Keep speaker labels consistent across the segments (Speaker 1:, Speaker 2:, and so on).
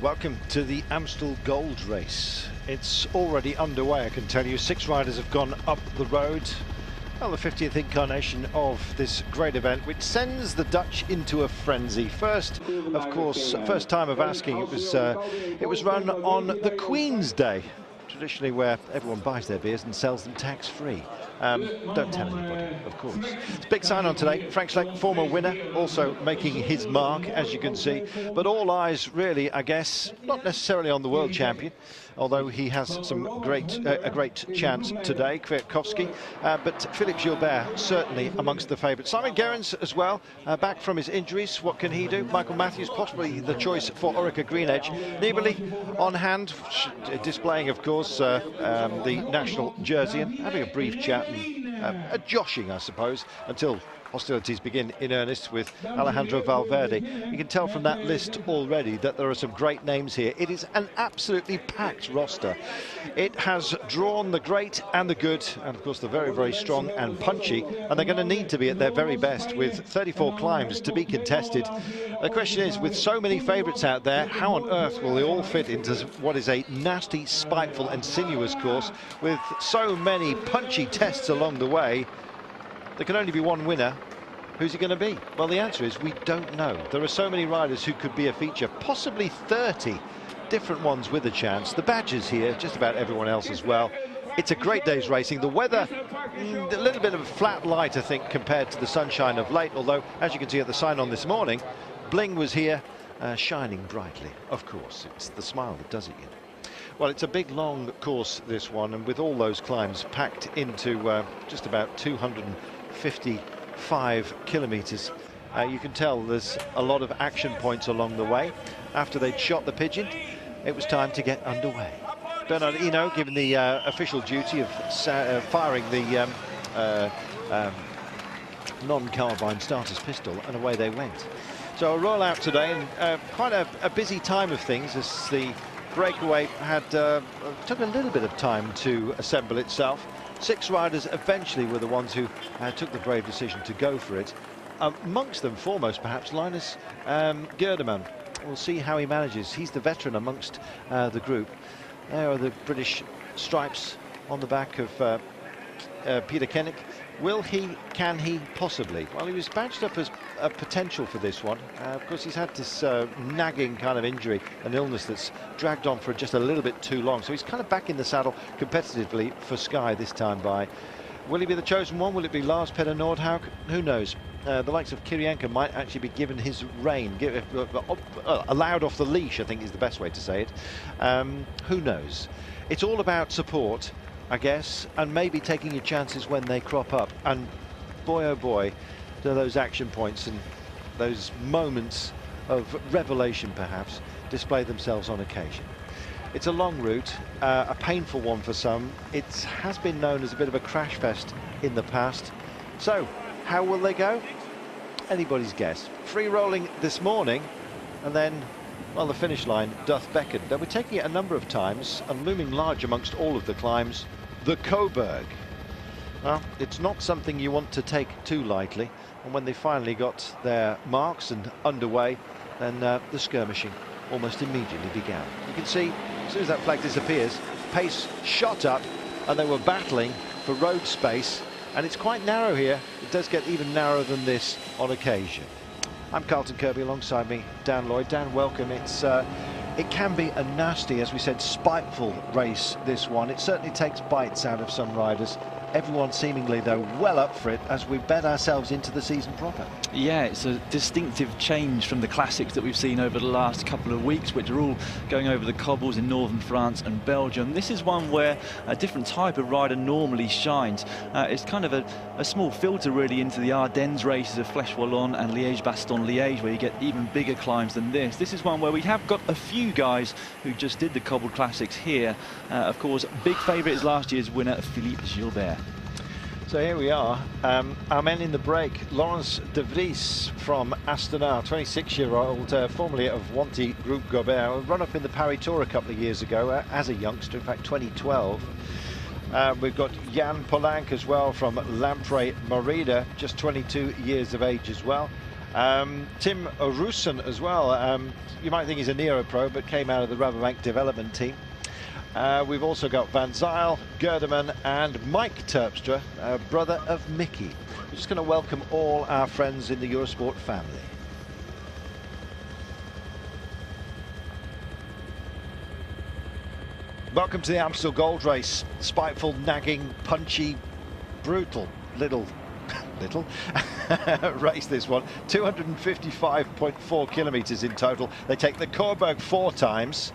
Speaker 1: Welcome to the Amstel Gold Race. It's already underway, I can tell you. 6 riders have gone up the road. Well, the 50th incarnation of this great event, which sends the Dutch into a frenzy. First, of course, first time of asking, it was run on the Queen's Day, traditionally where everyone buys their beers and sells them tax-free. Don't tell anybody, of course. It's a big sign-on today. Frank Schleck, former winner, also making his mark, as you can see. But all eyes, really, I guess, not necessarily on the world champion, although he has some a great chance today, Kwiatkowski. But Philippe Gilbert certainly amongst the favourites. Simon Gerrans as well, back from his injuries. What can he do? Michael Matthews, possibly the choice for Orica Greenedge. Nibali on hand, displaying, of course, the national jersey and having a brief chat and a joshing, I suppose, until hostilities begin in earnest with Alejandro Valverde. You can tell from that list already that there are some great names here. It is an absolutely packed roster. It has drawn the great and the good, and of course the very, very strong and punchy, and they're going to need to be at their very best with 34 climbs to be contested. The question is, with so many favourites out there, how on earth will they all fit into what is a nasty, spiteful and sinuous course with so many punchy tests along the way? There can only be one winner. Who's it going to be? Well, the answer is we don't know. There are so many riders who could be a feature, possibly 30 different ones with a chance. The badges here, just about everyone else as well. It's a great day's racing. The weather, a little bit of a flat light, I think, compared to the sunshine of late. Although, as you can see at the sign-on this morning, Bling was here, shining brightly. Of course, it's the smile that does it, you know. Well, it's a big, long course, this one, and with all those climbs packed into just about 255 kilometres, you can tell there's a lot of action points along the way. After they'd shot the pigeon, it was time to get underway. Bernard Hinault given the official duty of firing the non-carbine starter's pistol, and away they went. So a roll out today, and quite a busy time of things as the breakaway took a little bit of time to assemble itself. 6 riders eventually were the ones who took the brave decision to go for it. Amongst them, foremost perhaps, Linus Gerdeman. We'll see how he manages. He's the veteran amongst the group. There are the British stripes on the back of Peter Kennick. Can he possibly? Well, he was badged up as a potential for this one. Of course, he's had this nagging kind of injury, an illness that's dragged on for just a little bit too long. So he's kind of back in the saddle competitively for Sky this time by. Will he be the chosen one? Will it be Lars Peder Nordhaug? Who knows? The likes of Kirienka might actually be given his rein, allowed off the leash, I think is the best way to say it. Who knows? It's all about support, I guess, and maybe taking your chances when they crop up. And boy, oh boy, do those action points and those moments of revelation, perhaps, display themselves on occasion. It's a long route, a painful one for some. It has been known as a bit of a crash fest in the past. So, how will they go? Anybody's guess. Free rolling this morning, and then, well, the finish line doth beckon. They'll be taking it a number of times, and looming large amongst all of the climbs, the Coburg. Well, it's not something you want to take too lightly, and when they finally got their marks and underway, then the skirmishing almost immediately began. You can see, as soon as that flag disappears, pace shot up, and they were battling for road space, and it's quite narrow here. It does get even narrower than this on occasion. I'm Carlton Kirby, alongside me, Dan Lloyd. Dan, welcome. It can be a nasty, as we said, spiteful race, this one. It certainly takes bites out of some riders. Everyone seemingly, though, well up for it as we bet ourselves into the season proper. Yeah, it's a distinctive change from the classics that we've seen over the last couple of weeks, which are all going over the cobbles in northern France and Belgium. This is one where a different type of rider normally shines. It's kind of a small filter, really, into the Ardennes races of Flèche Wallonne and Liège-Bastogne-Liège, where you get even bigger climbs than this. This is one where we have got a few guys who just did the cobbled classics here. Of course, big favourite is last year's winner, Philippe Gilbert. So here we are, our men in the break. Laurens de Vries from Astana, 26-year-old, formerly of Wanty Group Gobert, run up in the Paris Tour a couple of years ago as a youngster, in fact 2012. We've got Jan Polanc as well from Lampre Merida, just 22 years of age as well. Tim Russen as well. You might think he's a Nero-pro, but came out of the Rabobank development team. We've also got Van Zyl, Gerdeman and Mike Terpstra, brother of Mickey. We're just going to welcome all our friends in the Eurosport family. Welcome to the Amstel Gold Race. Spiteful, nagging, punchy, brutal little race, this one. 255.4 kilometers in total. They take the Coburg 4 times.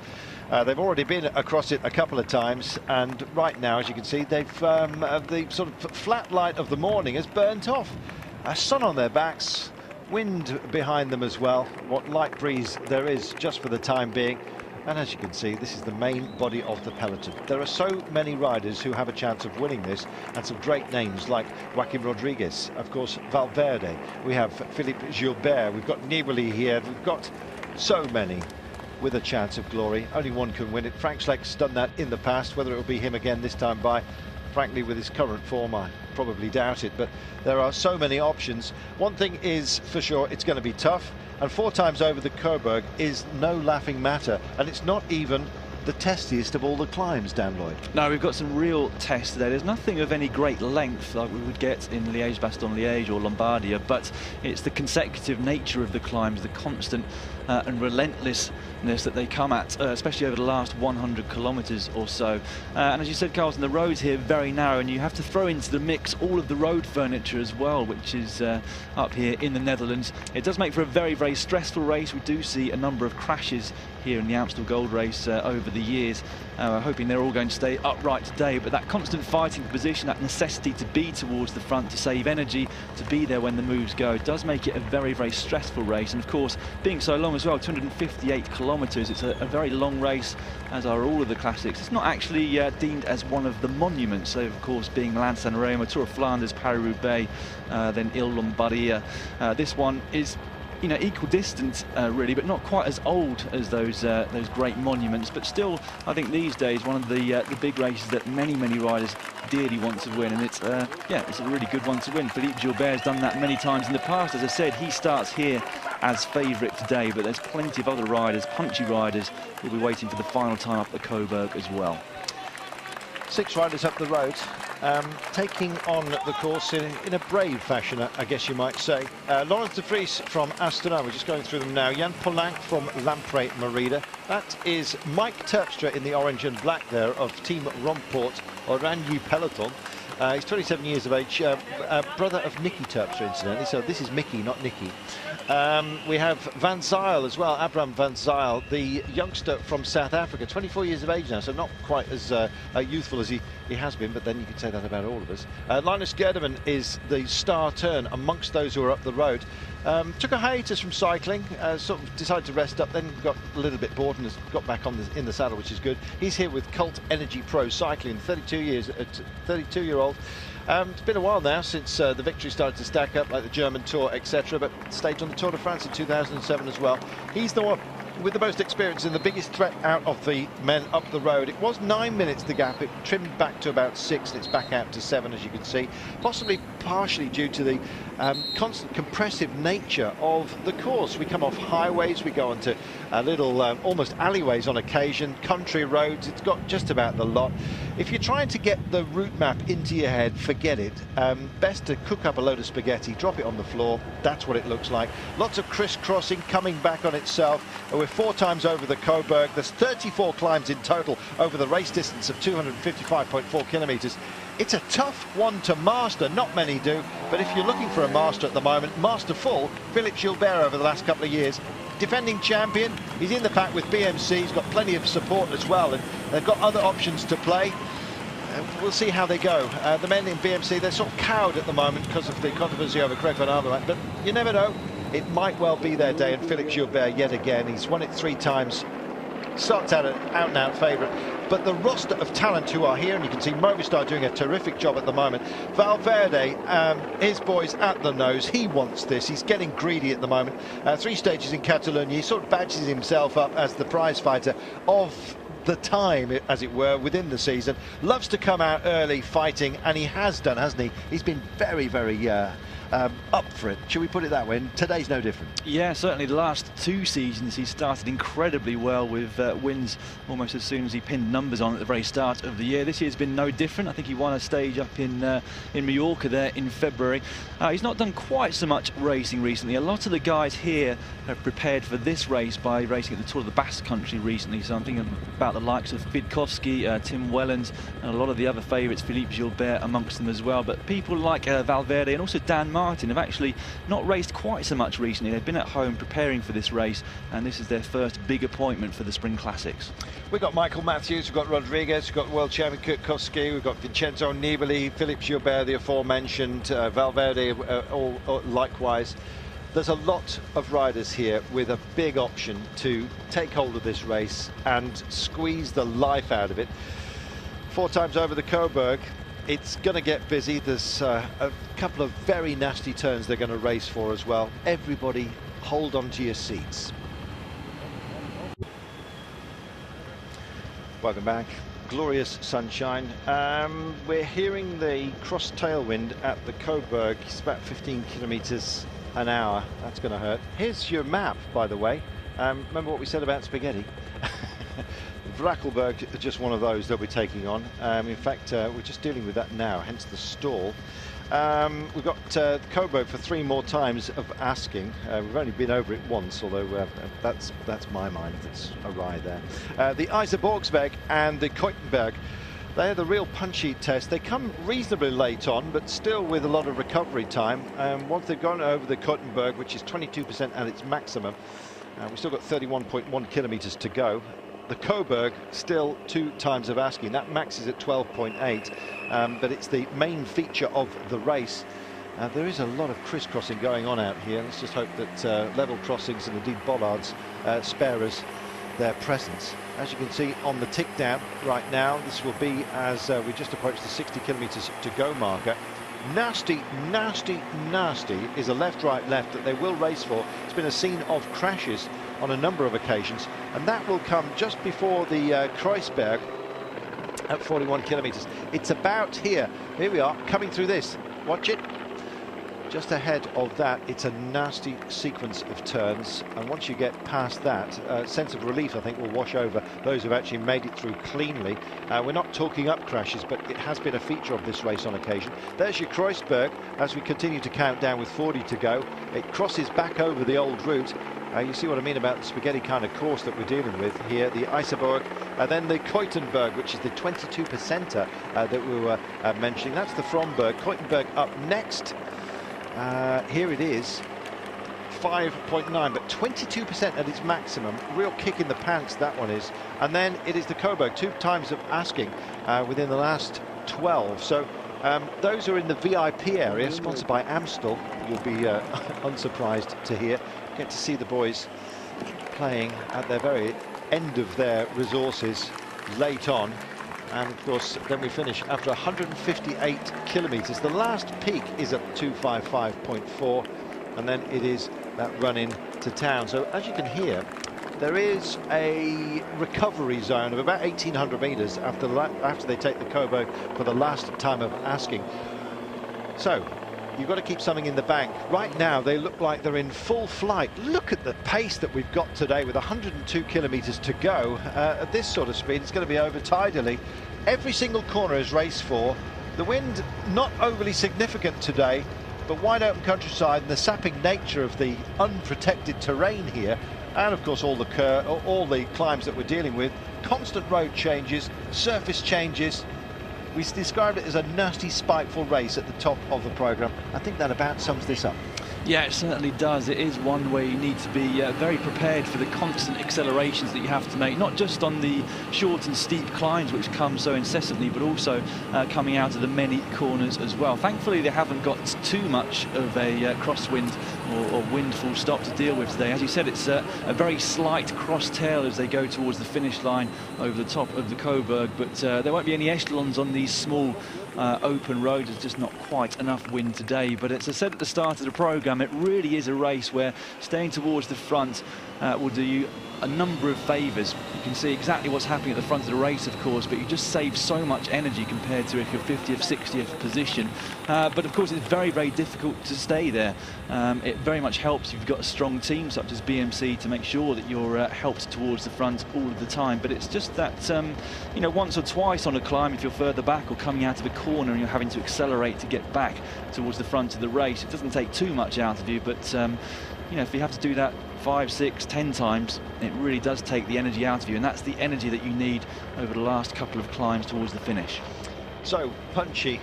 Speaker 1: They've already been across it a couple of times, and right now, as you can see, they've the sort of flat light of the morning has burnt off. Sun on their backs, wind behind them as well. What light breeze there is just for the time being. And as you can see, this is the main body of the peloton. There are so many riders who have a chance of winning this, and some great names like Joaquim Rodriguez, of course, Valverde. We have Philippe Gilbert, we've got Nibali here, we've got so many with a chance of glory. Only one can win it. Frank Schleck's done that in the past. Whether it will be him again this time by, frankly, with his current form, I probably doubt it. But there are so many options. One thing is for sure, it's going to be tough. And 4 times over the Coburg is no laughing matter. And it's not even the testiest of all the climbs, Dan Lloyd.
Speaker 2: No, we've got some real tests today. There's nothing of any great length like we would get in Liège-Bastogne-Liège or Lombardia, but it's the consecutive nature of the climbs, the constant and relentlessness that they come at, especially over the last 100 kilometres or so. And as you said, Carlton, the roads here are very narrow, and you have to throw into the mix all of the road furniture as well, which is up here in the Netherlands. It does make for a very, very stressful race. We do see a number of crashes here in the Amstel Gold Race over the years. We're hoping they're all going to stay upright today, but that constant fighting position, that necessity to be towards the front, to save energy, to be there when the moves go, does make it a very, very stressful race. And of course, being so long as well, 258 kilometres, it's a very long race, as are all of the classics. It's not actually deemed as one of the monuments, so of course being Milan San Remo, Tour of Flanders, Paris-Roubaix, then Il Lombardia. This one is, you know, equal distance really, but not quite as old as those great monuments. But still, I think these days one of the big races that many riders dearly want to win, and it's yeah, it's a really good one to win. Philippe Gilbert has done that many times in the past. As I said, he starts here as favourite today, but there's plenty of other riders, punchy riders, who'll be waiting for the final time up the Coburg as well.
Speaker 1: 6 riders up the road, taking on the course in a brave fashion, I guess you might say. Laurens de Vries from Astana, we're just going through them now. Jan Polanc from Lampre Merida. That is Mike Terpstra in the orange and black there of Team Romport Oranje Peloton. He's 27 years of age, brother of Nicky Terpstra, incidentally, so this is Mickey, not Nicky. We have Van Zyl as well, Abraham Van Zyl, the youngster from South Africa, 24 years of age now, so not quite as youthful as he has been, but then you could say that about all of us. Linus Gerdeman is the star turn amongst those who are up the road. Took a hiatus from cycling, sort of decided to rest up, then got a little bit bored and has got back on in the saddle, which is good. He's here with Cult Energy Pro Cycling, 32-year-old. It's been a while now since the victory started to stack up, like the German Tour, etc., but staged on the Tour de France in 2007 as well. He's the one with the most experience and the biggest threat out of the men up the road. It was 9 minutes the gap, it trimmed back to about 6 and it's back out to 7, as you can see, possibly partially due to the constant compressive nature of the course. We come off highways, we go onto little almost alleyways on occasion, country roads, it's got just about the lot. If you're trying to get the route map into your head, forget it. Best to cook up a load of spaghetti, drop it on the floor, that's what it looks like. Lots of crisscrossing, coming back on itself. We're 4 times over the Coburg. There's 34 climbs in total over the race distance of 255.4 kilometres. It's a tough one to master, not many do, but if you're looking for a master at the moment, masterful, Philippe Gilbert over the last couple of years. Defending champion, he's in the pack with BMC, he's got plenty of support as well, and they've got other options to play. We'll see how they go. The men in BMC, they're sort of cowed at the moment because of the controversy over Craig van Avermaet, but you never know. It might well be their day, and Philippe Gilbert yet again, he's won it 3 times, starts out an out-and-out favourite. But the roster of talent who are here, and you can see Movistar doing a terrific job at the moment. Valverde, his boy's at the nose, he wants this, he's getting greedy at the moment. 3 stages in Catalonia, he sort of badges himself up as the prize fighter of the time, as it were, within the season. Loves to come out early fighting, and he has done, hasn't he? He's been very up for it. Should we put it that way? And today's no different.
Speaker 2: Yeah, certainly the last 2 seasons he started incredibly well with wins almost as soon as he pinned numbers on at the very start of the year. This year's been no different. I think he won a stage up in Mallorca there in February. He's not done quite so much racing recently. A lot of the guys here have prepared for this race by racing at the Tour of the Basque Country recently. So I'm thinking about the likes of Kwiatkowski, Tim Wellens, and a lot of the other favourites, Philippe Gilbert amongst them as well. But people like Valverde and also Dan Martin have actually not raced quite so much recently. They've been at home preparing for this race, and this is their first big appointment for the Spring Classics.
Speaker 1: We've got Michael Matthews, we've got Rodriguez, we've got world champion Kwiatkowski, we've got Vincenzo Nibali, Philippe Gilbert, the aforementioned, Valverde, all likewise. There's a lot of riders here with a big option to take hold of this race and squeeze the life out of it. 4 times over the Coburg. It's going to get busy. There's a couple of very nasty turns they're going to race for as well. Everybody hold on to your seats. Welcome back. Glorious sunshine. We're hearing the cross tailwind at the Coburg. It's about 15 kilometers an hour. That's going to hurt. Here's your map, by the way. Remember what we said about spaghetti? Vrackelberg is just one of those they'll be taking on. In fact, we're just dealing with that now, hence the stall. We've got Coburg for 3 more times of asking. We've only been over it once, although that's my mind that's awry there. The Iserborgsweg and the Keutenberg, they're the real punchy test. They come reasonably late on, but still with a lot of recovery time. Once they've gone over the Keutenberg, which is 22% at its maximum, we've still got 31.1 kilometers to go. The Coburg still 2 times of asking. That maxes at 12.8, but it's the main feature of the race. There is a lot of crisscrossing going on out here. Let's just hope that level crossings and indeed bollards spare us their presence. As you can see on the tick down right now, this will be as we just approach the 60 kilometers to go marker. Nasty, nasty, nasty is a left-right left that they will race for. It's been a scene of crashes on a number of occasions, and that will come just before the Kreuzberg at 41 kilometers. It's about here. Here we are, coming through this. Watch it. Just ahead of that, it's a nasty sequence of turns, and once you get past that, sense of relief I think will wash over those who've actually made it through cleanly. We're not talking up crashes, but it has been a feature of this race on occasion. There's your Kreuzberg as we continue to count down with 40 to go. It crosses back over the old route. You see what I mean about the spaghetti kind of course that we're dealing with here. The Iserborg, then the Keutenberg, which is the 22%er that we were mentioning. That's the Fromberg. Keutenberg up next. Here it is, 5.9, but 22% at its maximum. Real kick in the pants, that one is. And then it is the Coburg, 2 times of asking within the last 12. So those are in the VIP area, sponsored by Amstel. You'll be unsurprised to hear. Get to see the boys playing at their very end of their resources late on. And of course, then we finish after 158 kilometers. The last peak is at 255.4, and then it is that run in to town. So as you can hear, there is a recovery zone of about 1,800 meters after they take the Coburg for the last time of asking. So you've got to keep something in the bank. Right now, they look like they're in full flight. Look at the pace that we've got today with 102 kilometers to go. At this sort of speed, it's going to be over tidily. Every single corner is raced for. The wind, not overly significant today, but wide open countryside and the sapping nature of the unprotected terrain here. And of course, all the climbs that we're dealing with. Constant road changes, surface changes. We described it as a nasty, spiteful race at the top of the programme. I think that about sums this up.
Speaker 2: Yeah, it certainly does. It is one where you need to be very prepared for the constant accelerations that you have to make, not just on the short and steep climbs which come so incessantly, but also coming out of the many corners as well. Thankfully, they haven't got too much of a crosswind or wind full stop to deal with today. As you said, it's a very slight cross tail as they go towards the finish line over the top of the Coburg, but there won't be any echelons on these small open roads. There's just not quite enough wind today. But as I said at the start of the programme, it really is a race where staying towards the front will do you a number of favours. You can see exactly what's happening at the front of the race, of course, but you just save so much energy compared to if you're 50th, 60th position. But of course, it's very, very difficult to stay there. It very much helps if you've got a strong team such as BMC to make sure that you're helped towards the front all of the time. But it's just that, you know, once or twice on a climb, if you're further back or coming out of a corner and you're having to accelerate to get back towards the front of the race, it doesn't take too much out of you. But you know, if you have to do that 5, 6, 10 times, it really does take the energy out of you, and that's the energy that you need over the last couple of climbs towards the finish.
Speaker 1: So punchy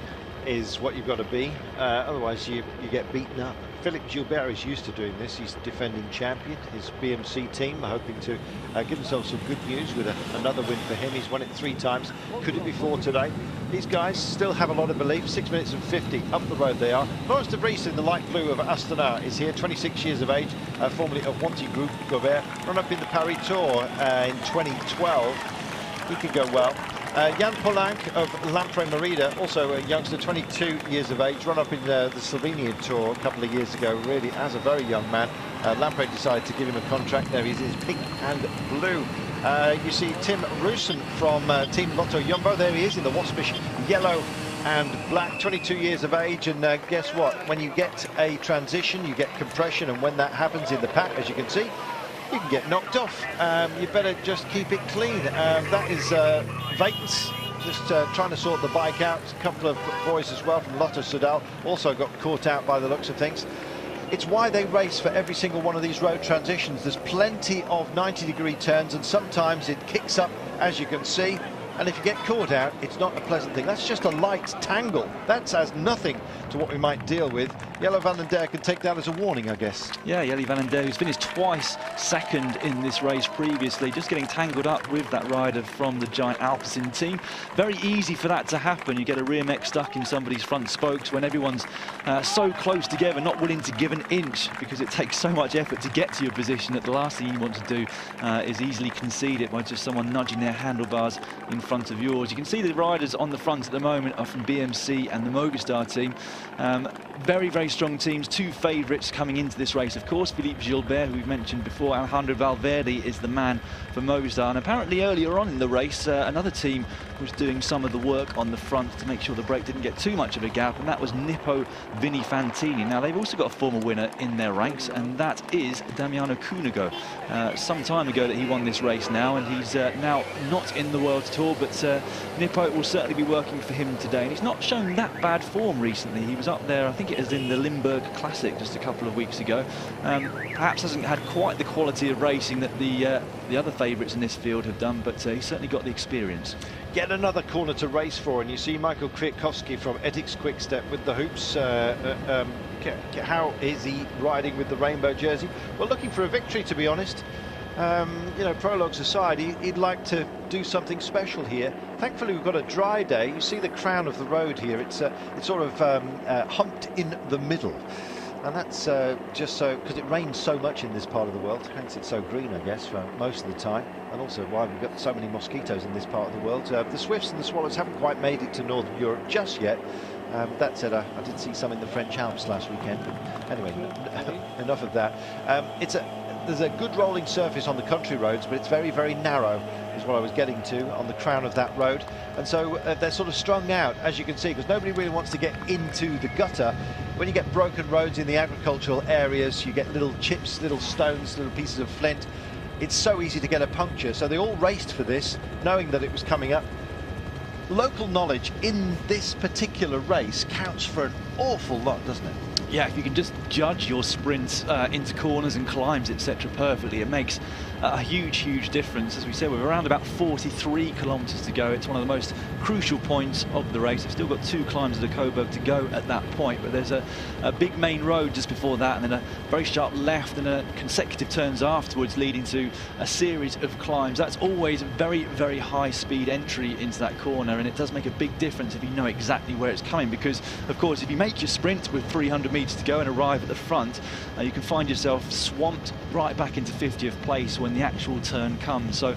Speaker 1: is what you've got to be, otherwise you get beaten up. Philippe Gilbert is used to doing this. He's defending champion. His BMC team are hoping to give themselves some good news with another win for him. He's won it 3 times. Could it be 4 today? These guys still have a lot of belief. 6 minutes and 50 up the road they are. Laurens de Vries in the light blue of Astana is here, 26 years of age, formerly of Wanty Group Gobert, run up in the Paris Tour in 2012. He could go well. Jan Polanc of Lampre Merida, also a youngster, 22 years of age, run up in the Slovenian Tour a couple of years ago, really as a very young man. Lampre decided to give him a contract. There he is, pink and blue. You see Tim Roosen from Team Lotto Jumbo. There he is in the waspish yellow and black, 22 years of age. And guess what? When you get a transition, you get compression, and when that happens in the pack, as you can see, you can get knocked off. You better just keep it clean. That is Vaitens just trying to sort the bike out. A couple of boys as well from Lotto Soudal also got caught out by the looks of things. It's why they race for every single one of these road transitions. There's plenty of 90-degree turns, and sometimes it kicks up, as you can see. And if you get caught out, it's not a pleasant thing. That's just a light tangle. That has nothing to what we might deal with. Jelle van den Berg can take that as a warning, I guess. Yeah,
Speaker 2: Jelle van den Berg, who's finished twice second in this race previously, just getting tangled up with that rider from the Giant Alpecin team. Very easy for that to happen. You get a rear mech stuck in somebody's front spokes when everyone's so close together, not willing to give an inch, because it takes so much effort to get to your position that the last thing you want to do is easily concede it by just someone nudging their handlebars in front of yours. You can see the riders on the front at the moment are from BMC and the Movistar team. Very, very strong teams. 2 favourites coming into this race, of course. Philippe Gilbert, who we've mentioned before. Alejandro Valverde is the man for Movistar. And apparently earlier on in the race, another team was doing some of the work on the front to make sure the brake didn't get too much of a gap, and that was Nippo Vini Fantini. Now, they've also got a former winner in their ranks, and that is Damiano Cunego. Some time ago that he won this race now, and he's now not in the World Tour, but Nippo will certainly be working for him today. And he's not shown that bad form recently. He was up there, I think it was in the Limburg Classic just a couple of weeks ago. Perhaps hasn't had quite the quality of racing that the other favourites in this field have done, but he's certainly got the experience.
Speaker 1: Get another corner to race for, and you see Michael Kwiatkowski from Ethics Quickstep with the hoops. How is he riding with the rainbow jersey? Well, looking for a victory, to be honest. You know, prologues aside, he'd like to do something special here. Thankfully, we've got a dry day. You see the crown of the road here. It's sort of humped in the middle. And that's just so, because it rains so much in this part of the world, hence it's so green, I guess, for most of the time. And also why we've got so many mosquitoes in this part of the world. The Swifts and the Swallows haven't quite made it to Northern Europe just yet. That said, I did see some in the French Alps last weekend. But anyway, enough of that. There's a good rolling surface on the country roads, but it's very, very narrow, is what I was getting to, on the crown of that road. And so they're sort of strung out, as you can see, because nobody really wants to get into the gutter. When you get broken roads in the agricultural areas, you get little chips, little stones, little pieces of flint. It's so easy to get a puncture. So they all raced for this, knowing that it was coming up. Local knowledge in this particular race counts for an awful lot, doesn't it?
Speaker 2: Yeah, if you can just judge your sprints into corners and climbs, etc. perfectly, it makes a huge, huge difference. As we said, we're around about 43 kilometres to go. It's one of the most crucial points of the race. We've still got 2 climbs of the Coburg to go at that point, but there's a big main road just before that, and then a very sharp left and a consecutive turns afterwards, leading to a series of climbs. That's always a very, very high speed entry into that corner, and it does make a big difference if you know exactly where it's coming, because, of course, if you make your sprint with 300 metres metres to go and arrive at the front, you can find yourself swamped right back into 50th place when the actual turn comes. So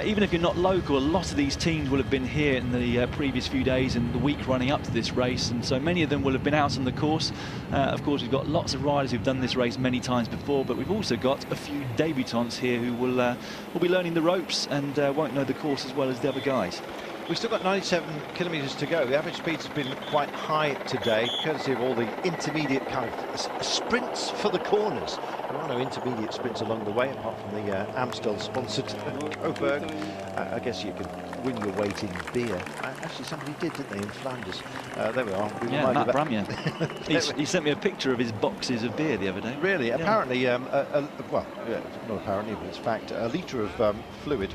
Speaker 2: even if you're not local, a lot of these teams will have been here in the previous few days and the week running up to this race, and so many of them will have been out on the course. Of course, we've got lots of riders who've done this race many times before, but we've also got a few debutants here who will be learning the ropes and won't know the course as well as the other guys.
Speaker 1: We've still got 97 kilometres to go. The average speed has been quite high today, courtesy of all the intermediate kind of sprints for the corners. There are no intermediate sprints along the way, apart from the Amstel sponsored Coburg. I guess you can win your weight in beer. Actually, somebody did, didn't they, in Flanders? There we are.
Speaker 2: Yeah, Matt Bramia. He sent me a picture of his boxes of beer the other day.
Speaker 1: Really?
Speaker 2: Yeah.
Speaker 1: Apparently, well, not apparently, but it's fact, a litre of fluid,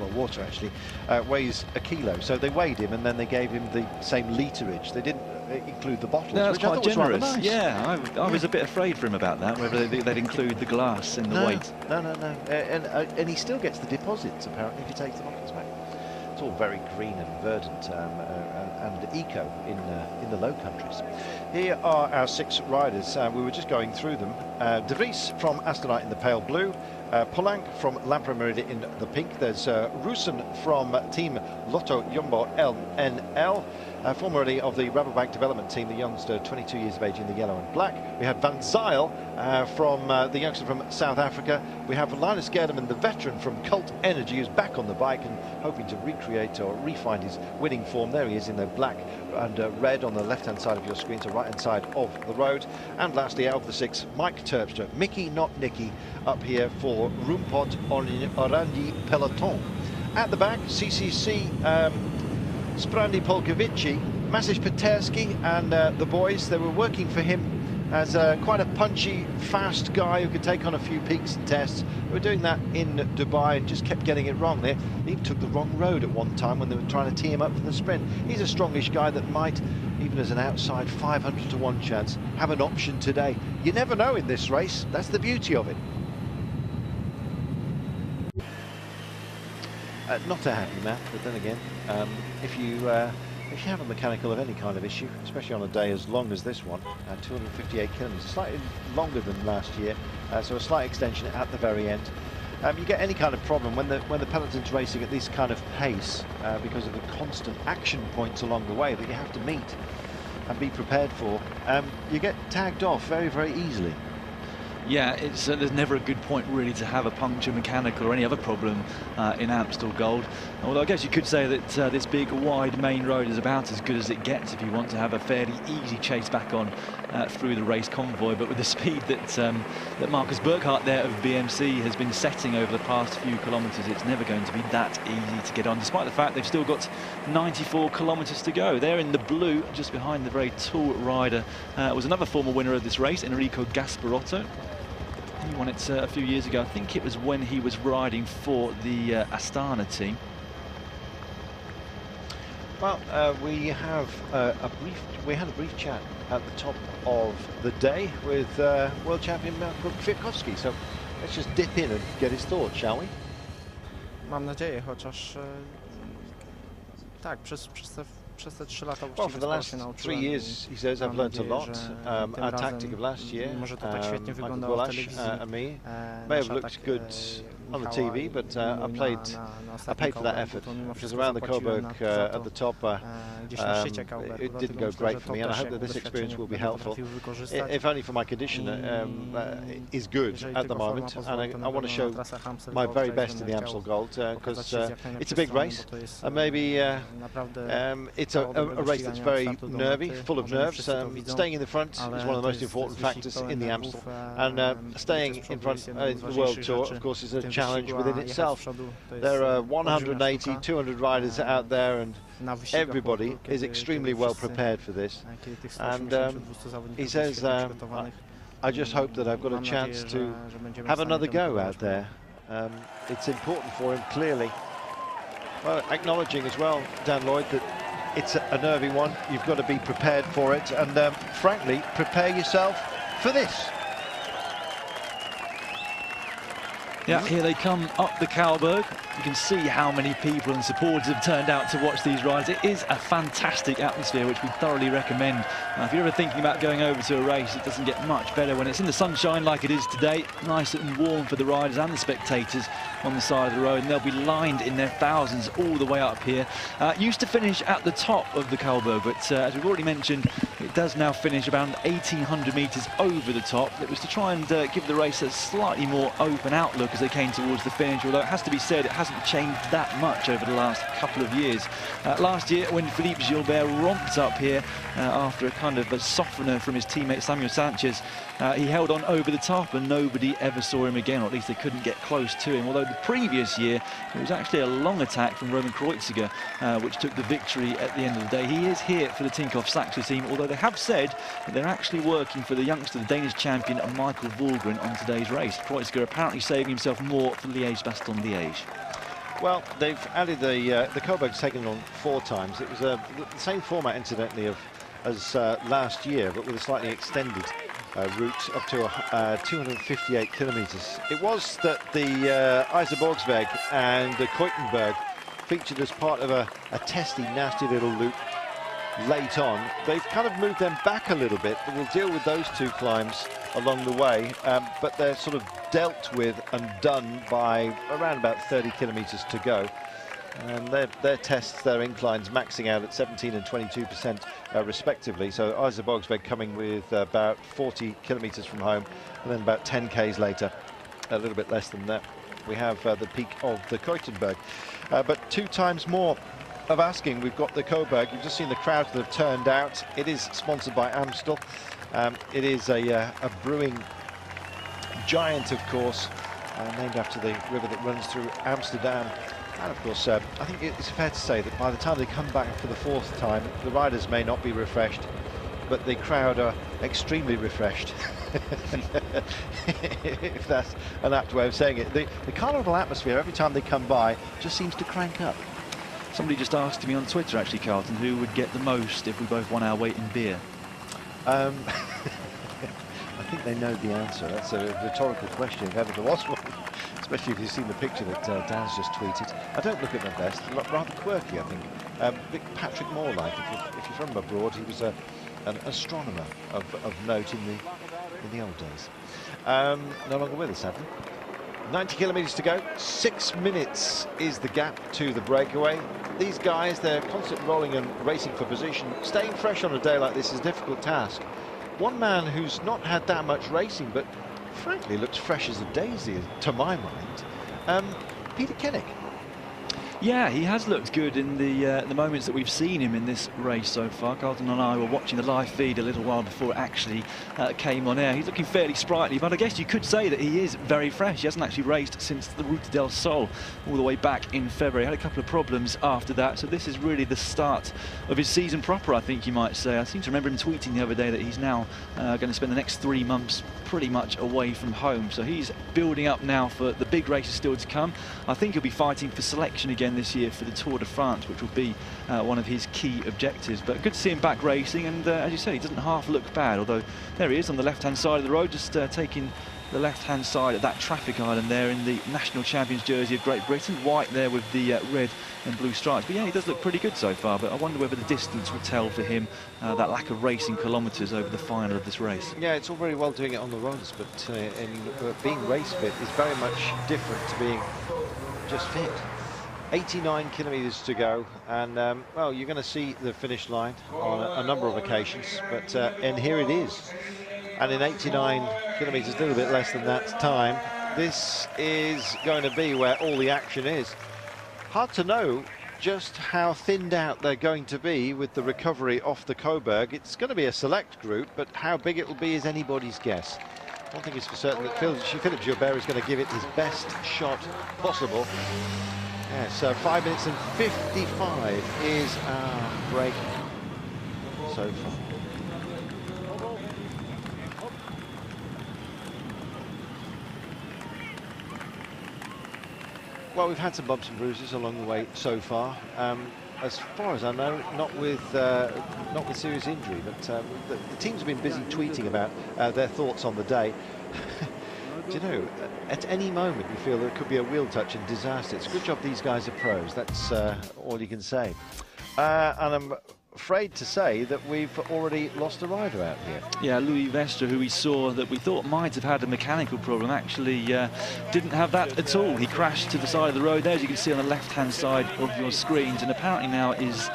Speaker 1: well, water actually, weighs a kilo. So they weighed him and then they gave him the same literage. They didn't include the bottles,
Speaker 2: no,
Speaker 1: which I thought was rather nice.
Speaker 2: Yeah, I was a bit afraid for him about that, whether they'd include the glass in the weight.
Speaker 1: No. And he still gets the deposits, apparently, if he takes the bottles back. It's all very green and verdant and eco in the Low Countries. Here are our 6 riders. We were just going through them. De Vries from Astonite in the pale blue. Polanc from Lampre Merida in the pink. There's Russen from Team Lotto Jumbo LNL, formerly of the Rabobank development team, the youngster, 22 years of age, in the yellow and black. We have Van Zyl from the youngster from South Africa. We have Linus Gerdeman, the veteran from Cult Energy, who's back on the bike and hoping to recreate or refine his winning form. There he is in the black and red on the left-hand side of your screen, so right-hand side of the road. And lastly, out of the 6, Mike Terpstra, Mickey, not Nicky, up here for Rumpot Orandi Peloton. At the back, CCC, Sprandi Polkovici, Masic Peterski and the boys. They were working for him as quite a punchy, fast guy who could take on a few peaks and tests. They were doing that in Dubai and just kept getting it wrong there. They even took the wrong road at one time when they were trying to tee him up for the sprint. He's a strongish guy that might, even as an outside 500 to 1 chance, have an option today. You never know in this race. That's the beauty of it. Not a happy man, but then again, if you have a mechanical of any kind of issue, especially on a day as long as this one, 258 kilometres, slightly longer than last year, so a slight extension at the very end. You get any kind of problem when the peloton's racing at this kind of pace because of the constant action points along the way that you have to meet and be prepared for. You get tagged off very, very easily.
Speaker 2: Yeah, there's never a good point really to have a puncture, mechanical or any other problem in Amstel Gold. Although I guess you could say that this big wide main road is about as good as it gets if you want to have a fairly easy chase back on through the race convoy. But with the speed that Marcus Burkhardt there of BMC has been setting over the past few kilometres, it's never going to be that easy to get on, despite the fact they've still got 94 kilometres to go. There in the blue, just behind the very tall rider, was another former winner of this race, Enrico Gasparotto. He won it a few years ago. I think it was when he was riding for the Astana team.
Speaker 1: Well, we had a brief chat at the top of the day with world champion Kwiatkowski. So let's just dip in and get his thoughts, shall we?
Speaker 3: Mam nadzieję, chociaż tak, przez te 3 lata
Speaker 1: well, for the last 3 years, he says, I've learnt a lot. Our tactic of last year, Michael Gulash and me, may have looked good on the TV, but I paid for that effort, because around the Coburg at the top, it didn't go great for me, and I hope that this experience will be helpful, if only for my condition is good at the moment, and I want to show my very best in the Amstel Gold, because it's a big race, and maybe it's a race that's very nervy, full of nerves. Staying in the front is one of the most important factors in the Amstel, and staying in front in the World Tour, of course, is a challenge within itself. There are 180, 200 riders out there, and everybody is extremely well prepared for this. And he says, I just hope that I've got a chance to have another go out there. It's important for him, clearly. Well, acknowledging as well, Dan Lloyd, that it's a nervy one. You've got to be prepared for it, and frankly, prepare yourself for this.
Speaker 2: Yeah, here they come up the Kalberg. You can see how many people and supporters have turned out to watch these rides. It is a fantastic atmosphere, which we thoroughly recommend. If you're ever thinking about going over to a race, it doesn't get much better when it's in the sunshine like it is today. Nice and warm for the riders and the spectators on the side of the road, and they'll be lined in their thousands all the way up here. Used to finish at the top of the Kalberg, but as we've already mentioned, it does now finish around 1,800 metres over the top. It was to try and give the race a slightly more open outlook as they came towards the finish, although it has to be said it hasn't changed that much over the last couple of years. Last year, when Philippe Gilbert romped up here after a kind of a softener from his teammate Samuel Sanchez, he held on over the top and nobody ever saw him again, or at least they couldn't get close to him. Although the previous year, it was actually a long attack from Roman Kreuziger, which took the victory at the end of the day. He is here for the Tinkoff Saxo team, although they have said that they're actually working for the youngster, the Danish champion, Michael Volgren, on today's race. Kreuziger apparently saving himself more for Liège-Bastogne-Liège.
Speaker 1: Well, they've added the Kalberg's taken on 4 times. It was the same format, incidentally, as last year, but with a slightly extended route up to 258 kilometres. It was that the Iserborgsweg and the Keutenberg featured as part of a testy, nasty little loop late on. They've kind of moved them back a little bit, but we'll deal with those 2 climbs along the way, but they're sort of dealt with and done by around about 30 kilometres to go. And their tests, their inclines maxing out at 17 and 22% respectively. So Iserborgsweg coming with about 40 kilometres from home, and then about 10 k's later, a little bit less than that, we have the peak of the Keutenberg. But 2 times more of asking. We've got the Coburg. You've just seen the crowds that have turned out. It is sponsored by Amstel. It is a brewing giant, of course, named after the river that runs through Amsterdam. And of course, I think it's fair to say that by the time they come back for the 4th time, the riders may not be refreshed, but the crowd are extremely refreshed. If that's an apt way of saying it. The carnival atmosphere, every time they come by, just seems to crank up.
Speaker 2: Somebody just asked me on Twitter, actually, Carlton, who would get the most if we both won our weight in beer?
Speaker 1: I think they know the answer. That's a rhetorical question, if ever there was one. Especially if you've seen the picture that Dan's just tweeted. I don't look at my best, rather quirky, I think. Bit Patrick Moore-like. If you're from abroad, he was an astronomer of note in the old days. No longer with us, sadly. 90 kilometres to go. 6 minutes is the gap to the breakaway. These guys, they're constantly rolling and racing for position. Staying fresh on a day like this is a difficult task. One man who's not had that much racing, but frankly looks fresh as a daisy, to my mind, Peter Kennick.
Speaker 2: Yeah, he has looked good in the moments that we've seen him in this race so far. Carlton and I were watching the live feed a little while before it actually came on air. He's looking fairly sprightly, but I guess you could say that he is very fresh. He hasn't actually raced since the Route del Sol all the way back in February. Had a couple of problems after that, so this is really the start of his season proper, I think you might say. I seem to remember him tweeting the other day that he's now going to spend the next 3 months pretty much away from home. So he's building up now for the big races still to come. I think he'll be fighting for selection again this year for the Tour de France, which will be one of his key objectives. But good to see him back racing, and as you say, he doesn't half look bad, although there he is on the left-hand side of the road, just taking the left-hand side of that traffic island there in the national champions jersey of Great Britain, white there with the red and blue stripes. But yeah, he does look pretty good so far, but I wonder whether the distance would tell for him, that lack of racing kilometres over the final of this race.
Speaker 1: Yeah, it's all very well doing it on the roads, but being race fit is very much different to being just fit. 89 kilometres to go, and well, you're going to see the finish line on a number of occasions, but and here it is. And in 89 kilometres, a little bit less than that time, this is going to be where all the action is. Hard to know just how thinned out they're going to be with the recovery off the Coburg. It's going to be a select group, but how big it will be is anybody's guess. One thing is for certain that Philippe Gilbert is going to give it his best shot possible. Yes, 5 minutes and 55 is our break so far. Well, we've had some bumps and bruises along the way so far. As far as I know, not with serious injury, but the teams have been busy tweeting about their thoughts on the day. you know, at any moment you feel there could be a wheel touch and disaster. It's a good job these guys are pros. That's all you can say. And I'm afraid to say that we've already lost a rider out here.
Speaker 2: Yeah, Louis Vestre, who we saw that we thought might have had a mechanical problem, actually didn't have that at all. He crashed to the side of the road there, as you can see on the left-hand side of your screens, and apparently now is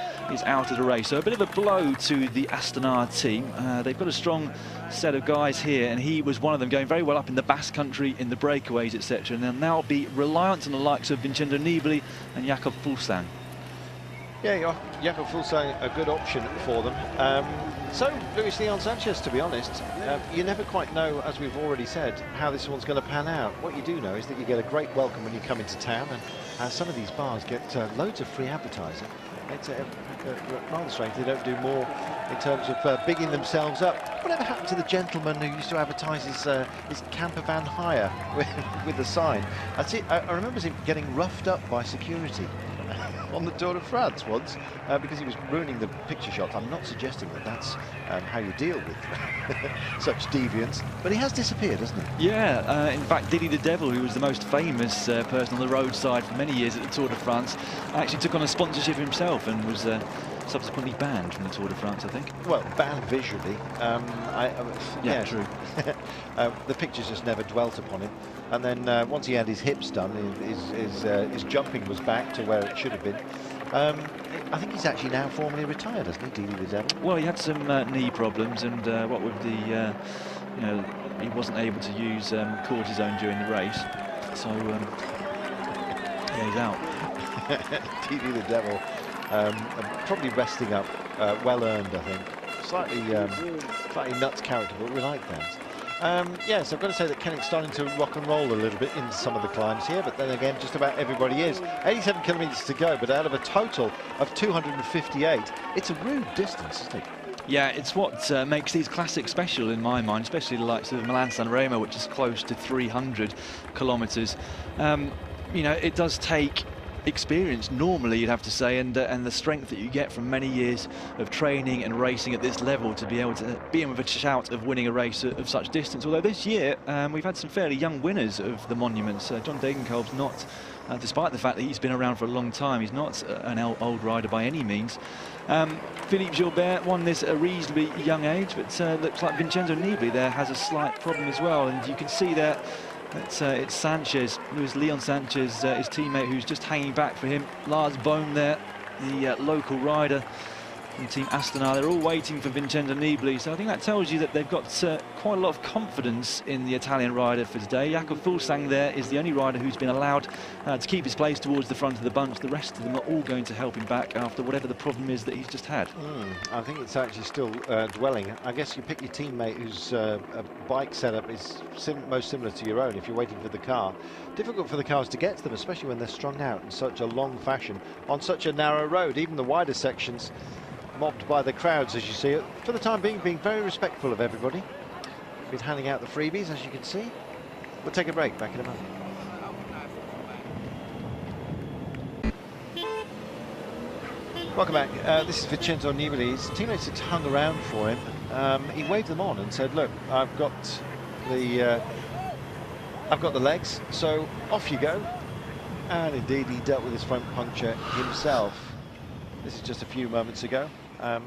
Speaker 2: out of the race. So a bit of a blow to the Astana team. They've got a strong set of guys here, and he was one of them, going very well up in the Basque Country, in the breakaways, etc. And they'll now be reliant on the likes of Vincenzo Nibali and Jakob Fuglsang.
Speaker 1: Yeah, Jakob Fuglsang, a good option for them. So, Luis Leon Sanchez, to be honest, you never quite know, as we've already said, how this one's going to pan out. What you do know is that you get a great welcome when you come into town, and some of these bars get loads of free advertising. It's rather strange they don't do more in terms of bigging themselves up. Whatever happened to the gentleman who used to advertise his camper van hire with a sign? I remember him getting roughed up by security on the Tour de France once because he was ruining the picture shots. I'm not suggesting that that's how you deal with such deviance, but he has disappeared, hasn't he?
Speaker 2: Yeah, in fact, Didi the Devil, who was the most famous person on the roadside for many years at the Tour de France, actually took on a sponsorship himself and was subsequently banned from the Tour de France, I think.
Speaker 1: Well, banned visually. Yeah,
Speaker 2: true.
Speaker 1: The pictures just never dwelt upon him. And then once he had his hips done, his jumping was back to where it should have been. I think he's actually now formally retired, hasn't he, Didi the Devil?
Speaker 2: Well, he had some knee problems, and what with the, you know, he wasn't able to use cortisone during the race, so yeah, he's out.
Speaker 1: Didi the Devil, probably resting up, well earned, I think. Slightly nuts character, but we like that. Yes, I've got to say that Kennick's starting to rock and roll a little bit into some of the climbs here, but then again, just about everybody is. 87 kilometres to go, but out of a total of 258, it's a rude distance, isn't it?
Speaker 2: Yeah, it's what makes these classics special in my mind, especially the likes of Milan-San Remo, which is close to 300 kilometres. You know, it does take experience normally, you'd have to say, and the strength that you get from many years of training and racing at this level to be able to be in with a shout of winning a race of such distance. Although this year we've had some fairly young winners of the monuments. John Degenkolb's not, despite the fact that he's been around for a long time, he's not an old rider by any means. Philippe Gilbert won this at a reasonably young age, but looks like Vincenzo Nibali there has a slight problem as well, and you can see there it's Sanchez, Luis Leon Sanchez, his teammate, who's just hanging back for him. Lars Bohm there, the local rider from Team Astana. They're all waiting for Vincenzo Nibali, so I think that tells you that they've got quite a lot of confidence in the Italian rider for today. Jakob Fuglsang there is the only rider who's been allowed to keep his place towards the front of the bunch. The rest of them are all going to help him back after whatever the problem is that he's just had.
Speaker 1: I think it's actually still dwelling. I guess you pick your teammate whose bike setup is most similar to your own if you're waiting for the car. Difficult for the cars to get to them, especially when they're strung out in such a long fashion on such a narrow road. Even the wider sections mobbed by the crowds, as you see it. For the time being very respectful of everybody. Been handing out the freebies, as you can see. We'll take a break, back in a moment. Welcome back. This is Vincenzo Nibali. His teammates had hung around for him. He waved them on and said, look, I've got the legs, so off you go. And indeed, he dealt with his front puncture himself. This is just a few moments ago.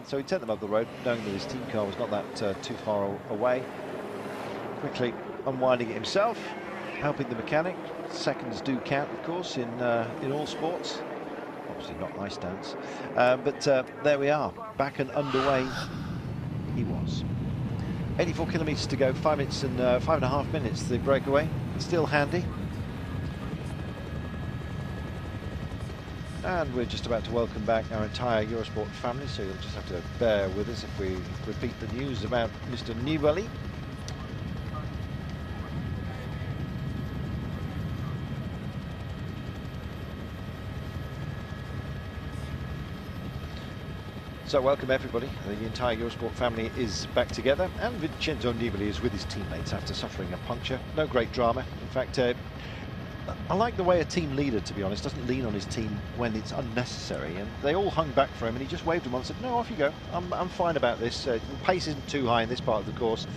Speaker 1: So he sent them up the road, knowing that his team car was not that too far away. Quickly unwinding it himself, helping the mechanic. Seconds do count, of course, in all sports. Obviously not ice dance, but there we are, back and underway. He was. 84 kilometres to go, 5 minutes and 5.5 minutes. The breakaway still handy. And we're just about to welcome back our entire Eurosport family, so you'll just have to bear with us if we repeat the news about Mr. Nibali. So welcome everybody. The entire Eurosport family is back together, and Vincenzo Nibali is with his teammates after suffering a puncture. No great drama. In fact, I like the way a team leader, to be honest, doesn't lean on his team when it's unnecessary, and they all hung back for him, and he just waved them on and said, no, off you go, I'm fine about this. The pace isn't too high in this part of the course.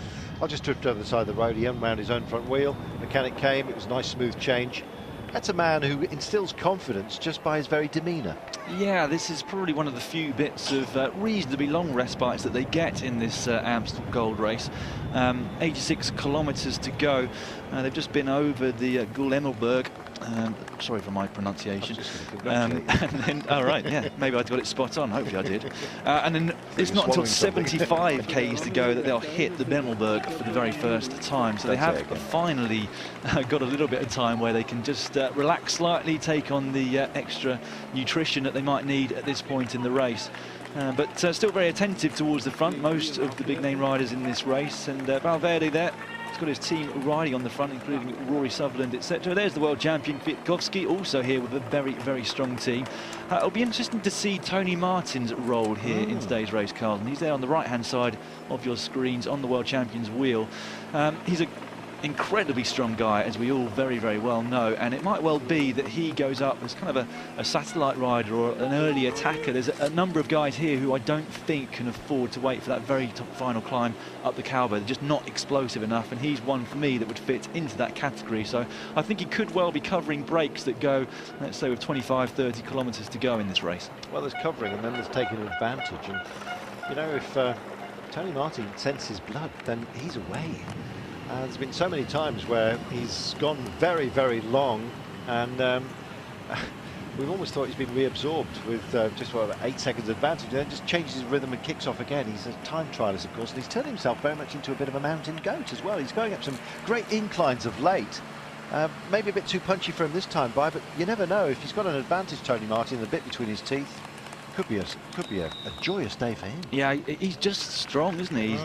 Speaker 1: I'll just drift over the side of the road. He unwound his own front wheel. Mechanic came. It was a nice smooth change. That's a man who instills confidence just by his very demeanour.
Speaker 2: Yeah, this is probably one of the few bits of reasonably long respites that they get in this Amstel Gold Race. 86 kilometres to go. They've just been over the Gul-Emmelberg. Sorry for my pronunciation. And then, all right, yeah, maybe I got it spot on. Hopefully I did. And then it's not until 75 k's to go that they'll hit the Emmelberg for the very first time. So they have finally got a little bit of time where they can just relax slightly, take on the extra nutrition that they might need at this point in the race. But still very attentive towards the front, most of the big name riders in this race. And Valverde there, he's got his team riding on the front, including Rory Sutherland, etc. There's the world champion Kwiatkowski, also here with a very, very strong team. It'll be interesting to see Tony Martin's role here in today's race, Carlton. He's there on the right-hand side of your screens on the world champion's wheel. He's an incredibly strong guy, as we all very, very well know, and it might well be that he goes up as kind of a satellite rider or an early attacker. There's a number of guys here who I don't think can afford to wait for that very top final climb up the Cowboy. They're just not explosive enough, and he's one for me that would fit into that category. So I think he could well be covering breaks that go, let's say, with 25-30 kilometres to go in this race.
Speaker 1: Well, there's covering and then there's taking advantage, and you know, if Tony Martin senses blood, then he's away. There's been so many times where he's gone very, very long, and we've always thought he's been reabsorbed with just 8 seconds advantage. Then just changes his rhythm and kicks off again. He's a time trialist, of course, and he's turned himself very much into a bit of a mountain goat as well. He's going up some great inclines of late. Maybe a bit too punchy for him this time by, but you never know. If he's got an advantage, Tony Martin, a bit between his teeth, could be a joyous day for him. Yeah,
Speaker 2: he's just strong, isn't he?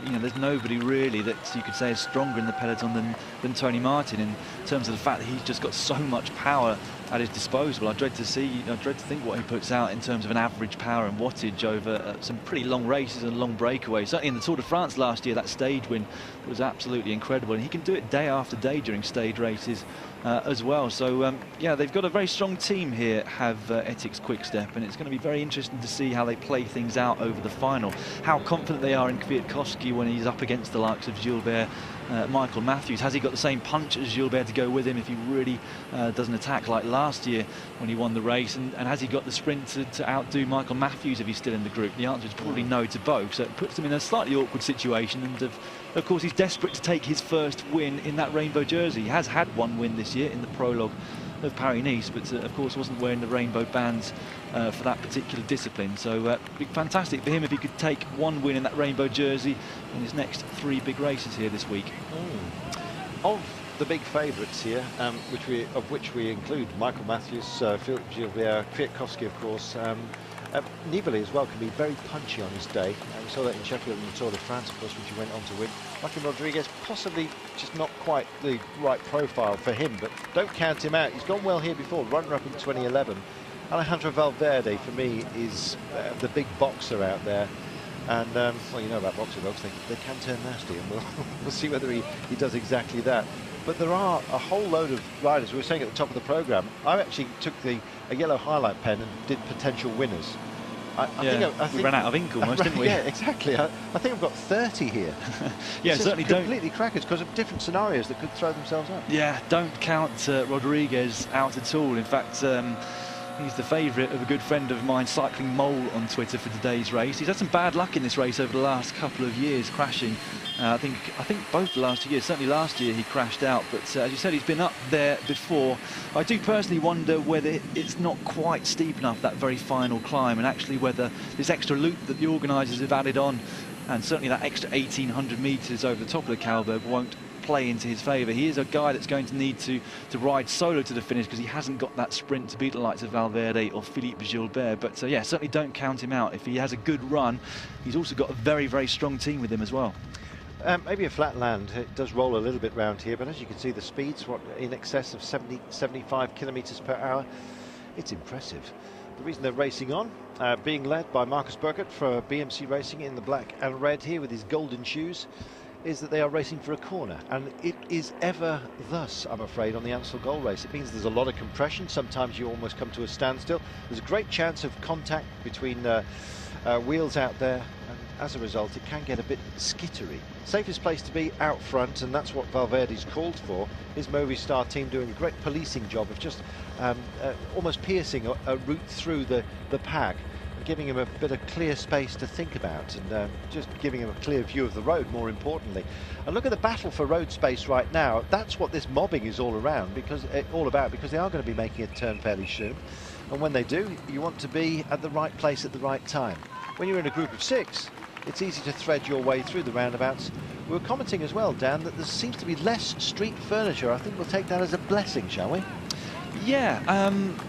Speaker 2: You know, there's nobody really that you could say is stronger in the peloton than Tony Martin, in terms of the fact that he's just got so much power at his disposal. I dread to think what he puts out in terms of an average power and wattage over some pretty long races and long breakaways. Certainly in the Tour de France last year, that stage win was absolutely incredible, and he can do it day after day during stage races as well. So yeah, they've got a very strong team here, have Etixx Quick-Step, and it's going to be very interesting to see how they play things out over the final. How confident they are in Kwiatkowski when he's up against the likes of Gilbert, Michael Matthews. Has he got the same punch as Gilbert to go with him if he really doesn't attack like last year when he won the race? And has he got the sprint to outdo Michael Matthews if he's still in the group? The answer is probably no to both. So it puts him in a slightly awkward situation. And of course, he's desperate to take his first win in that rainbow jersey. He has had one win this year in the prologue of Paris-Nice, but of course wasn't wearing the rainbow bands for that particular discipline. So it'd be fantastic for him if he could take one win in that rainbow jersey in his next 3 big races here this week.
Speaker 1: Of the big favourites here, of which we include Michael Matthews, Philippe Gilbert, Kwiatkowski, of course. Nibali as well can be very punchy on his day. We saw that in Sheffield in the Tour de France, of course, which he went on to win. Joaquim Rodriguez, possibly just not quite the right profile for him, but don't count him out. He's gone well here before, runner-up in 2011. Alejandro Valverde, for me, is the big boxer out there. And, well, you know about boxer dogs, they can turn nasty, and we'll see whether he does exactly that. But there are a whole load of riders. We were saying at the top of the programme, I actually took a yellow highlight pen and did potential winners. I think
Speaker 2: we ran out of ink almost, didn't we?
Speaker 1: Yeah, exactly. I think I've got 30 here.
Speaker 2: Yeah, certainly don't.
Speaker 1: Completely crackers because of different scenarios that could throw themselves up.
Speaker 2: Yeah, don't count Rodriguez out at all. In fact, he's the favourite of a good friend of mine, Cycling Mole, on Twitter for today's race. He's had some bad luck in this race over the last couple of years, crashing. I think both the last 2 years. Certainly last year he crashed out, but as you said, he's been up there before. I do personally wonder whether it's not quite steep enough, that very final climb, and actually whether this extra loop that the organisers have added on, and certainly that extra 1,800 metres over the top of the Cowberg, won't play into his favour. He is a guy that's going to need to ride solo to the finish because he hasn't got that sprint to beat the likes of Valverde or Philippe Gilbert. But yeah, certainly don't count him out. If he has a good run, he's also got a very, very strong team with him as well.
Speaker 1: Maybe a flat land. It does roll a little bit round here, but as you can see, the speed's in excess of 75 kilometres per hour. It's impressive. The reason they're racing on, being led by Marcus Burkert for BMC Racing in the black and red here with his golden shoes, is that they are racing for a corner, and it is ever thus, I'm afraid, on the Amstel Gold Race. It means there's a lot of compression. Sometimes you almost come to a standstill. There's a great chance of contact between wheels out there, and as a result, it can get a bit skittery. Safest place to be out front, and that's what Valverde's called for. His Movistar team doing a great policing job of just almost piercing a route through the pack, and giving him a bit of clear space to think about, and just giving him a clear view of the road, more importantly. And look at the battle for road space right now. That's what this mobbing is all about, because they are going to be making a turn fairly soon. And when they do, you want to be at the right place at the right time. When you're in a group of 6, it's easy to thread your way through the roundabouts. We were commenting as well, Dan, that there seems to be less street furniture. I think we'll take that as a blessing, shall we?
Speaker 2: Yeah,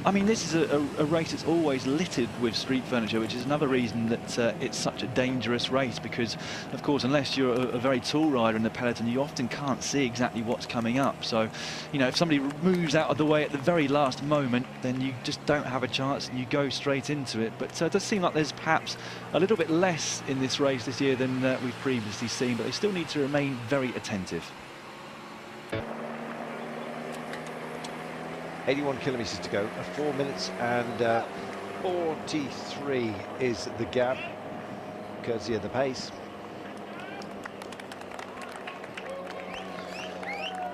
Speaker 2: I mean, this is a race that's always littered with street furniture, which is another reason that it's such a dangerous race, because, of course, unless you're a very tall rider in the peloton, you often can't see exactly what's coming up. So, you know, if somebody moves out of the way at the very last moment, then you just don't have a chance and you go straight into it. But it does seem like there's perhaps a little bit less in this race this year than we've previously seen, but they still need to remain very attentive.
Speaker 1: 81 kilometres to go, 4 minutes and 43 is the gap, courtesy of the pace.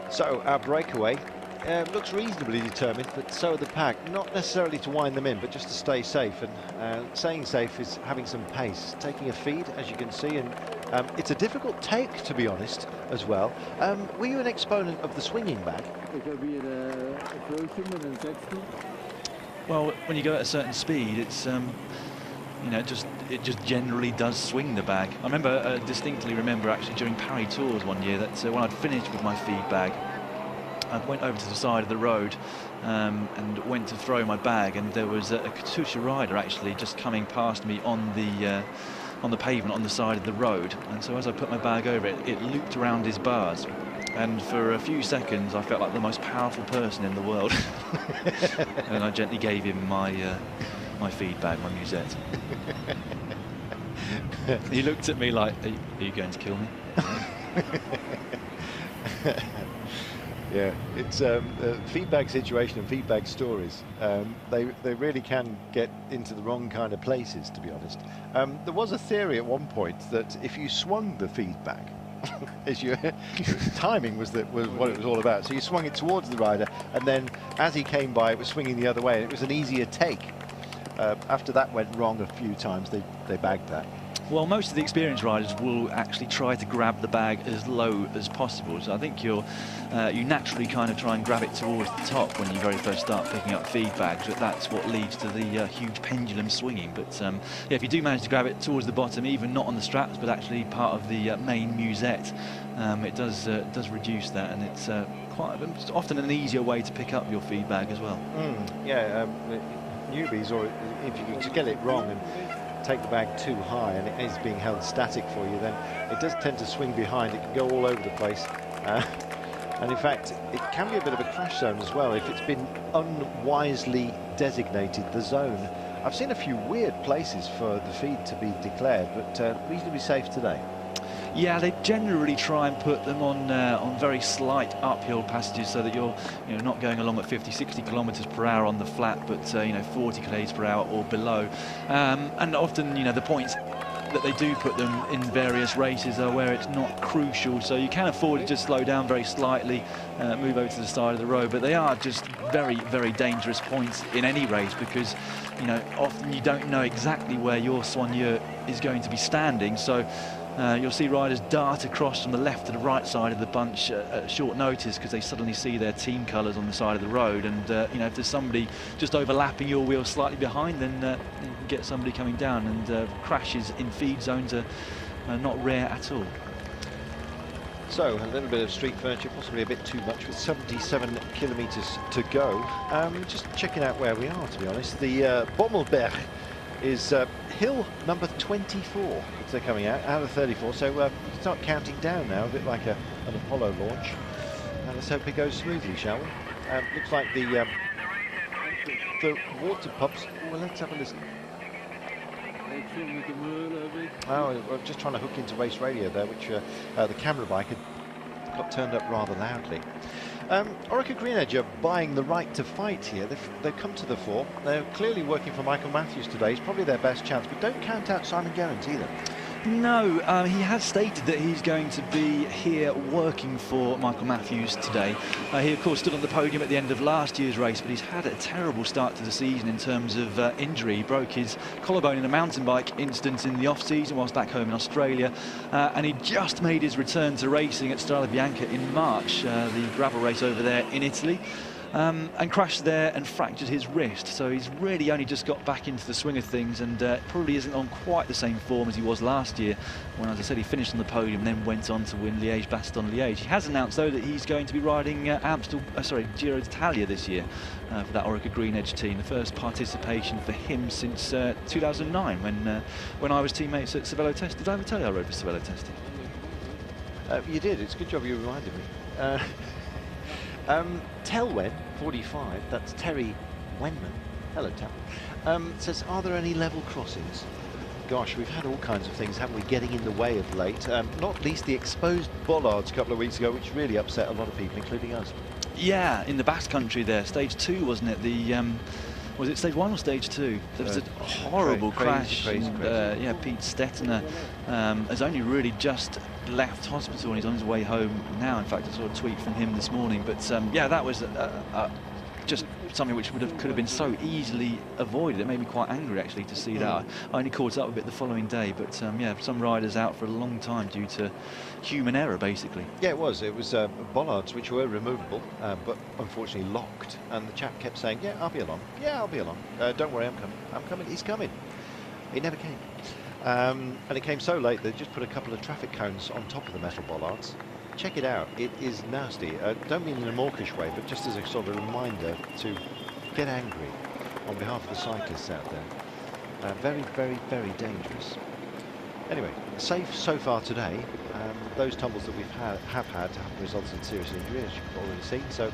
Speaker 1: So our breakaway looks reasonably determined, but so are the pack. Not necessarily to wind them in, but just to stay safe. And saying safe is having some pace, taking a feed, as you can see, and it's a difficult take, to be honest, as well. Were you an exponent of the swinging bag?
Speaker 2: Well, when you go at a certain speed, it's you know, it just generally does swing the bag. I remember distinctly remember actually during Paris Tours one year that when I'd finished with my feed bag, I went over to the side of the road and went to throw my bag, and there was a Katusha rider actually just coming past me on the pavement on the side of the road, and so as I put my bag over it, it looped around his bars, and for a few seconds I felt like the most powerful person in the world. And I gently gave him my my feed bag, my musette. He looked at me like, are you going to kill me?
Speaker 1: Yeah, it's feedback situation and feedback stories. They really can get into the wrong kind of places, to be honest. There was a theory at one point that if you swung the feedback, as your timing was what it was all about. So you swung it towards the rider, and then as he came by, it was swinging the other way, and it was an easier take. After that went wrong a few times, they bagged that.
Speaker 2: Well, most of the experienced riders will actually try to grab the bag as low as possible. So I think you naturally kind of try and grab it towards the top when you very first start picking up feed bags, but that's what leads to the huge pendulum swinging. But yeah, if you do manage to grab it towards the bottom, even not on the straps, but actually part of the main musette, it does reduce that, and it's it's often an easier way to pick up your feed bag as well.
Speaker 1: Yeah, newbies, or if you just get it wrong and take the bag too high and it is being held static for you, then it does tend to swing behind. It can go all over the place, and in fact it can be a bit of a crash zone as well if it's been unwisely designated, the zone. I've seen a few weird places for the feed to be declared, but reasonably safe today.
Speaker 2: Yeah, they generally try and put them on very slight uphill passages, so that you're not going along at 50-60 kilometers per hour on the flat, but 40 km per hour or below. And often the points that they do put them in various races are where it's not crucial, so you can afford to just slow down very slightly, move over to the side of the road. But they are just very, very dangerous points in any race, because often you don't know exactly where your soigneur is going to be standing. So you'll see riders dart across from the left to the right side of the bunch at short notice, because they suddenly see their team colours on the side of the road, and if there's somebody just overlapping your wheel slightly behind, then you can get somebody coming down, and crashes in feed zones are not rare at all.
Speaker 1: So a little bit of street furniture, possibly a bit too much, with 77 kilometres to go. Just checking out where we are, to be honest. The Bommelberg is hill number 24. They're coming out of 34, so start counting down now, a bit like an Apollo launch. And let's hope it goes smoothly, shall we? Looks like the water pumps. Well, let's have a listen. Oh, I'm just trying to hook into race radio there, which the camera bike had got turned up rather loudly. Orica Green Edge are buying the right to fight here. They've come to the fore. They're clearly working for Michael Matthews today. He's probably their best chance, but don't count out Simon Gerrans either.
Speaker 2: No, he has stated that he's going to be here working for Michael Matthews today. He, of course, stood on the podium at the end of last year's race, but he's had a terrible start to the season in terms of injury. He broke his collarbone in a mountain bike incident in the off-season whilst back home in Australia, and he just made his return to racing at Strada Bianca in March, the gravel race over there in Italy. And crashed there and fractured his wrist. So he's really only just got back into the swing of things, and probably isn't on quite the same form as he was last year when, as I said, he finished on the podium and then went on to win Liège-Bastogne-Liège. He has announced, though, that he's going to be riding Giro d'Italia this year for that Orica Green Edge team. The first participation for him since 2009 when I was teammates at Cervelo Test. Did I ever tell you I rode for Cervelo Test?
Speaker 1: You did. It's a good job you reminded me. Telwen 45, that's Terry Wenman. Hello, Tel. Says, are there any level crossings? Gosh, we've had all kinds of things, haven't we, getting in the way of late. Not least the exposed bollards a couple of weeks ago, which really upset a lot of people, including us.
Speaker 2: Yeah, in the Basque Country there, stage 2, wasn't it? The was it stage 1 or stage 2? There was a horrible crash.
Speaker 1: Crazy.
Speaker 2: Yeah, Pete Stettiner has only really just left hospital and he's on his way home now. In fact, I saw a tweet from him this morning. But yeah, that was just something which could have been so easily avoided. It made me quite angry actually to see that. I only caught up a bit the following day, but yeah, some riders out for a long time due to human error, basically.
Speaker 1: Yeah, it was bollards which were removable, but unfortunately locked. And the chap kept saying, "Yeah, I'll be along. Yeah, I'll be along. Don't worry, I'm coming. I'm coming. He's coming." He never came. And it came so late they just put a couple of traffic cones on top of the metal bollards. Check it out. It is nasty. Don't mean in a mawkish way, but just as a sort of reminder to get angry on behalf of the cyclists out there. Very, very, very dangerous. Anyway, safe so far today. Those tumbles that we've have had haven't resulted in serious injury, as you've already seen. So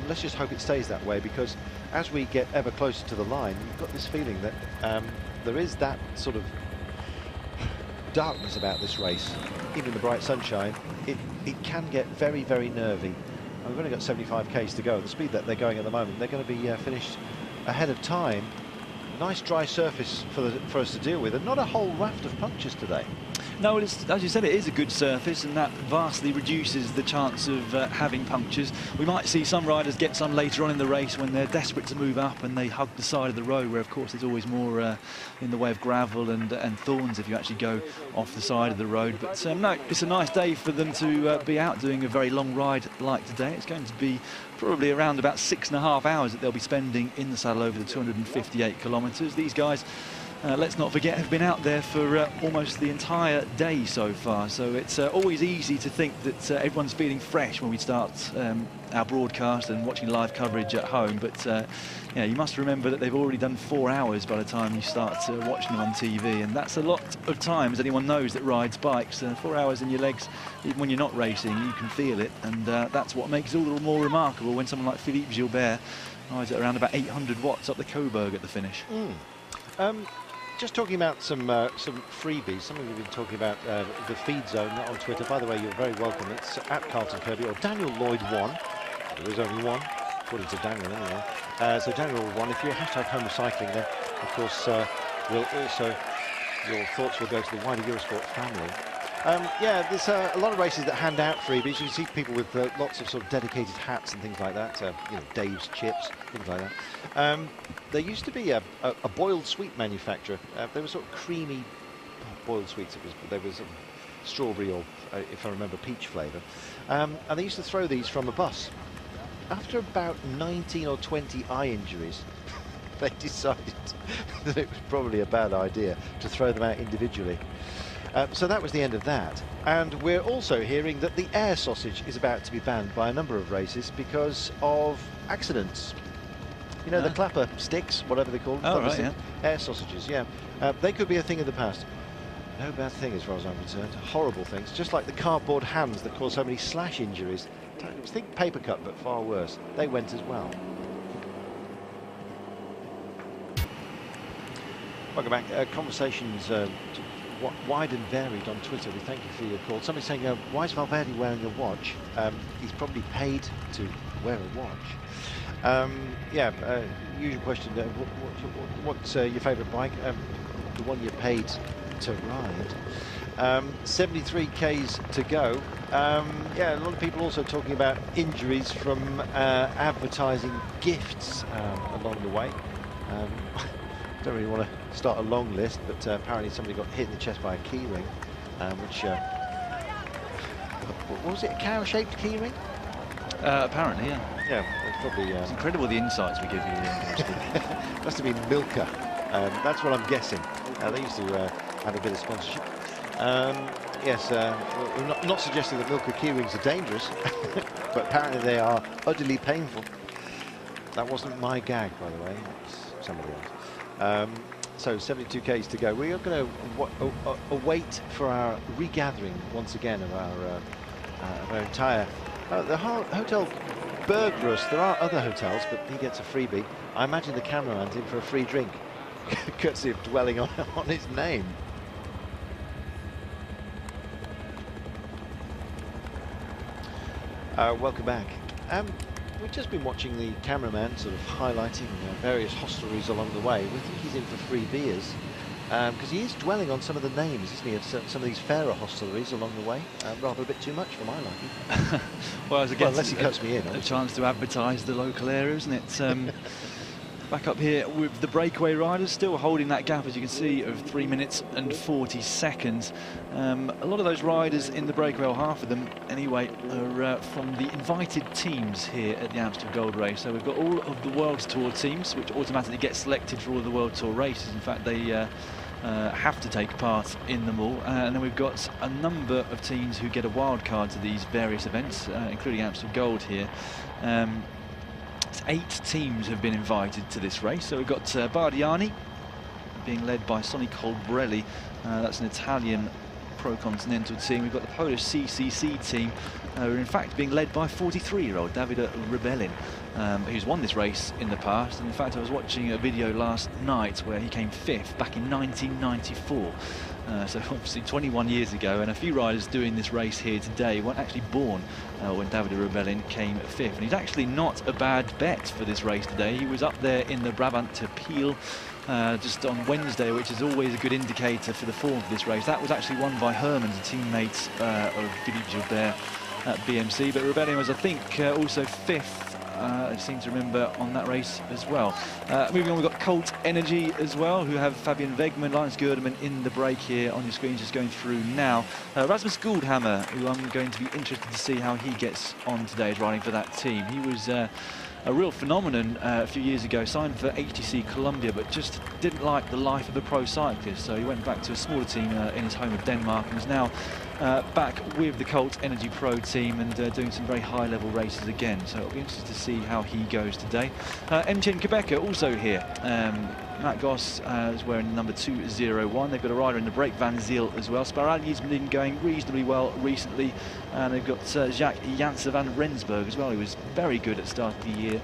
Speaker 1: let's just hope it stays that way, because as we get ever closer to the line, you've got this feeling that there is that sort of darkness about this race. Even in the bright sunshine, it can get very, very nervy. And we've only got 75 k's to go. At the speed that they're going at the moment, they're going to be finished ahead of time. Nice dry surface for us to deal with, and not a whole raft of punctures today.
Speaker 2: No, as you said, it is a good surface, and that vastly reduces the chance of having punctures. We might see some riders get some later on in the race when they're desperate to move up and they hug the side of the road, where of course there's always more in the way of gravel and thorns if you actually go off the side of the road. But no, it's a nice day for them to be out doing a very long ride like today. It's going to be probably around about 6.5 hours that they'll be spending in the saddle over the 258 kilometres. These guys, let's not forget, have been out there for almost the entire day so far. So it's always easy to think that everyone's feeling fresh when we start our broadcast and watching live coverage at home. But yeah, you must remember that they've already done 4 hours by the time you start watching them on TV. And that's a lot of time, as anyone knows that rides bikes. 4 hours in your legs, even when you're not racing, you can feel it. And that's what makes it all the more remarkable when someone like Philippe Gilbert rides at around about 800 watts up the Coburg at the finish.
Speaker 1: Just talking about some freebies. Some of you have been talking about the feed zone on Twitter. By the way, you're very welcome. It's at Carlton Kirby or Daniel Lloyd 1. There is only one, according to Daniel anyway. So Daniel 1. If you're hashtag home recycling, then of course we'll also, your thoughts will go to the wider Eurosport family. Yeah, there's a lot of races that hand out freebies. You can see people with lots of sort of dedicated hats and things like that. You know, Dave's chips, things like that. There used to be a boiled sweet manufacturer. They were sort of creamy boiled sweets. There was strawberry or, if I remember, peach flavour. And they used to throw these from a bus. After about 19 or 20 eye injuries, they decided that it was probably a bad idea to throw them out individually. So that was the end of that. And we're also hearing that the air sausage is about to be banned by a number of races because of accidents. You know, the clapper sticks, whatever they call them.
Speaker 2: Oh, right, yeah.
Speaker 1: Air sausages, yeah. They could be a thing of the past. No bad thing as far as I'm concerned. Horrible things. Just like the cardboard hands that cause so many slash injuries. Think paper cut, but far worse. They went as well. Welcome back. Conversations wide and varied on Twitter. We thank you for your call. Somebody's saying, why is Valverde wearing a watch? He's probably paid to wear a watch. Yeah, usual question. What's your favourite bike? The one you paid to ride. 73 Ks to go. Yeah, a lot of people also talking about injuries from advertising gifts along the way. Don't really want to start a long list, but apparently somebody got hit in the chest by a key ring, which what was it, a cow-shaped key ring?
Speaker 2: Apparently, yeah.
Speaker 1: Yeah, it's probably...
Speaker 2: It's incredible the insights we give you.
Speaker 1: Must have been Milka. That's what I'm guessing. They used to have a bit of sponsorship. Yes, we're not suggesting that Milka key rings are dangerous, but apparently they are utterly painful. That wasn't my gag, by the way. It's somebody else. So 72 Ks to go. We are going to await for our regathering once again of our entire... the hotel Berggrus, there are other hotels, but he gets a freebie. I imagine the cameraman's in for a free drink, courtesy of dwelling on his name. Welcome back. We've just been watching the cameraman sort of highlighting various hostelries along the way. We think he's in for free beers, because he is dwelling on some of the names, isn't he, of some of these fairer hostelries along the way. Rather a bit too much for my liking.
Speaker 2: Well,
Speaker 1: Unless he cuts me in.
Speaker 2: A chance to advertise the local area, isn't it? Back up here with the breakaway riders, still holding that gap, as you can see, of 3 minutes and 40 seconds. A lot of those riders in the breakaway, or half of them anyway, are from the invited teams here at the Amstel Gold Race. So we've got all of the World Tour teams, which automatically get selected for all of the World Tour races. In fact, they have to take part in them all. And then we've got a number of teams who get a wild card to these various events, including Amstel Gold here. 8 teams have been invited to this race. So we've got Bardiani being led by Sonny Colbrelli. That's an Italian pro-continental team. We've got the Polish CCC team, who are in fact being led by 43-year-old Davide Rebellin, who's won this race in the past. And in fact, I was watching a video last night where he came 5th back in 1994. So obviously 21 years ago, and a few riders doing this race here today weren't actually born when Davide Rebellin came 5th. And he's actually not a bad bet for this race today. He was up there in the Brabant to Peel just on Wednesday, which is always a good indicator for the form of this race. That was actually won by Hermans, a teammate of Philippe Gilbert at BMC, but Rebellin was, I think, also 5th. I seem to remember on that race as well. Moving on, we've got Colt Energy as well, who have Fabian Wegmann, Linus Gerdemann in the break here on your screen, just going through now. Rasmus Goldhammer, who I'm going to be interested to see how he gets on today, is riding for that team. He was a real phenomenon a few years ago, signed for HTC Columbia, but just didn't like the life of a pro cyclist, so he went back to a smaller team in his home of Denmark, and is now back with the Colt Energy Pro team and doing some very high-level races again. So it'll be interesting to see how he goes today. Mtn Quebecer also here. Matt Goss is wearing number 201. They've got a rider in the break, Van Zyl, as well. Sparagni's been going reasonably well recently, and they've got Jacques Janssen van Rensburg as well, who was very good at the start of the year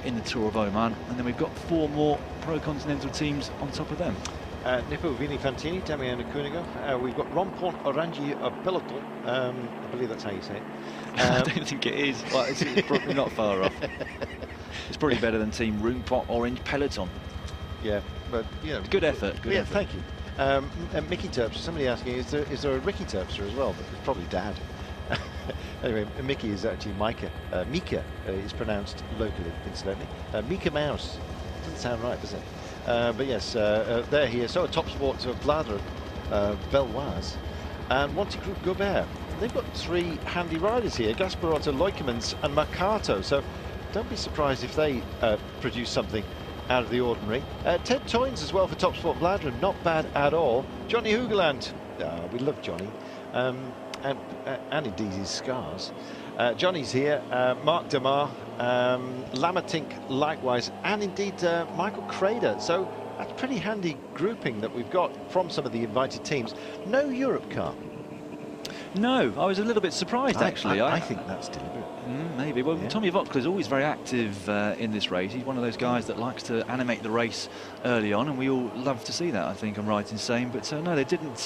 Speaker 2: in the Tour of Oman. And then we've got 4 more pro-continental teams on top of them.
Speaker 1: Nippo Vini Fantini, Damiano Cunego. We've got Rompont Orangi Peloton. I believe that's how you say it.
Speaker 2: I don't think it is. Well, it's probably not far off. It's probably better than Team Rompont Orange Peloton.
Speaker 1: Yeah, but you know,
Speaker 2: good effort. Good effort.
Speaker 1: Thank you. And Mickey Terpstra. Somebody asking, is there a Ricky Terpstra as well? But it's probably Dad. Anyway, Mickey is actually Micah. Mika is pronounced locally, incidentally. Mika Mouse. Doesn't sound right, does it? But yes, there he is. So a top sport to Vladar Veloise and Montigroup Gobert. They've got 3 handy riders here, Gasparotto, Leukemans and Mercato. So don't be surprised if they produce something out of the ordinary. Ted Toynes as well for Top Sport Vladar, not bad at all. Johnny Hugeland, we love Johnny, and indeed his scars. Johnny's here, Mark Demar, Lamatink likewise, and indeed Michael Crader. So that's a pretty handy grouping that we've got from some of the invited teams. No Europe car.
Speaker 2: No, I was a little bit surprised actually.
Speaker 1: I think that's deliberate.
Speaker 2: Maybe. Well,
Speaker 1: Yeah.
Speaker 2: Tommy Voeckler's always very active in this race. He's one of those guys that likes to animate the race early on, and we all love to see that, I think I'm right in saying. But no, they didn't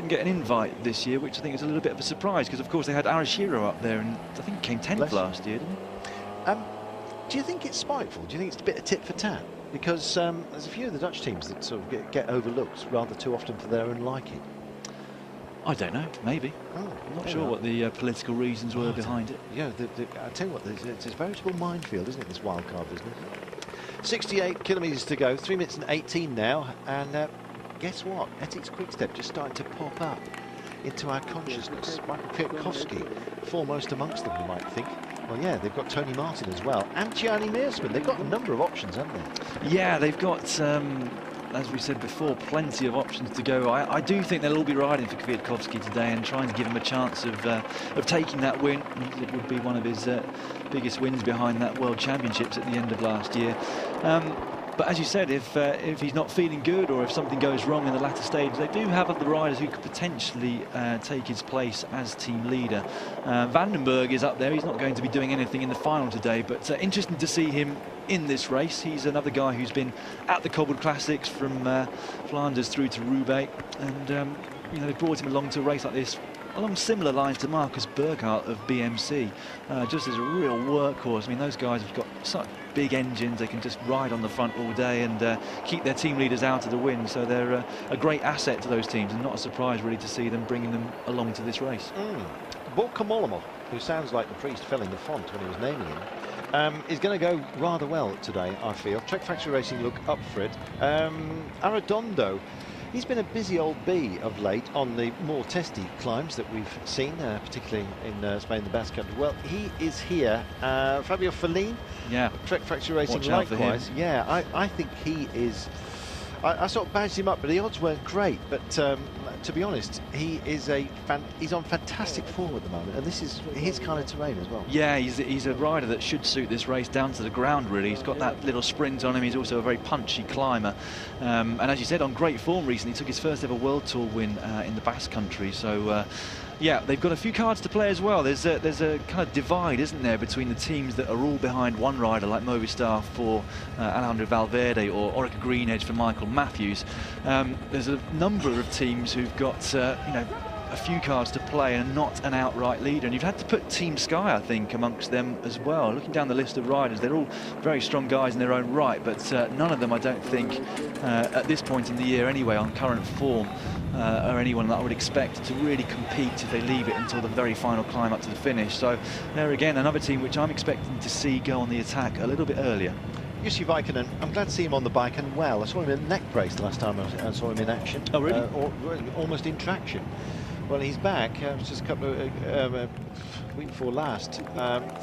Speaker 2: get an invite this year, which I think is a little bit of a surprise, because of course they had Arashiro up there, and I think he came 10th last year, didn't he?
Speaker 1: Do you think it's spiteful? Do you think it's a bit of tit for tat? because there's a few of the Dutch teams that sort of get overlooked rather too often for their own liking.
Speaker 2: I don't know, maybe.
Speaker 1: Oh,
Speaker 2: I'm not sure what the political reasons were behind it.
Speaker 1: Yeah, I tell you what, it's a veritable minefield, isn't it, this wildcard business? 68 kilometres to go, 3 minutes and 18 now, and guess what? Ethics Quickstep just starting to pop up into our consciousness. Michael Kwiatkowski, foremost amongst them, you might think. Well, yeah, they've got Tony Martin as well, and Gianni Meersman. They've got a number of options, haven't they?
Speaker 2: Yeah, they've got, as we said before, plenty of options to go. I do think they'll all be riding for Kwiatkowski today and trying to give him a chance of taking that win. It would be one of his biggest wins behind that World Championships at the end of last year. But as you said, if he's not feeling good or if something goes wrong in the latter stage, they do have other riders who could potentially take his place as team leader. Vandenberg is up there. He's not going to be doing anything in the final today, but interesting to see him in this race. He's another guy who's been at the Cobbled Classics from Flanders through to Roubaix, and you know, they brought him along to a race like this along similar lines to Marcus Burkhardt of BMC, just as a real workhorse. I mean, those guys have got such big engines, they can just ride on the front all day and keep their team leaders out of the wind, so they're a great asset to those teams, and not a surprise really to see them bringing them along to this race.
Speaker 1: Bokka Mollema, who sounds like the priest filling the font when he was naming him, is going to go rather well today, I feel. Trek Factory Racing look up for it. Arredondo, he's been a busy old bee of late on the more testy climbs that we've seen, particularly in Spain, the Basque Country. Well, he is here. Fabio Follin,
Speaker 2: yeah,
Speaker 1: Trek Factory Racing,
Speaker 2: watch out
Speaker 1: likewise. Yeah, I think he is. I sort of bounced him up, but the odds weren't great. But to be honest, he's on fantastic form at the moment, and this is his kind of terrain as well.
Speaker 2: Yeah, he's a rider that should suit this race down to the ground, really. He's got that little sprint on him. He's also a very punchy climber, and as you said, on great form recently. He took his first ever World Tour win in the Basque Country. So yeah, they've got a few cards to play as well. There's a kind of divide, isn't there, between the teams that are all behind one rider like Movistar for Alejandro Valverde or Orica Green Edge for Michael Matthews. There's a number of teams who've got you know, a few cards to play and not an outright leader, and you've had to put Team Sky, I think, amongst them as well. Looking down the list of riders, they're all very strong guys in their own right, but none of them, I don't think, at this point in the year anyway, on current form, are anyone that I would expect to really compete if they leave it until the very final climb up to the finish. So there again, another team which I'm expecting to see go on the attack a little bit earlier.
Speaker 1: Jussi Väikkönen, I'm glad to see him on the bike and well. I saw him in a neck brace the last time I saw him in action.
Speaker 2: Oh, really?
Speaker 1: Almost in traction. Well, he's back. It was just a couple of week before last.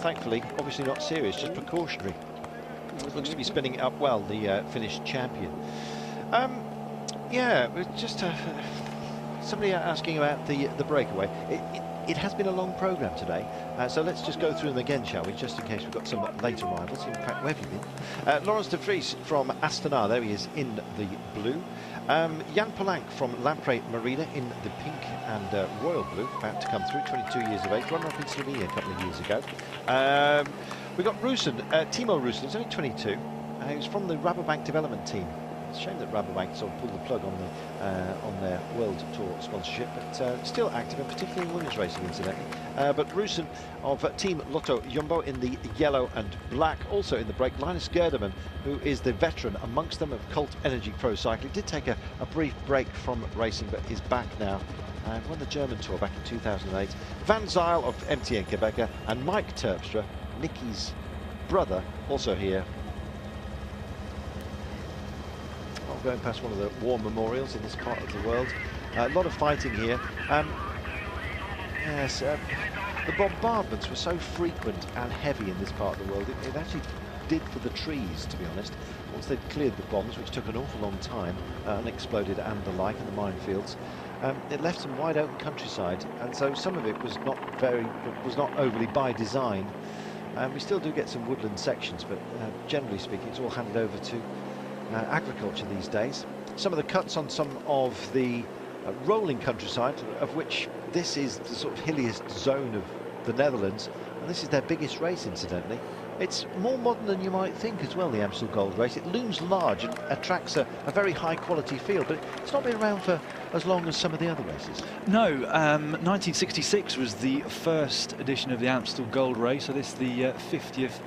Speaker 1: Thankfully, obviously not serious, just precautionary. Looks to be spinning it up well, the Finnish champion. Yeah, just somebody asking about the breakaway. It has been a long programme today, so let's just go through them again, shall we, just in case we've got some late arrivals. In fact, where have you been? Lawrence de Vries from Astana, there he is in the blue. Jan Polanc from Lampre Marina in the pink and royal blue, about to come through, 22 years of age, runner-up in Slovenia a couple of years ago. We've got Rusin, Timo Rusin, he's only 22. He was from the Rabobank development team. It's a shame that Rabobank sort of pulled the plug on their World Tour sponsorship, but still active, and particularly in women's racing, incidentally. But Rusin of Team Lotto Jumbo in the yellow and black, also in the break. Linus Gerdemann, who is the veteran amongst them of Colt Energy Pro Cycling, did take a brief break from racing, but is back now. And won the German Tour back in 2008. Van Zyl of MTN Quebec, and Mike Terpstra, Nicky's brother, also here. Going past one of the war memorials in this part of the world. A lot of fighting here. Yes, the bombardments were so frequent and heavy in this part of the world. It actually did for the trees, to be honest. Once they'd cleared the bombs, which took an awful long time, unexploded and the like in the minefields, it left some wide open countryside, and so some of it was not overly by design. We still do get some woodland sections, but generally speaking, it's all handed over to agriculture these days. Some of the cuts on some of the rolling countryside, of which this is the sort of hilliest zone of the Netherlands, and this is their biggest race, incidentally. It's more modern than you might think as well, the Amstel Gold Race. It looms large and attracts a very high quality field, but it's not been around for as long as some of the other races.
Speaker 2: No, 1966 was the first edition of the Amstel Gold Race, so this is the 50th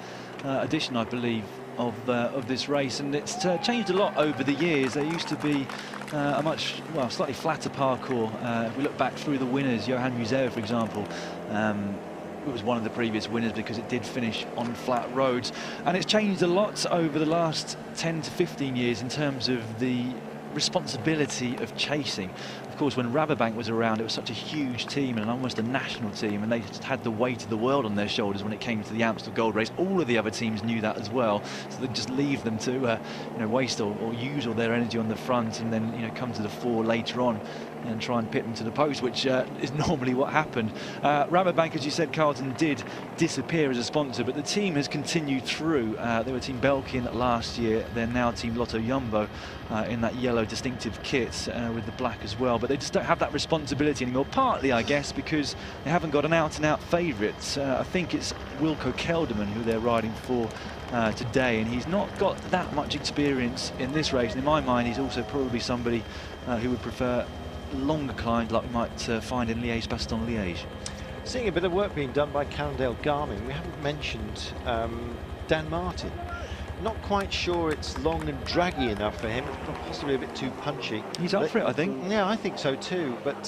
Speaker 2: edition, I believe, of this race, and it's changed a lot over the years. There used to be a much, well, slightly flatter parkour. If we look back through the winners, Johan Museeuw, for example, it was one of the previous winners because it did finish on flat roads, and it's changed a lot over the last 10 to 15 years in terms of the responsibility of chasing. Of course, when Rabobank was around, it was such a huge team and almost a national team, and they just had the weight of the world on their shoulders when it came to the Amstel Gold Race. All of the other teams knew that as well, so they'd just leave them to you know, waste or use all their energy on the front, and then, you know, come to the fore later on and try and pit them to the post, which is normally what happened. Rabobank, as you said, Carlton, did disappear as a sponsor, but the team has continued through. They were Team Belkin last year. They're now Team Lotto Jumbo in that yellow distinctive kit with the black as well, but they just don't have that responsibility anymore, partly, I guess, because they haven't got an out-and-out favourite. I think it's Wilco Kelderman who they're riding for today, and he's not got that much experience in this race, and in my mind he's also probably somebody who would prefer longer climbs like we might find in Liège-Bastogne-Liège.
Speaker 1: Seeing a bit of work being done by Cannondale-Garmin, we haven't mentioned Dan Martin. Not quite sure it's long and draggy enough for him. It's possibly a bit too punchy.
Speaker 2: He's up for it, I think.
Speaker 1: Yeah, I think so too. But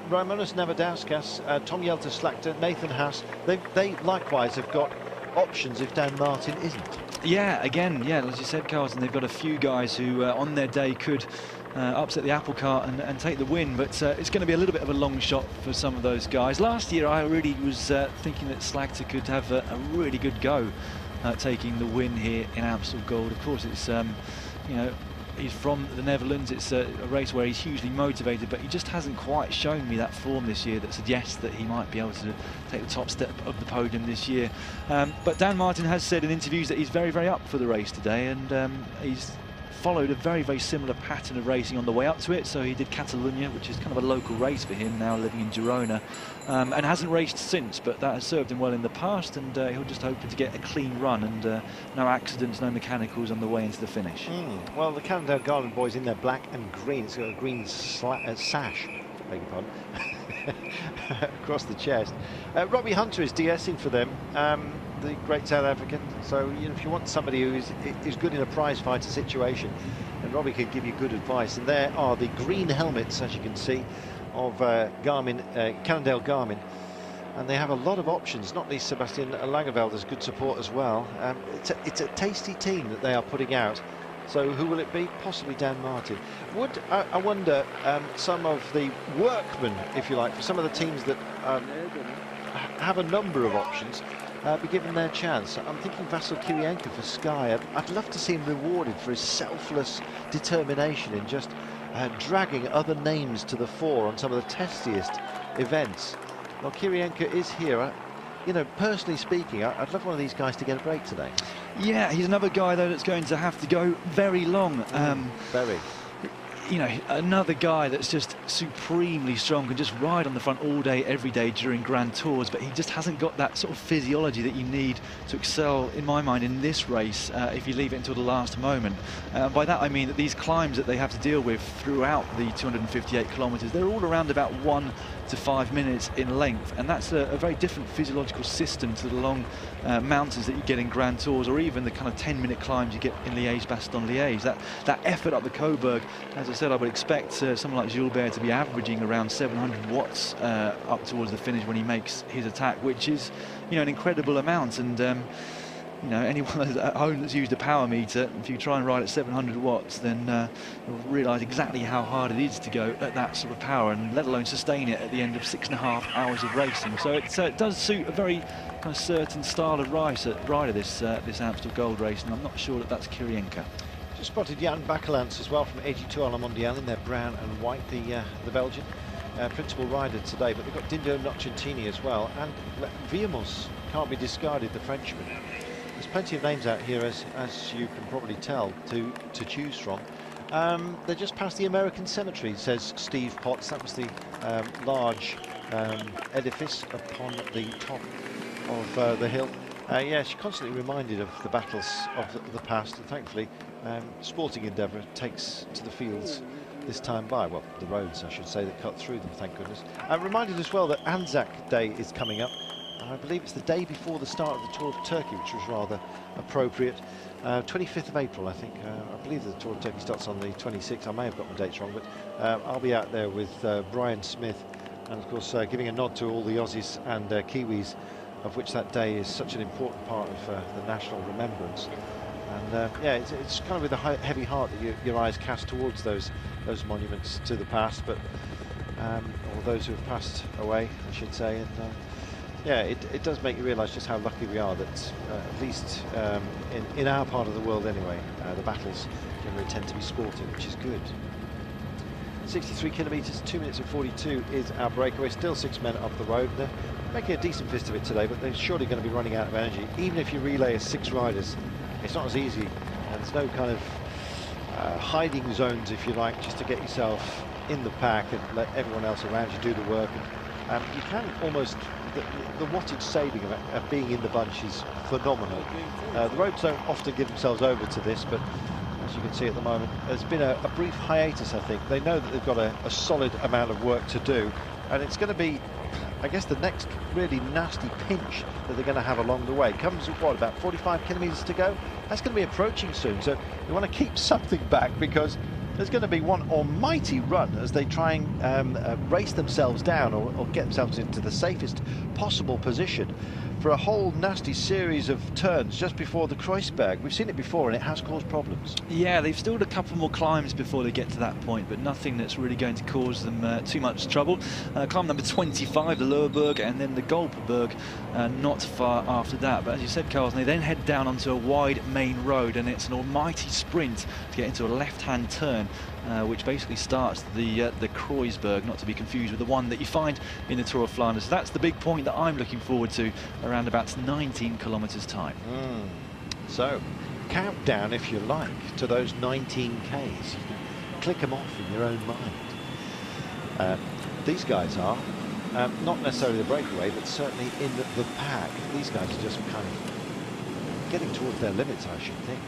Speaker 1: Raimonas Navadauskas, Tom Jelter-Slagter, Nathan Haas, they likewise have got options if Dan Martin isn't.
Speaker 2: Yeah, again, yeah, as you said, Carlton, they've got a few guys who on their day could upset the apple cart and take the win, but it's going to be a little bit of a long shot for some of those guys. Last year I really was thinking that Slagter could have a really good go at taking the win here in Amstel Gold. Of course, it's you know, he's from the Netherlands. It's a race where he's hugely motivated, but he just hasn't quite shown me that form this year that suggests that he might be able to take the top step of the podium this year. But Dan Martin has said in interviews that he's very, very up for the race today, and he's followed a very, very similar pattern of racing on the way up to it. So he did Catalunya, which is kind of a local race for him, now living in Girona, and hasn't raced since, but that has served him well in the past, and he'll just hope to get a clean run and no accidents, no mechanicals on the way into the finish.
Speaker 1: Well, the Cannondale-Garmin boys in their black and green, it's got a green sash, beg your pardon, across the chest. Robbie Hunter is de-essing for them, the great South African. So, you know, if you want somebody who is good in a prize fighter situation, then Robbie can give you good advice. And there are the green helmets, as you can see, of Cannondale-Garmin. And they have a lot of options, not least Sebastian Langevelder's good support as well. It's a tasty team that they are putting out. So who will it be? Possibly Dan Martin. Would, I wonder, some of the workmen, if you like, for some of the teams that have a number of options, be given their chance. I'm thinking Vasil Kirienka for Sky. I'd love to see him rewarded for his selfless determination in just dragging other names to the fore on some of the testiest events. Well, Kirienka is here. You know, personally speaking, I'd love one of these guys to get a break today.
Speaker 2: Yeah, he's another guy, though, that's going to have to go very long.
Speaker 1: Very.
Speaker 2: You know, another guy that's just supremely strong, can just ride on the front all day, every day during Grand Tours, but he just hasn't got that sort of physiology that you need to excel, in my mind, in this race if you leave it until the last moment. By that I mean that these climbs that they have to deal with throughout the 258 kilometres, they're all around about 1 to 5 minutes in length, and that's a very different physiological system to the long mountains that you get in Grand Tours, or even the kind of 10-minute climbs you get in Liège-Bastogne-Liège. That effort up the Coburg, as I said, I would expect someone like Gilbert to be averaging around 700 watts up towards the finish when he makes his attack, which is, you know, an incredible amount. And you know, anyone at home that's used a power meter, if you try and ride at 700 watts, then you'll realise exactly how hard it is to go at that sort of power, and let alone sustain it at the end of 6.5 hours of racing. So it does suit a very kind of certain style of rider, this Amstel Gold Race, and I'm not sure that that's Kirienka.
Speaker 1: Just spotted Jan Bakelants as well from 82 à la Mondiale in their brown and white, the Belgian principal rider today. But they've got Dindo Nocentini as well, and Viemos can't be discarded, the Frenchman. There's plenty of names out here, as you can probably tell, to choose from. They're just past the American Cemetery, says Steve Potts. That was the large edifice upon the top of the hill. Yeah, she's constantly reminded of the battles of the past, and thankfully sporting endeavour takes to the fields this time by, well, the roads I should say, that cut through them, thank goodness. I'm reminded as well that Anzac Day is coming up. I believe it's the day before the start of the Tour of Turkey, which was rather appropriate. 25th of April, I think. I believe the Tour of Turkey starts on the 26th. I may have got my dates wrong, but I'll be out there with Brian Smith, and of course giving a nod to all the Aussies and Kiwis, of which that day is such an important part of the national remembrance. And yeah, it's kind of with a heavy heart that your eyes cast towards those monuments to the past, but or those who have passed away, I should say. And yeah, it does make you realise just how lucky we are that at least in our part of the world anyway, the battles generally tend to be sporting, which is good. 63 kilometres, 2 minutes and 42 is our breakaway. Still 6 men up the road. They're making a decent fist of it today, but they're surely going to be running out of energy. Even if you relay as 6 riders, it's not as easy, and there's no kind of hiding zones, if you like, just to get yourself in the pack and let everyone else around you do the work. And you can almost, the wattage saving of being in the bunch is phenomenal. The roads don't often give themselves over to this, but as you can see at the moment, there's been a brief hiatus, I think. They know that they've got a solid amount of work to do, and it's going to be, I guess, the next really nasty pinch that they're going to have along the way. Comes with, what, about 45 kilometres to go? That's going to be approaching soon, so you want to keep something back, because there's going to be one almighty run as they try and race themselves down or get themselves into the safest possible position for a whole nasty series of turns just before the Kreuzberg. We've seen it before and it has caused problems.
Speaker 2: Yeah, they've still got a couple more climbs before they get to that point, but nothing that's really going to cause them too much trouble. Climb number 25, the Lowerberg, and then the Golperberg not far after that. But as you said, Carlson, they then head down onto a wide main road, and it's an almighty sprint to get into a left-hand turn, which basically starts the Kreuzberg, not to be confused with the one that you find in the Tour of Flanders. That's the big point that I'm looking forward to, around about 19 kilometres time.
Speaker 1: So, countdown, if you like, to those 19 Ks. You can click them off in your own mind. These guys are not necessarily the breakaway, but certainly in the pack. These guys are just kind of getting towards their limits, I should think.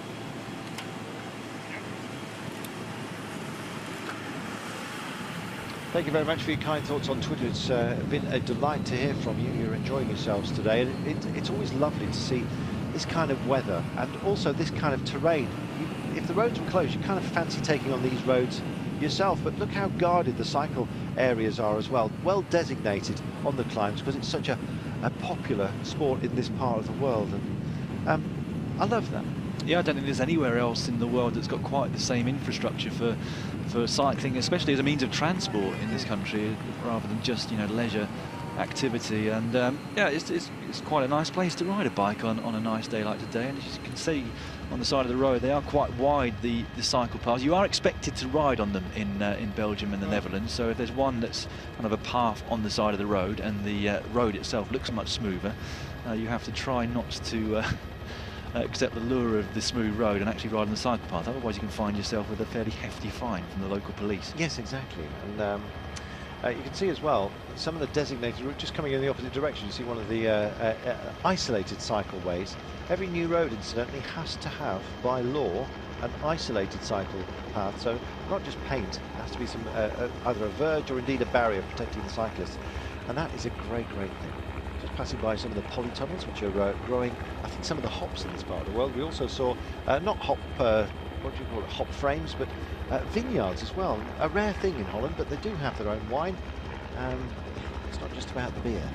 Speaker 1: Thank you very much for your kind thoughts on Twitter. It's been a delight to hear from you. You're enjoying yourselves today. And it's always lovely to see this kind of weather and also this kind of terrain. If the roads were closed, you kind of fancy taking on these roads yourself, but look how guarded the cycle areas are as well. Well designated on the climbs, because it's such a popular sport in this part of the world. And I love that.
Speaker 2: Yeah, I don't think there's anywhere else in the world that's got quite the same infrastructure for cycling, especially as a means of transport in this country, rather than just, you know, leisure activity. And yeah, it's quite a nice place to ride a bike on a nice day like today. And as you can see on the side of the road, they are quite wide, the cycle paths. You are expected to ride on them in Belgium and the Netherlands. So if there's one that's kind of a path on the side of the road and the road itself looks much smoother, you have to try not to accept the lure of the smooth road and actually ride on the cycle path. Otherwise you can find yourself with a fairly hefty fine from the local police.
Speaker 1: Yes, exactly. And you can see as well some of the designated routes just coming in the opposite direction. You see one of the isolated cycleways. Every new road, incidentally, has to have, by law, an isolated cycle path. So not just paint, it has to be some either a verge or indeed a barrier protecting the cyclist. And that is a great thing. Just passing by some of the polytunnels, which are growing, I think, some of the hops in this part of the world. We also saw not hop, what do you call it, hop frames, but vineyards as well. A rare thing in Holland, but they do have their own wine. It's not just about the beer.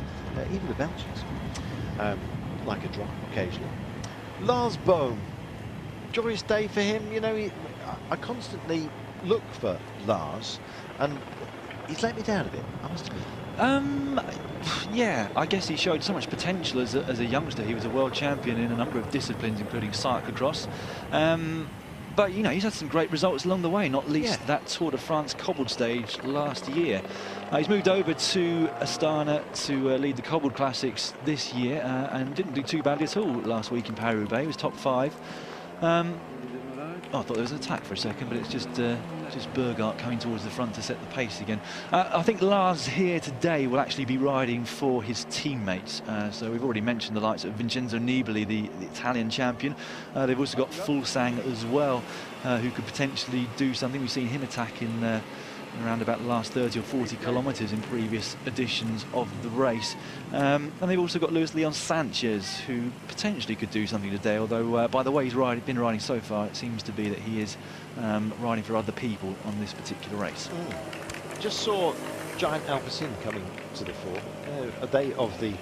Speaker 1: Even the Belgians like a drop occasionally. Lars Boom, joyous day for him. You know, I constantly look for Lars, and he's let me down a bit, I must admit.
Speaker 2: Yeah, I guess he showed so much potential as a youngster. He was a world champion in a number of disciplines, including cyclocross. But, you know, he's had some great results along the way, not least that Tour de France cobbled stage last year. He's moved over to Astana to lead the cobbled classics this year and didn't do too badly at all last week in Paris-Roubaix. He was top 5. Oh, I thought there was an attack for a second, but it's just Burgart coming towards the front to set the pace again. I think Lars here today will actually be riding for his teammates. So we've already mentioned the likes of Vincenzo Nibali, the Italian champion. They've also got Fulsang as well, who could potentially do something. We've seen him attack in around about the last 30 or 40 kilometres in previous editions of the race. And they've also got Luis Leon Sanchez, who potentially could do something today, although by the way he's been riding so far, it seems to be that he is riding for other people on this particular race.
Speaker 1: Just saw Giant Alpecin coming to the fore. They of the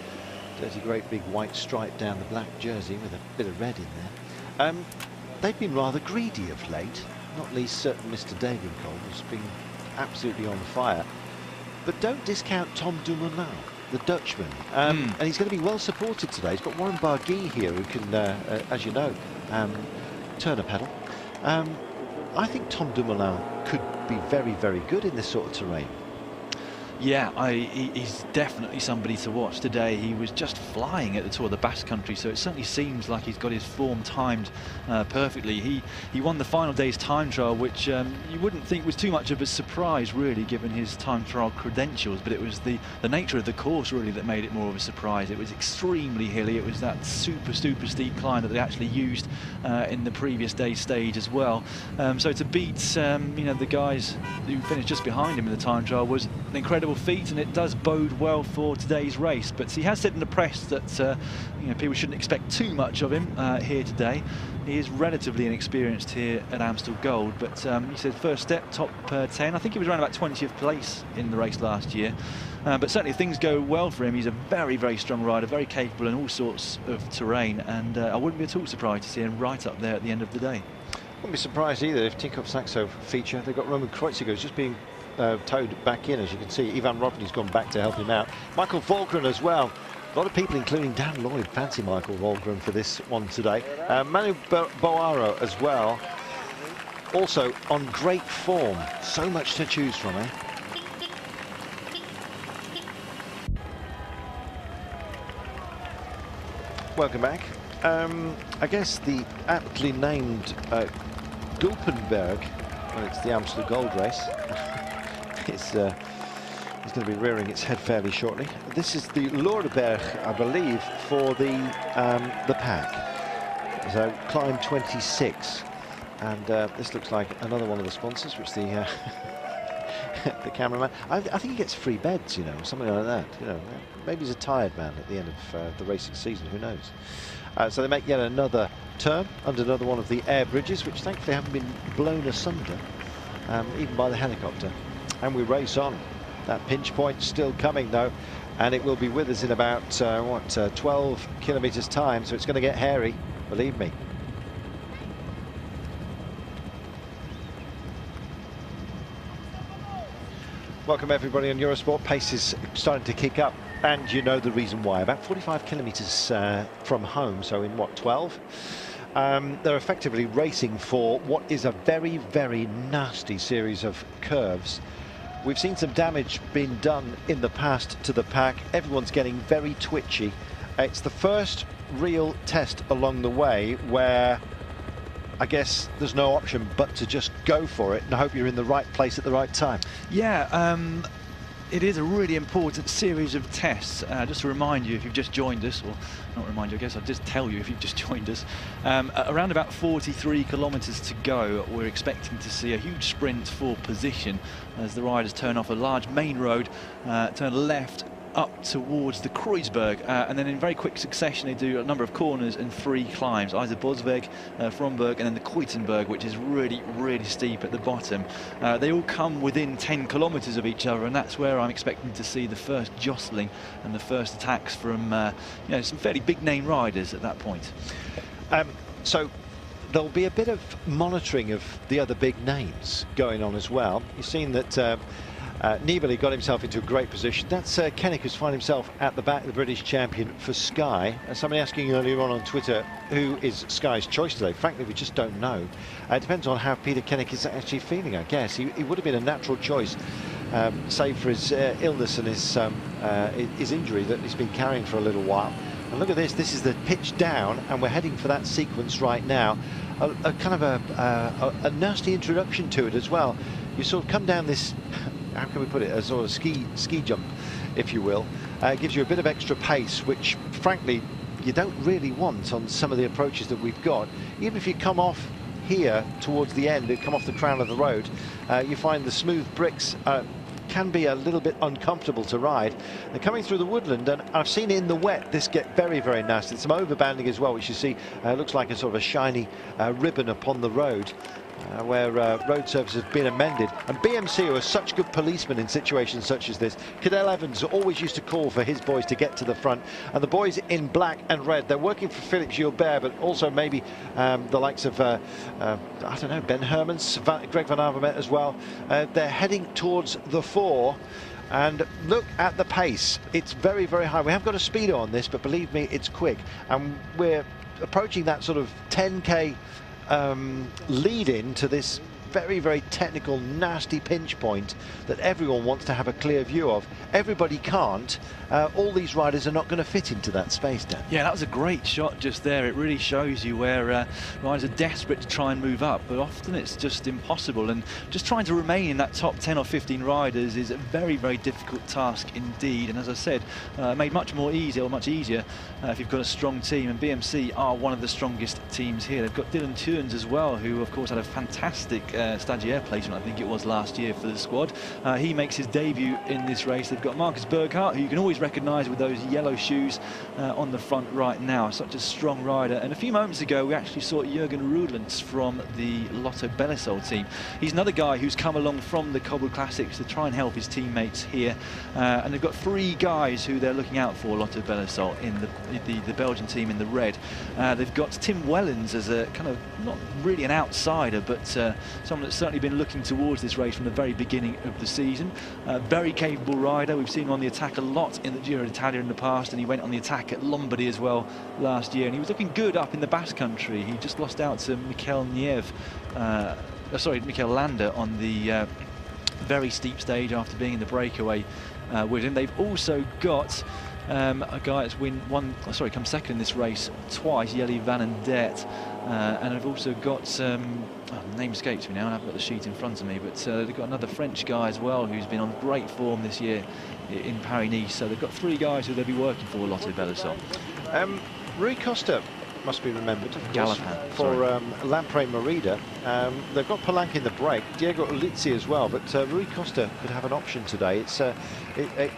Speaker 1: dirty great big white stripe down the black jersey with a bit of red in there. They've been rather greedy of late, not least certain Mr. David Cole, who's been absolutely on fire. But don't discount Tom Dumoulin, the Dutchman. And he's going to be well supported today. He's got Warren Barguil here who can, as you know, turn a pedal. I think Tom Dumoulin could be very, very good in this sort of terrain.
Speaker 2: Yeah, he's definitely somebody to watch today. He was just flying at the Tour of the Basque Country, so it certainly seems like he's got his form timed perfectly. He won the final day's time trial, which you wouldn't think was too much of a surprise, really, given his time trial credentials, but it was the nature of the course, really, that made it more of a surprise. It was extremely hilly. It was that super steep climb that they actually used in the previous day's stage as well. So to beat you know, the guys who finished just behind him in the time trial was an incredible feat, and it does bode well for today's race. But he has said in the press that you know, people shouldn't expect too much of him here today. He is relatively inexperienced here at Amstel Gold, but he said first step, top 10. I think he was around about 20th place in the race last year. But certainly if things go well for him, he's a very strong rider, very capable in all sorts of terrain, and I wouldn't be at all surprised to see him right up there at the end of the day.
Speaker 1: Wouldn't be surprised either if Tinkoff Saxo feature. They've got Roman Kreuziger who's just being towed back in, as you can see. Ivan Rodney's gone back to help him out. Michael Volgren as well. A lot of people, including Dan Lloyd, fancy Michael Volgren for this one today. Manu Boaro as well. Also on great form. So much to choose from, eh? Welcome back. I guess the aptly named Gulpenberg, well, it's the Amstel Gold Race. It's going to be rearing its head fairly shortly. This is the Loerberg, I believe, for the pack. So climb 26, and this looks like another one of the sponsors, which the the cameraman. I think he gets free beds, you know, something like that. You know, maybe he's a tired man at the end of the racing season. Who knows? So they make yet another turn under another one of the air bridges, which thankfully haven't been blown asunder, even by the helicopter. And we race on. That pinch point still coming though, and it will be with us in about 12 kilometers time, so it's going to get hairy, believe me. Welcome everybody on Eurosport. Pace is starting to kick up, and you know the reason why. About 45 kilometers from home, so in what, 12? They're effectively racing for what is a very nasty series of curves. We've seen some damage being done in the past to the pack. Everyone's getting very twitchy. It's the first real test along the way where I guess there's no option but to just go for it and hope you're in the right place at the right time. Yeah,
Speaker 2: it is a really important series of tests. Just to remind you, if you've just joined us, or not remind you, I guess I'll just tell you if you've just joined us, around about 43 kilometres to go, we're expecting to see a huge sprint for position as the riders turn off a large main road, turn left up towards the Kreuzberg, and then in very quick succession they do a number of corners and 3 climbs, either Bosweg, Fromberg, and then the Kuitenberg, which is really steep at the bottom. They all come within 10 kilometres of each other, and that's where I'm expecting to see the first jostling and the first attacks from you know, some fairly big name riders at that point.
Speaker 1: So there'll be a bit of monitoring of the other big names going on as well. You've seen that Nibali got himself into a great position. That's Kennick, who's found himself at the back, the British champion for Sky. Somebody asking earlier on Twitter who is Sky's choice today. Frankly, we just don't know. It depends on how Peter Kennick is actually feeling, I guess. He would have been a natural choice, save for his illness and his injury that he's been carrying for a little while. And look at this. This is the pitch down, and we're heading for that sequence right now. A kind of a nasty introduction to it as well. You sort of come down this, how can we put it, a sort of ski jump, if you will. It gives you a bit of extra pace, which frankly you don't really want on some of the approaches that we've got. Even if you come off here towards the end, that come off the crown of the road, you find the smooth bricks can be a little bit uncomfortable to ride. They're coming through the woodland, and I've seen in the wet this get very, very nasty. Some overbanding as well, which you see looks like a sort of a shiny ribbon upon the road. Where road surface has been amended, and BMC, who are such good policemen in situations such as this. Cadell Evans always used to call for his boys to get to the front, and the boys in black and red, they're working for Philippe Gilbert, but also maybe the likes of I don't know, Ben Hermans, Greg Van Avermaet as well. They're heading towards the 4. And look at the pace. It's very, very high. We have got a speedo on this, but believe me, it's quick, and we're approaching that sort of 10k lead in to this very, very technical, nasty pinch point that everyone wants to have a clear view of. Everybody can't. All these riders are not going to fit into that space, Dan.
Speaker 2: Yeah, that was a great shot just there. It really shows you where riders are desperate to try and move up, but often it's just impossible. And just trying to remain in that top 10 or 15 riders is a very, very difficult task indeed. And as I said, made much easier if you've got a strong team. And BMC are one of the strongest teams here. They've got Dylan Tuens as well, who of course had a fantastic stagiaire placement, I think it was last year, for the squad. He makes his debut in this race. They've got Marcus Berghardt, who you can always recognise with those yellow shoes on the front right now. Such a strong rider. And a few moments ago we actually saw Jürgen Rudlens from the Lotto Belisol team. He's another guy who's come along from the Cobble Classics to try and help his teammates here. And they've got 3 guys who they're looking out for, Lotto Belisol, in the Belgian team in the red. They've got Tim Wellens as a kind of, not really an outsider, but someone that's certainly been looking towards this race from the very beginning of the season. Very capable rider. We've seen him on the attack a lot in the Giro d'Italia in the past, and he went on the attack at Lombardy as well last year, and he was looking good up in the Basque Country. He just lost out to Mikel Landa on the very steep stage after being in the breakaway with him. They've also got a guy that's come second in this race twice, Jelle van den Dert, and I've also got the name escapes me now, and I've got the sheet in front of me, but they've got another French guy as well who's been on great form this year in Paris-Nice. So they've got 3 guys who they'll be working for Lotto Belisol.
Speaker 1: Rui Costa must be remembered, of course,
Speaker 2: Galopin,
Speaker 1: for Lampre Merida. They've got Palanque in the break, Diego Ulizzi as well, but Rui Costa could have an option today. It's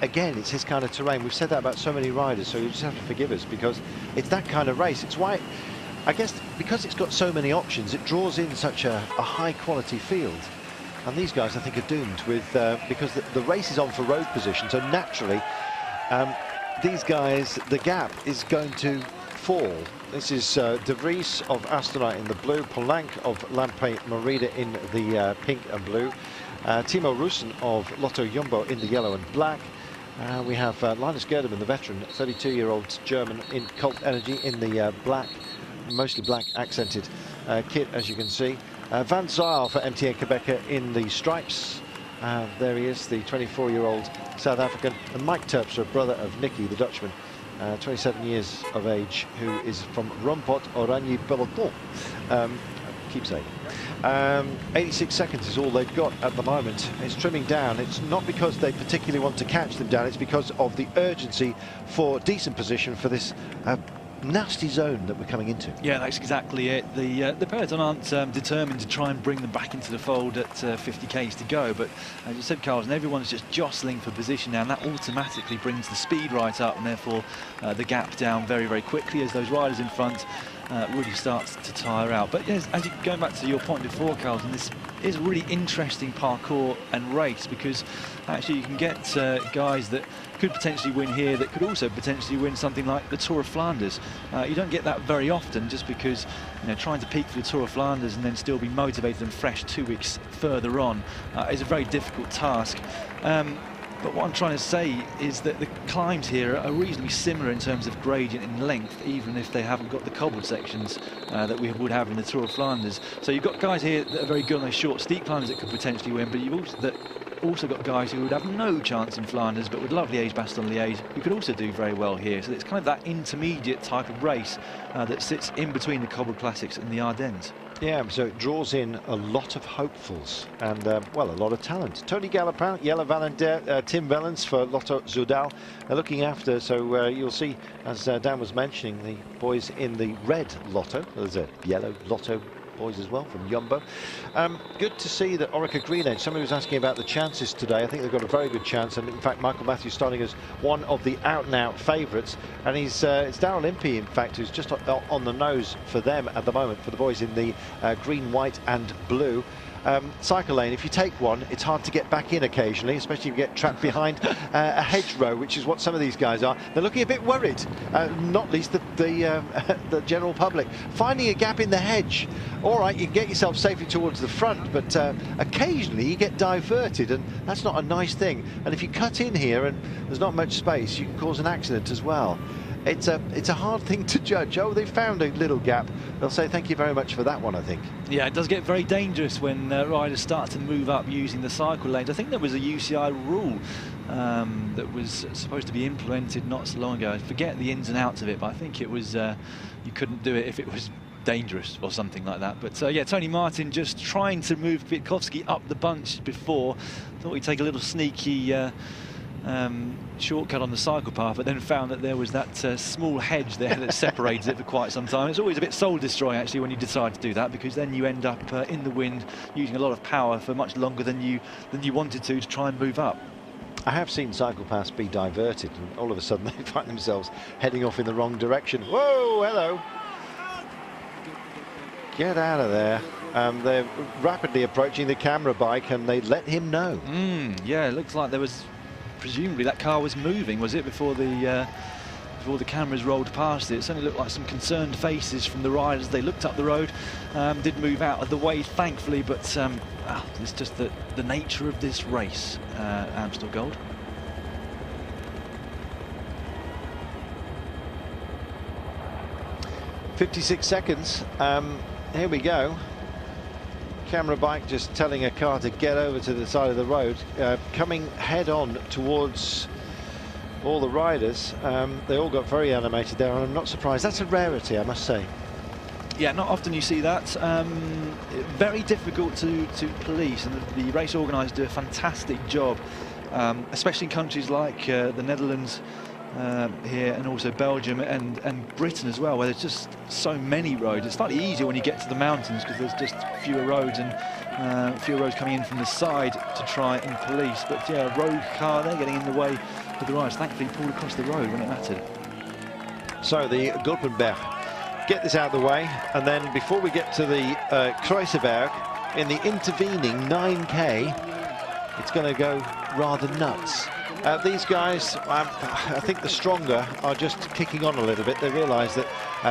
Speaker 1: again, it's his kind of terrain. We've said that about so many riders, so you just have to forgive us, because it's that kind of race. It's why, I guess, because it's got so many options, it draws in such a high quality field. And these guys, I think, are doomed with because the race is on for road position, so naturally these guys, the gap is going to fall. This is De Vries of Astonite in the blue, Palanque of Lampre Merida in the pink and blue, Timo Russen of Lotto Jumbo in the yellow and black. We have Linus Gerdemann, the veteran, 32-year-old German in Cult Energy in the black, mostly black accented kit, as you can see. Van Zyl for MTN Quebec in the stripes. There he is, the 24-year-old South African. And Mike Terpstra, brother of Nicky, the Dutchman, 27 years of age, who is from Rompot Oranje Peloton. Keep saying. 86 seconds is all they've got at the moment. It's trimming down. It's not because they particularly want to catch them down, it's because of the urgency for decent position for this nasty zone that we're coming into. Yeah,
Speaker 2: that's exactly it. The peloton aren't determined to try and bring them back into the fold at 50k's to go, but as you said, Carlson, everyone's just jostling for position now, and that automatically brings the speed right up, and therefore the gap down very, very quickly as those riders in front really starts to tire out. But yes, as going back to your point before, Carlton, this is a really interesting parkour and race, because actually you can get guys that could potentially win here that could also potentially win something like the Tour of Flanders. You don't get that very often, just because, you know, trying to peak for the Tour of Flanders and then still be motivated and fresh 2 weeks further on is a very difficult task. But what I'm trying to say is that the climbs here are reasonably similar in terms of gradient and length, even if they haven't got the cobbled sections that we would have in the Tour of Flanders. So you've got guys here that are very good on those short, steep climbs that could potentially win, but you've also got guys who would have no chance in Flanders, but would love Liège-Bastogne-Liège, who could also do very well here. So it's kind of that intermediate type of race that sits in between the Cobbled Classics and the Ardennes.
Speaker 1: Yeah, so it draws in a lot of hopefuls and, well, a lot of talent. Tony Galopin, Jelle van den Dert, Tim Wellens for Lotto Soudal. They're looking after, so you'll see, as Dan was mentioning, the boys in the red Lotto. There's a yellow Lotto boys as well from Jumbo. Good to see that Orica Green Edge, somebody was asking about the chances today. I think they've got a very good chance, and in fact Michael Matthews starting as one of the out-and-out favourites, and it's Daryl Impey in fact who's just on the nose for them at the moment, for the boys in the green, white and blue. Cycle lane, if you take one, it's hard to get back in occasionally, especially if you get trapped behind a hedgerow, which is what some of these guys are. They're looking a bit worried, not least the general public. Finding a gap in the hedge, all right, you can get yourself safely towards the front, but occasionally you get diverted, and that's not a nice thing. And if you cut in here and there's not much space, you can cause an accident as well. It's a hard thing to judge. Oh, they found a little gap. They'll say thank you very much for that one, I think.
Speaker 2: Yeah, it does get very dangerous when riders start to move up using the cycle lanes. I think there was a UCI rule that was supposed to be implemented not so long ago. I forget the ins and outs of it, but I think it was you couldn't do it if it was dangerous or something like that. But yeah, Tony Martin just trying to move Kwiatkowski up the bunch before. Thought he'd take a little sneaky shortcut on the cycle path, but then found that there was that small hedge there that separates it for quite some time. It's always a bit soul destroying actually when you decide to do that, because then you end up in the wind using a lot of power for much longer than you wanted to try and move up.
Speaker 1: I have seen cycle paths be diverted, and all of a sudden they find themselves heading off in the wrong direction. Whoa, hello. Get out of there. They're rapidly approaching the camera bike, and they let him know.
Speaker 2: Yeah, it looks like there was, presumably that car was moving, was it, before the cameras rolled past it? It certainly looked like some concerned faces from the riders. They looked up the road, did move out of the way, thankfully, but it's just the nature of this race, Amstel Gold.
Speaker 1: "56 seconds. Here we go. Camera bike just telling a car to get over to the side of the road, coming head on towards all the riders. They all got very animated there, and I'm not surprised. That's a rarity, I must say.
Speaker 2: Yeah, not often you see that. Very difficult to police, and the race organisers do a fantastic job, especially in countries like the Netherlands here, and also Belgium and Britain as well, where there's just so many roads. It's slightly easier when you get to the mountains because there's just fewer roads, and fewer roads coming in from the side to try and police. But yeah, a rogue car there getting in the way of the riders. Thankfully he pulled across the road when it mattered.
Speaker 1: So the Gulpenberg, get this out of the way, and then before we get to the Kruisenberg, in the intervening 9k, it's going to go rather nuts. These guys, I think the stronger, are just kicking on a little bit. They realise that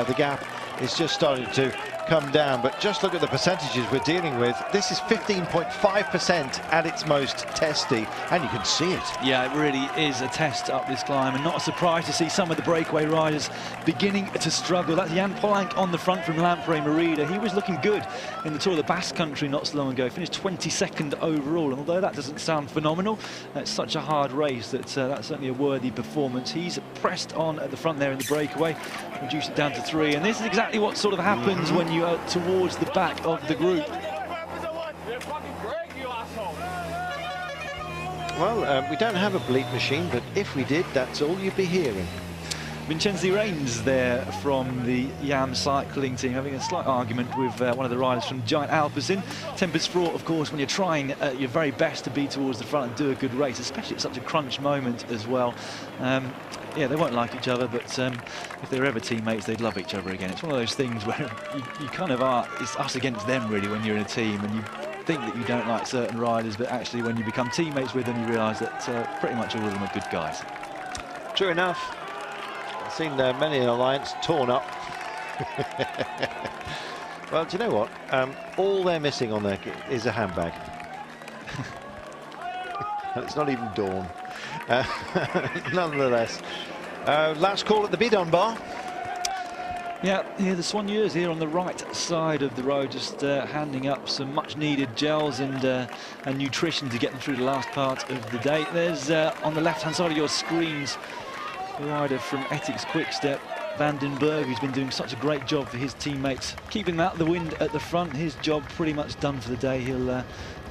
Speaker 1: the gap is just starting to come down, but just look at the percentages we're dealing with. This is 15.5% at its most testy, and you can see it.
Speaker 2: Yeah, it really is a test up this climb, and not a surprise to see some of the breakaway riders beginning to struggle. That's Jan Polanc on the front from Lampre Merida. He was looking good in the Tour of the Basque Country not so long ago, finished 22nd overall, and although that doesn't sound phenomenal, it's such a hard race that that's certainly a worthy performance. He's pressed on at the front there in the breakaway, reduced it down to 3, and this is exactly what sort of happens when you are towards the back of the group.
Speaker 1: Well, we don't have a bleep machine, but if we did, that's all you'd be hearing.
Speaker 2: Vincenzi Reigns there from the YAM cycling team, having a slight argument with one of the riders from Giant Alpecin. Tempers fraught, of course, when you're trying your very best to be towards the front and do a good race, especially at such a crunch moment as well. Yeah, they won't like each other, but if they were ever teammates, they'd love each other again. It's one of those things where you kind of are, it's us against them really when you're in a team, and you think that you don't like certain riders, but actually when you become teammates with them, you realise that pretty much all of them are good guys.
Speaker 1: True enough. I've seen many an alliance torn up. Well, do you know what? All they're missing on there is a handbag. And it's not even Dawn. Nonetheless, last call at the bidon bar.
Speaker 2: Yeah, the Soigneurs here on the right side of the road, just handing up some much-needed gels and nutrition to get them through the last part of the day. There's on the left-hand side of your screens, a rider from Ethics Quickstep, van den Berg, who's been doing such a great job for his teammates, keeping them out of the wind at the front. His job pretty much done for the day. He'll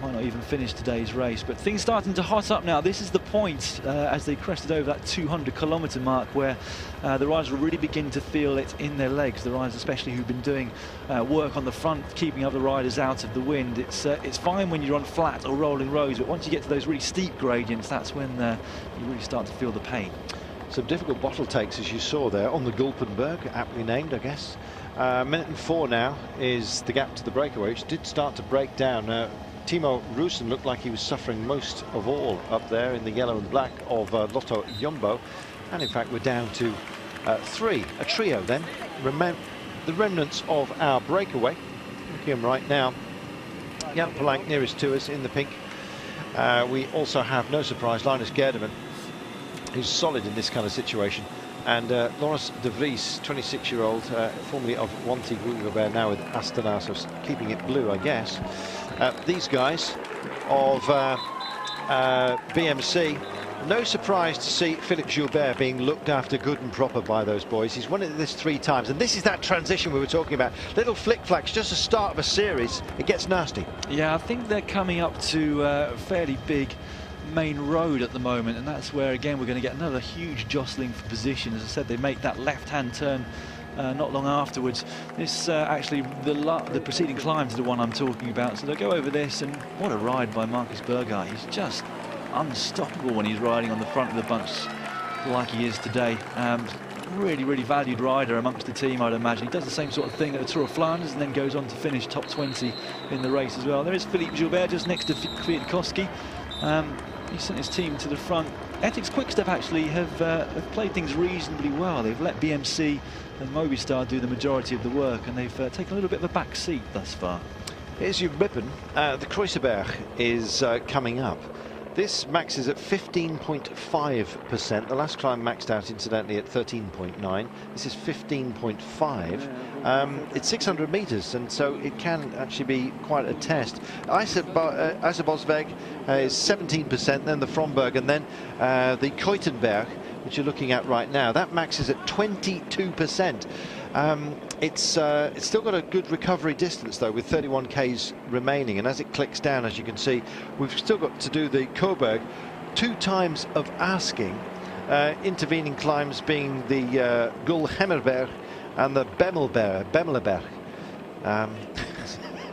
Speaker 2: might not even finish today's race, but things starting to hot up now. This is the point as they crested over that 200-kilometre mark where the riders will really begin to feel it in their legs. The riders especially who've been doing work on the front, keeping other riders out of the wind. It's fine when you're on flat or rolling roads, but once you get to those really steep gradients, that's when you really start to feel the pain.
Speaker 1: Some difficult bottle takes, as you saw there, on the Gulpenberg, aptly named, I guess. Minute and 4 now is the gap to the breakaway, which did start to break down. Timo Roosen looked like he was suffering most of all up there in the yellow and black of Lotto Jumbo. And in fact, we're down to 3, a trio then. The remnants of our breakaway. Looking at him right now. Jan Polank nearest to us in the pink. We also have, no surprise, Linus Gerdeman, who's solid in this kind of situation. And Laurens de Vries, 26-year-old, formerly of Wanty Guggenberg, now with Astana, so keeping it blue, I guess. These guys of BMC, no surprise to see Philippe Gilbert being looked after good and proper by those boys. He's won it this 3 times, and this is that transition we were talking about. Little flick-flacks, just the start of a series. It gets nasty.
Speaker 2: Yeah, I think they're coming up to a fairly big main road at the moment, and that's where again we're going to get another huge jostling for position. As I said, they make that left-hand turn not long afterwards. This actually the preceding climb to the one I'm talking about, so they'll go over this, and what a ride by Marcus Burghardt. He's just unstoppable when he's riding on the front of the bunch like he is today. Really valued rider amongst the team, I'd imagine. He does the same sort of thing at the Tour of Flanders and then goes on to finish top 20 in the race as well. There is Philippe Gilbert just next to Kwiatkowski. He sent his team to the front. Ethics Quickstep actually have played things reasonably well. They've let BMC and Movistar do the majority of the work, and they've taken a little bit of a back seat thus far.
Speaker 1: Here's your ribbon. The Kruisberg is coming up. This maxes at 15.5%. The last climb maxed out, incidentally, at 13.9. This is 15.5. It's 600 meters, and so it can actually be quite a test. Eisenbosberg is 17%, then the Fromberg, and then the Keutenberg, which you're looking at right now, that maxes at 22%. It's still got a good recovery distance though, with 31 k's remaining, and as it clicks down, as you can see, we've still got to do the Coburg 2 times of asking, intervening climbs being the Gulhemmerberg and the Bemelberg.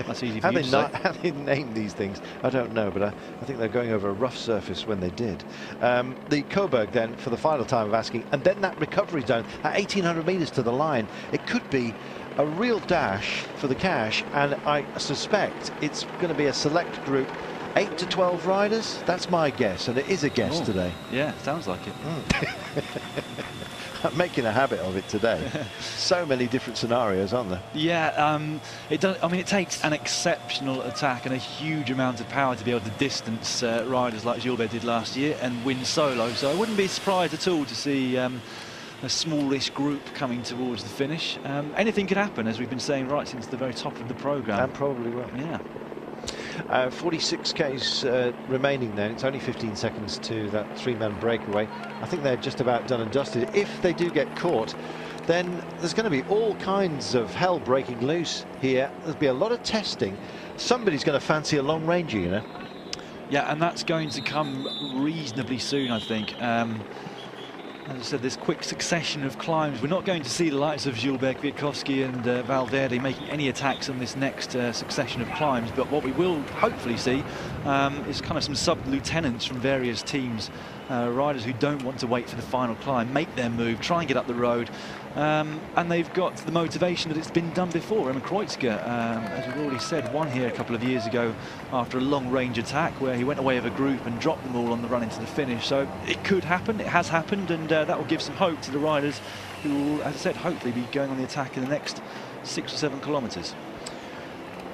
Speaker 2: That's easy for you to say.
Speaker 1: How they name these things, I don't know, but I think they're going over a rough surface when they did. The Coburg then for the final time of asking, and then that recovery zone at 1800 meters to the line. It could be a real dash for the cash, and I suspect it's going to be a select group, 8 to 12 riders. That's my guess, and it is a guess today.
Speaker 2: Yeah, sounds like it.
Speaker 1: I'm making a habit of it today. So many different scenarios, aren't there?
Speaker 2: Yeah, it does. I mean, it takes an exceptional attack and a huge amount of power to be able to distance riders like Gilbert did last year and win solo. So I wouldn't be surprised at all to see a smallish group coming towards the finish. Anything could happen, as we've been saying right since the very top of the programme.
Speaker 1: And probably will.
Speaker 2: Yeah.
Speaker 1: 46 k's remaining then. It's only 15 seconds to that 3-man breakaway. I think they're just about done and dusted. If they do get caught, then there's going to be all kinds of hell breaking loose here. There'll be a lot of testing. Somebody's going to fancy a long ranger, you know.
Speaker 2: Yeah, and that's going to come reasonably soon, I think. As I said, this quick succession of climbs. We're not going to see the likes of Gilbert, Kwiatkowski and Valverde making any attacks on this next succession of climbs, but what we will hopefully see is kind of some sub-lieutenants from various teams, riders who don't want to wait for the final climb, make their move, try and get up the road, and they've got the motivation that it's been done before. Emma Kreutzger, as we've already said, won here a couple of years ago after a long-range attack where he went away with a group and dropped them all on the run into the finish. So it could happen, it has happened, and that will give some hope to the riders who will, as I said, hopefully be going on the attack in the next 6 or 7 kilometres.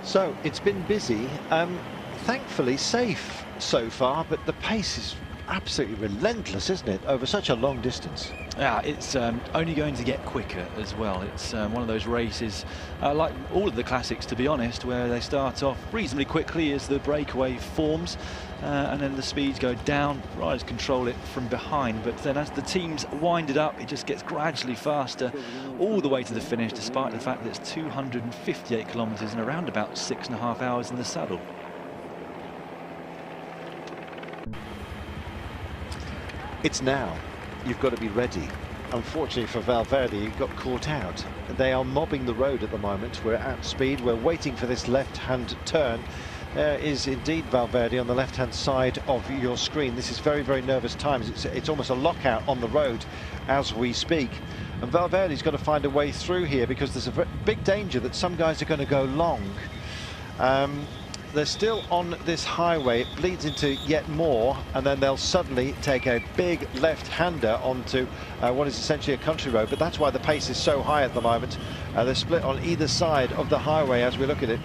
Speaker 1: So it's been busy, thankfully safe so far, but the pace is absolutely relentless, isn't it, over such a long distance?
Speaker 2: Yeah, it's only going to get quicker as well. It's one of those races, like all of the classics, to be honest, where they start off reasonably quickly as the breakaway forms, and then the speeds go down. Riders control it from behind, but then as the teams wind it up, it just gets gradually faster all the way to the finish, despite the fact that it's 258 kilometres and around about 6.5 hours in the saddle.
Speaker 1: It's now. You've got to be ready. Unfortunately for Valverde, he got caught out. They are mobbing the road at the moment. We're at speed. We're waiting for this left-hand turn. There is indeed Valverde on the left-hand side of your screen. This is very, very nervous times. It's almost a lockout on the road as we speak. And Valverde's got to find a way through here because there's a big danger that some guys are going to go long. They're still on this highway. It bleeds into yet more, and then they'll suddenly take a big left-hander onto what is essentially a country road. But that's why the pace is so high at the moment. They're split on either side of the highway as we look at it.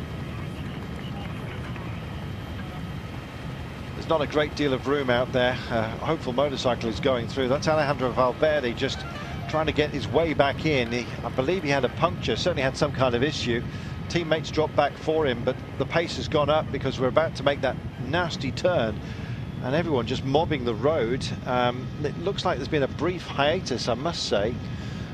Speaker 1: There's not a great deal of room out there. Hopeful motorcycle is going through. That's Alejandro Valverde just trying to get his way back in. I believe he had a puncture, certainly had some kind of issue. Teammates dropped back for him, but the pace has gone up because we're about to make that nasty turn and everyone just mobbing the road. It looks like there's been a brief hiatus, I must say,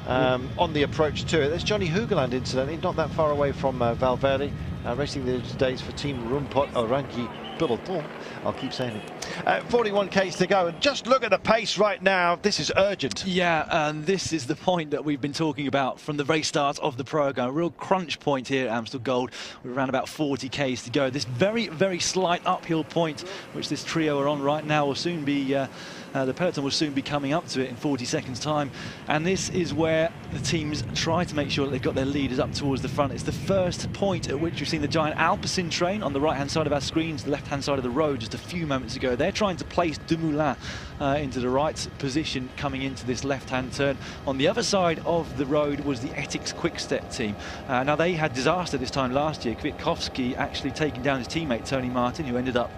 Speaker 1: on the approach to it. There's Johnny Hugeland, incidentally, not that far away from Valverde, racing these days for Team Rumpot Orangi Peloton. I'll keep saying it. 41 k's to go, and just look at the pace right now. This is urgent.
Speaker 2: Yeah, and this is the point that we've been talking about from the very start of the programme. A real crunch point here at Amstel Gold. We're around about 40 k's to go. This very, very slight uphill point, which this trio are on right now, will soon be, the peloton will soon be coming up to it in 40 seconds time. And this is where the teams try to make sure that they've got their leaders up towards the front. It's the first point at which we've seen the giant Alpecin train on the right-hand side of our screens, the left-hand side of the road just a few moments ago. They're trying to place Dumoulin into the right position coming into this left-hand turn. On the other side of the road was the Ethics Quick-Step team. Now, they had disaster this time last year. Kwiatkowski actually taking down his teammate Tony Martin, who ended up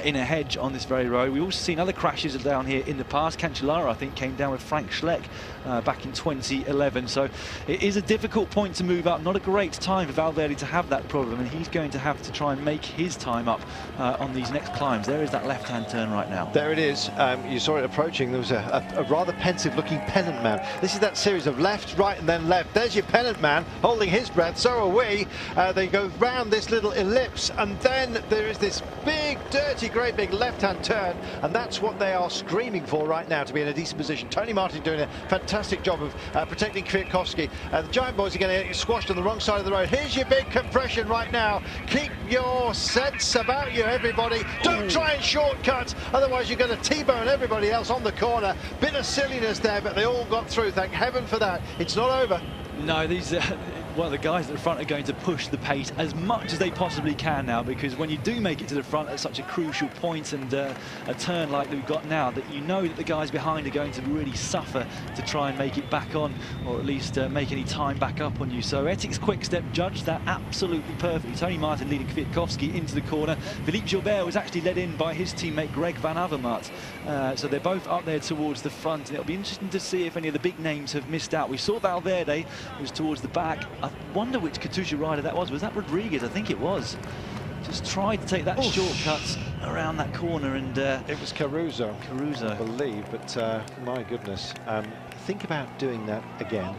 Speaker 2: in a hedge on this very road. We've also seen other crashes down here in the past. Cancellara, I think, came down with Frank Schleck back in 2011. So it is a difficult point to move up. Not a great time for Valverde to have that problem, and he's going to have to try and make his time up on these next climbs. There is that left-hand turn right now.
Speaker 1: There it is. You saw it approaching. There was a rather pensive-looking pennant man. This is that series of left, right, and then left. There's your pennant man holding his breath. So are we. They go round this little ellipse, and then there is this big, dirty, great big left-hand turn, and that's what they are screaming for right now, to be in a decent position. Tony Martin doing a fantastic job of protecting Kwiatkowski. The Giant Boys are going to get squashed on the wrong side of the road. Here's your big compression right now. Keep your sense about you, everybody. Don't try and shortcut, otherwise you're going to T-bone everybody else on the corner. Bit of silliness there, but they all got through. Thank heaven for that. It's not over.
Speaker 2: No, these well, the guys at the front are going to push the pace as much as they possibly can now, because when you do make it to the front at such a crucial point and a turn like we've got now, that you know that the guys behind are going to really suffer to try and make it back on, or at least make any time back up on you. So Ethics Quick-Step judged that absolutely perfectly. Tony Martin leading Kwiatkowski into the corner. Philippe Gilbert was actually led in by his teammate Greg Van Avermaet. So they're both up there towards the front, and it'll be interesting to see if any of the big names have missed out. We saw Valverde was towards the back. I wonder which Katusha rider that was. Was that Rodriguez? I think it was. Just tried to take that shortcut around that corner, and
Speaker 1: it was Caruso,
Speaker 2: I
Speaker 1: believe. But my goodness, think about doing that again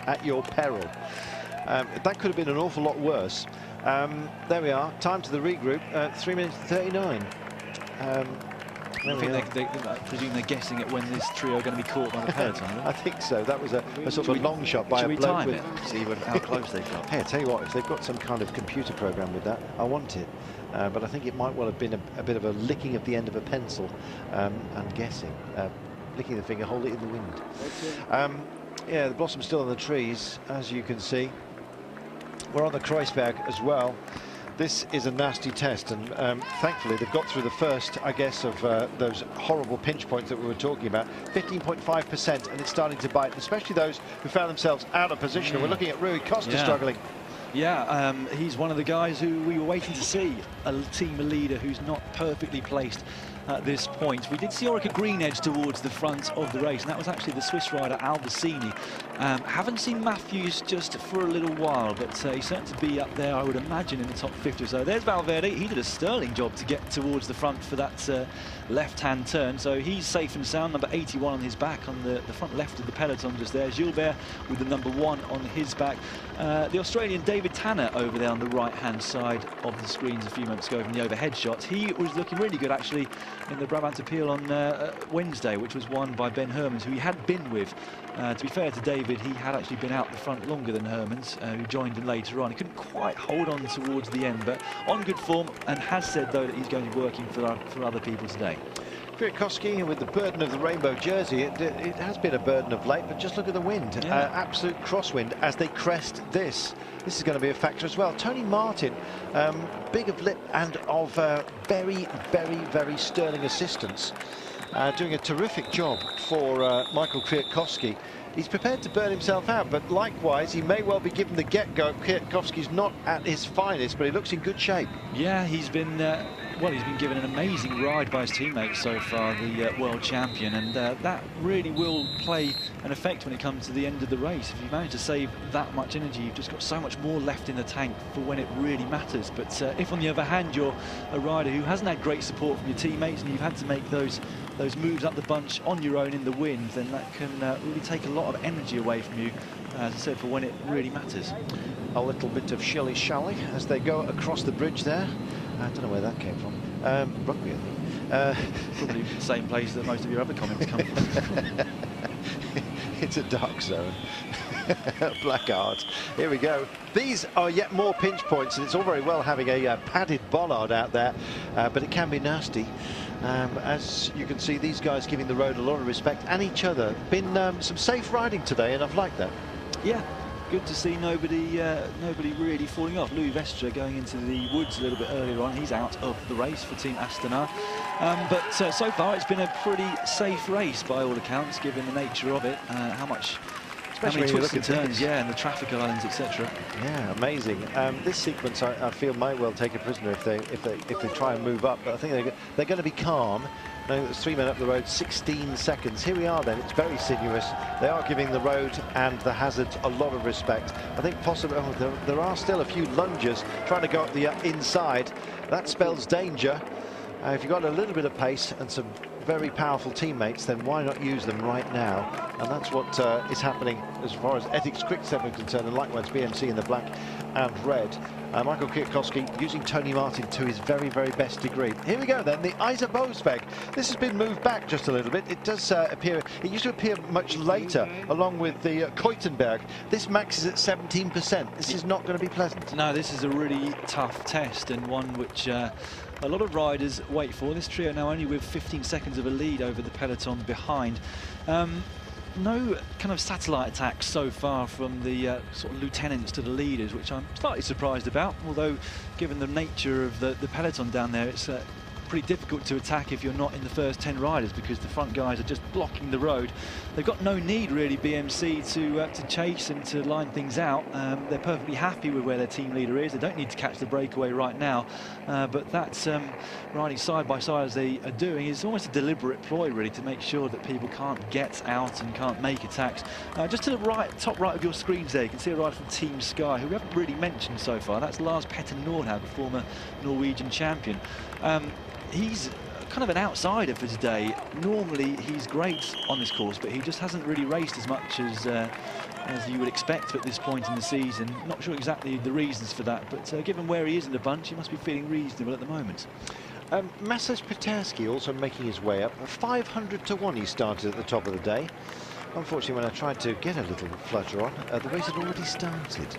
Speaker 1: at your peril. That could have been an awful lot worse. There we are. Time to the regroup. 3 minutes 39.
Speaker 2: I presume they're guessing at when this trio are going to be caught by the peloton.
Speaker 1: I think so. That was a sort of a long shot by a bloke.
Speaker 2: Should we time it? See how close they've got.
Speaker 1: Hey, I tell you what, if they've got some kind of computer program with that, I want it. But I think it might well have been a bit of a licking of the end of a pencil and guessing. Licking the finger, hold it in the wind. Yeah, the blossom's still on the trees, as you can see. We're on the Kreuzberg as well. This is a nasty test, and thankfully they've got through the first, I guess, of those horrible pinch points that we were talking about. 15.5%, and it's starting to bite, especially those who found themselves out of position. And we're looking at Rui Costa struggling.
Speaker 2: Yeah, he's one of the guys who we were waiting to see, a team leader who's not perfectly placed at this point. We did see Orica Green edge towards the front of the race, and that was actually the Swiss rider Albacini. Haven't seen Matthews just for a little while, but he's certain to be up there, I would imagine, in the top 50 or so. There's Valverde. He did a sterling job to get towards the front for that left-hand turn, so he's safe and sound. Number 81 on his back on the front left of the peloton just there. Gilbert with the number 1 on his back. The Australian David Tanner over there on the right-hand side of the screens a few moments ago from the overhead shot. He was looking really good, actually, in the Brabant Appeal on Wednesday, which was won by Ben Hermans, who he had been with. To be fair to David, he had actually been out the front longer than Hermans, who joined him later on. He couldn't quite hold on towards the end, but on good form, and has said, though, that he's going to be working for other people today.
Speaker 1: Kwiatkowski with the burden of the rainbow jersey. It has been a burden of late, but just look at the wind.
Speaker 2: Yeah.
Speaker 1: Absolute crosswind as they crest this. This is going to be a factor as well. Tony Martin, big of lip and of very, very, very sterling assistance. Doing a terrific job for Michael Kwiatkowski. He's prepared to burn himself out, but likewise, he may well be given the get-go. Kwiatkowski's not at his finest, but he looks in good shape.
Speaker 2: Yeah, he's been well, he's been given an amazing ride by his teammates so far, the world champion, and that really will play an effect when it comes to the end of the race. If you manage to save that much energy, you've just got so much more left in the tank for when it really matters. But if, on the other hand, you're a rider who hasn't had great support from your teammates and you've had to make those moves up the bunch on your own in the wind, then that can really take a lot of energy away from you, as I said, for when it really matters.
Speaker 1: A little bit of shilly-shally as they go across the bridge there. I don't know where that came from. Rugby, I think.
Speaker 2: Probably the same place that most of your other comments come from.
Speaker 1: It's a dark zone. Black art. Here we go. These are yet more pinch points, and it's all very well having a padded bollard out there, but it can be nasty. As you can see, these guys giving the road a lot of respect and each other. Been some safe riding today, and I've liked that.
Speaker 2: Yeah, good to see nobody really falling off. Louis Vestre going into the woods a little bit earlier on. He's out of the race for Team Astana. But so far it's been a pretty safe race by all accounts, given the nature of it. How many twists and turns, yeah, and the traffic islands, etc.
Speaker 1: Yeah, amazing. This sequence, I feel, might well take a prisoner if they try and move up. But I think they're going to be calm. No, there's 3 men up the road, 16 seconds. Here we are then. It's very sinuous. They are giving the road and the hazards a lot of respect. I think possibly there are still a few lungers trying to go up the inside. That spells danger. If you've got a little bit of pace and some very powerful teammates, then why not use them right now? And that's what is happening as far as Ethics Quick-Step is concerned, and likewise BMC in the black and red. Michael Kwiatkowski using Tony Martin to his very, very best degree. Here we go then, the Isa Bosweg. This has been moved back just a little bit. It does appear, it used to appear much later, along with the Keutenberg. This maxes at 17%. This is not going to be pleasant.
Speaker 2: No, this is a really tough test, and one which a lot of riders wait for. This trio now only with 15 seconds of a lead over the peloton behind. No kind of satellite attacks so far from the sort of lieutenants to the leaders, which I'm slightly surprised about, although given the nature of the peloton down there, it's pretty difficult to attack if you're not in the first 10 riders, because the front guys are just blocking the road. They've got no need really, BMC, to chase and to line things out. They're perfectly happy with where their team leader is. They don't need to catch the breakaway right now, but that's riding side by side as they are doing is almost a deliberate ploy really, to make sure that people can't get out and can't make attacks. Just to the right, top right of your screens there, you can see a rider from Team Sky who we haven't really mentioned so far. That's Lars Petter Nordhaug, a former Norwegian champion. He's kind of an outsider for today. Normally he's great on this course, but he just hasn't really raced as much as you would expect at this point in the season. Not sure exactly the reasons for that, but given where he is in the bunch, he must be feeling reasonable at the moment.
Speaker 1: Masej Petersky also making his way up. 500 to 1 he started at the top of the day. Unfortunately, when I tried to get a little flutter on, the race had already started.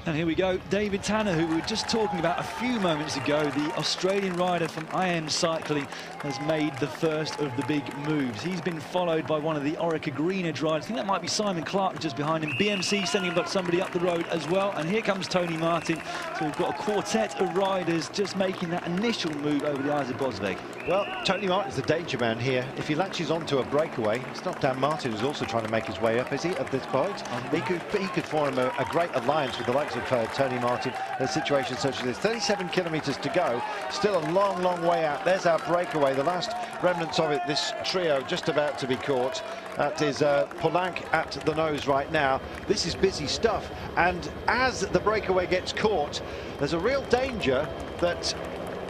Speaker 2: And here we go, David Tanner, who we were just talking about a few moments ago, the Australian rider from IM Cycling, has made the first of the big moves. He's been followed by one of the Orica Green Edge riders. I think that might be Simon Clark just behind him. BMC sending somebody up the road as well. And here comes Tony Martin. So we've got a quartet of riders just making that initial move over the Isles of Bosveg.
Speaker 1: Well, Tony Martin's the danger man here. If he latches onto a breakaway, it's not Dan Martin who's also trying to make his way up, is he, at this point? He could form a great alliance with the likes of Tony Martin in a situation such as this. 37 kilometres to go, still a long, long way out. There's our breakaway, the last remnants of it, this trio just about to be caught. That is Polanc at the nose right now. This is busy stuff, and as the breakaway gets caught, there's a real danger that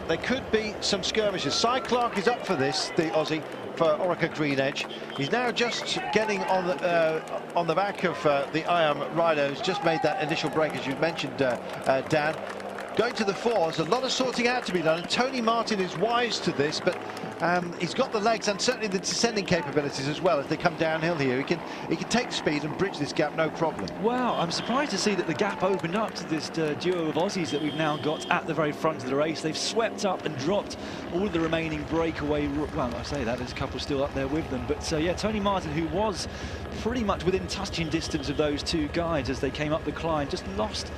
Speaker 1: there could be some skirmishes. Cy Clark is up for this, the Aussie, for Orica Green Edge. He's now just getting on the back of the IAM rider who's just made that initial break, as you mentioned, Dan. Going to the fore, there's a lot of sorting out to be done, and Tony Martin is wise to this, but he's got the legs and certainly the descending capabilities as well as they come downhill here. He can take speed and bridge this gap, no problem.
Speaker 2: Wow, I'm surprised to see that the gap opened up to this duo of Aussies that we've now got at the very front of the race. They've swept up and dropped all of the remaining breakaway. Well, I say that, there's a couple still up there with them. But yeah, Tony Martin, who was pretty much within touching distance of those two guys as they came up the climb, just lost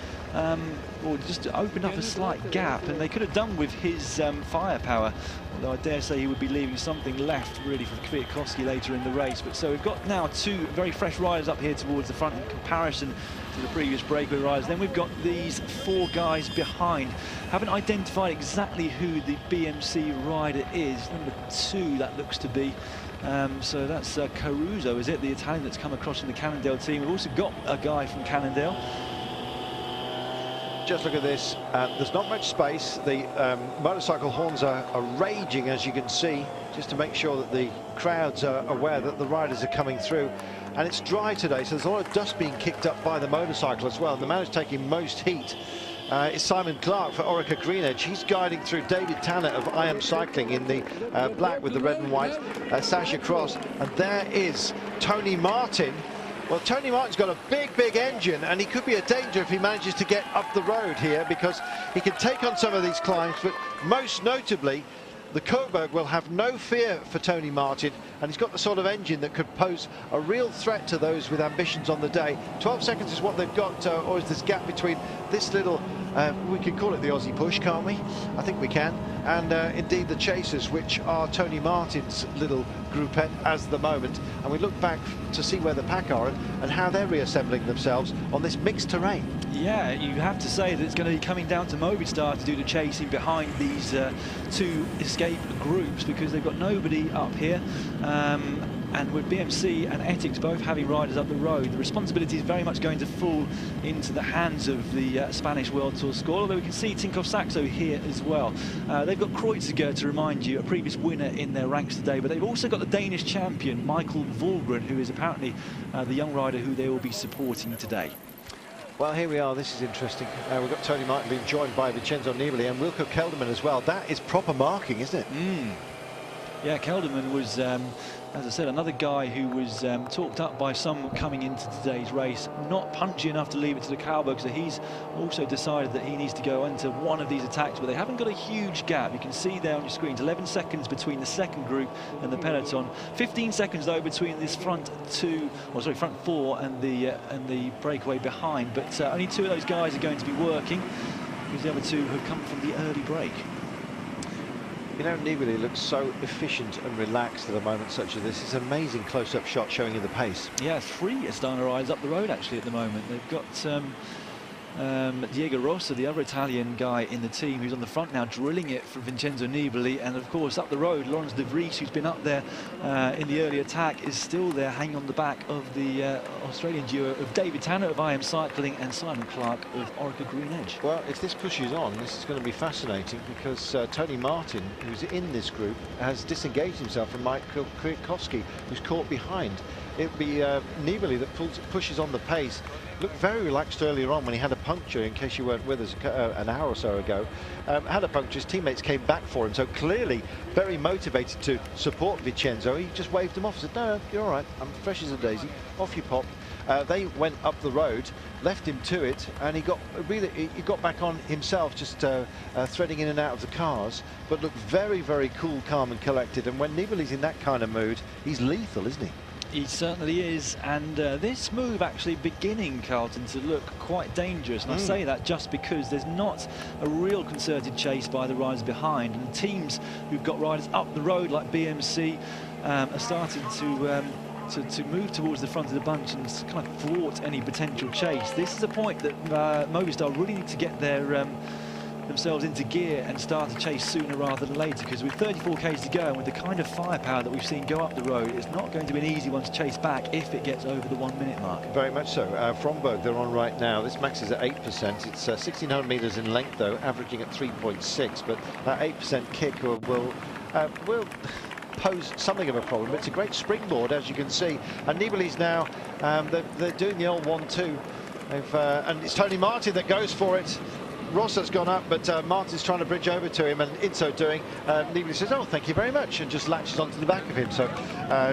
Speaker 2: or just opened up a slight gap, and they could have done with his firepower, although I dare say he would be leaving something left really for Kwiatkowski later in the race. But so we've got now two very fresh riders up here towards the front in comparison to the previous breakaway riders. Then we've got these four guys behind. Haven't identified exactly who the BMC rider is. Number 2, that looks to be. So that's Caruso, is it? The Italian that's come across from the Cannondale team. We've also got a guy from Cannondale.
Speaker 1: Just look at this, there's not much space. The motorcycle horns are raging, as you can see, just to make sure that the crowds are aware that the riders are coming through. And it's dry today, so there's a lot of dust being kicked up by the motorcycle as well. And the man who's taking most heat is Simon Clark for Orica Green Edge. He's guiding through David Tanner of IM Cycling in the black with the red and white sash across. And there is Tony Martin. Well, Tony Martin's got a big, big engine, and he could be a danger if he manages to get up the road here, because he can take on some of these climbs, but most notably, the Coburg will have no fear for Tony Martin, and he's got the sort of engine that could pose a real threat to those with ambitions on the day. 12 seconds is what they've got, or is this gap between this little, we could call it the Aussie push, can't we? I think we can. And indeed the Chasers, which are Tony Martin's little groupette as the moment. And we look back to see where the pack are and how they're reassembling themselves on this mixed terrain.
Speaker 2: Yeah, you have to say that it's going to be coming down to Movistar to do the chasing behind these two escape groups, because they've got nobody up here. And with BMC and Ethics both having riders up the road, the responsibility is very much going to fall into the hands of the Spanish World Tour squad, although we can see Tinkoff Saxo here as well. They've got Kreuziger, to remind you, a previous winner in their ranks today, but they've also got the Danish champion, Michael Volgren, who is apparently the young rider who they will be supporting today.
Speaker 1: Well, here we are. This is interesting. We've got Tony Martin being joined by Vincenzo Nibali and Wilco Kelderman as well. That is proper marking, isn't it?
Speaker 2: Yeah, Kelderman was, as I said, another guy who was talked up by some coming into today's race. Not punchy enough to leave it to the Coburg, so he's also decided that he needs to go into one of these attacks, but they haven't got a huge gap. You can see there on your screen, 11 seconds between the second group and the peloton. 15 seconds, though, between this front four and the breakaway behind. But only 2 of those guys are going to be working, because the other 2 have come from the early break.
Speaker 1: You know, Nibali looks so efficient and relaxed at a moment such as this. It's an amazing close-up shot showing you the pace.
Speaker 2: Yeah, 3 Astana rides up the road actually at the moment. They've got Diego Rosa, the other Italian guy in the team, who's on the front now, drilling it for Vincenzo Nibali, and of course up the road, Laurens de Vries, who's been up there in the early attack, is still there, hanging on the back of the Australian duo of David Tanner of IM Cycling and Simon Clark of Orica Green Edge.
Speaker 1: Well, if this pushes on, this is going to be fascinating, because Tony Martin, who's in this group, has disengaged himself from Michael Kwiatkowski, who's caught behind. It'll be Nibali that pushes on the pace. Looked very relaxed earlier on when he had a puncture, in case you weren't with us an hour or so ago. Had a puncture, his teammates came back for him, so clearly very motivated to support Vincenzo. He just waved him off, said, no, you're all right, I'm fresh as a daisy, off you pop. They went up the road, left him to it, and he got back on himself, just threading in and out of the cars, but looked very, very cool, calm and collected. And when Nibali's in that kind of mood, he's lethal, isn't he?
Speaker 2: He certainly is, and this move actually beginning, Carlton, to look quite dangerous, and I say that just because there's not a real concerted chase by the riders behind, and teams who've got riders up the road like BMC are starting to move towards the front of the bunch and kind of thwart any potential chase. This is a point that Movistar really need to get themselves into gear and start to chase sooner rather than later, because with 34 k's to go and with the kind of firepower that we've seen go up the road, it's not going to be an easy one to chase back if it gets over the 1 minute mark.
Speaker 1: Very much so. Fromberg, they're on right now. This max is at 8%. It's 1,600 meters in length, though, averaging at 3.6. But that 8% kick will pose something of a problem. It's a great springboard, as you can see. And Nibali's now, they're doing the old 1-2. And it's Tony Martin that goes for it. Ross has gone up, but Martin's trying to bridge over to him, and in so doing, Nibali says, "Oh, thank you very much," and just latches onto the back of him. So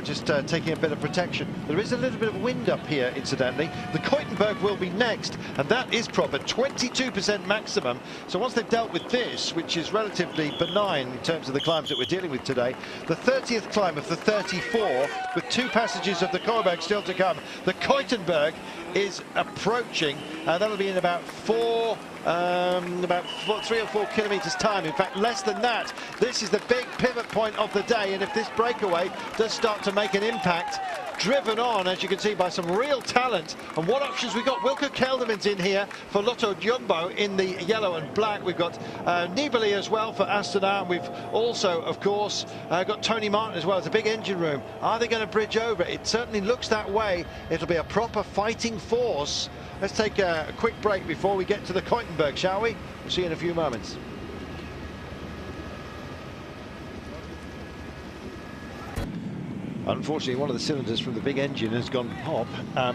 Speaker 1: just taking a bit of protection. There is a little bit of wind up here, incidentally. The Keutenberg will be next, and that is proper, 22% maximum. So once they've dealt with this, which is relatively benign in terms of the climbs that we're dealing with today, the 30th climb of the 34, with 2 passages of the Keutenberg still to come. The Keutenberg is approaching. That'll be in about 3 or 4 kilometers time. In fact, less than that. This is the big pivot point of the day, and if this breakaway does start to make an impact, driven on, as you can see, by some real talent. And what options we got? Wilco Kelderman's in here for Lotto Jumbo in the yellow and black. We've got Nibali as well for Astana, and we've also, of course, got Tony Martin as well. It's a big engine room. Are they going to bridge over? It certainly looks that way. It'll be a proper fighting force. Let's take a quick break before we get to the Keutenberg, shall we? We'll see you in a few moments. Unfortunately, one of the cylinders from the big engine has gone pop,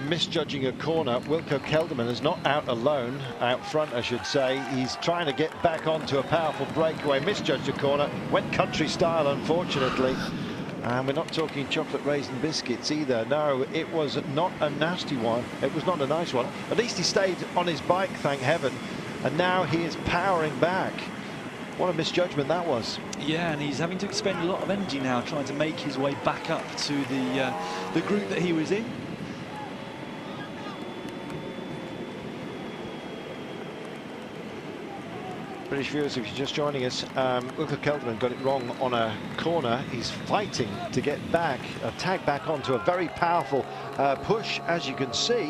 Speaker 1: misjudging a corner. Wilco Kelderman is not out alone, out front I should say. He's trying to get back onto a powerful breakaway, misjudged a corner, went country style unfortunately. And we're not talking chocolate raisin biscuits either. No, it was not a nasty one. It was not a nice one. At least he stayed on his bike, thank heaven. And now he is powering back. What a misjudgment that was.
Speaker 2: Yeah, and he's having to expend a lot of energy now trying to make his way back up to the group that he was in.
Speaker 1: British viewers, if you're just joining us, Wilco Kelderman got it wrong on a corner. He's fighting to get back, tag back onto a very powerful push, as you can see,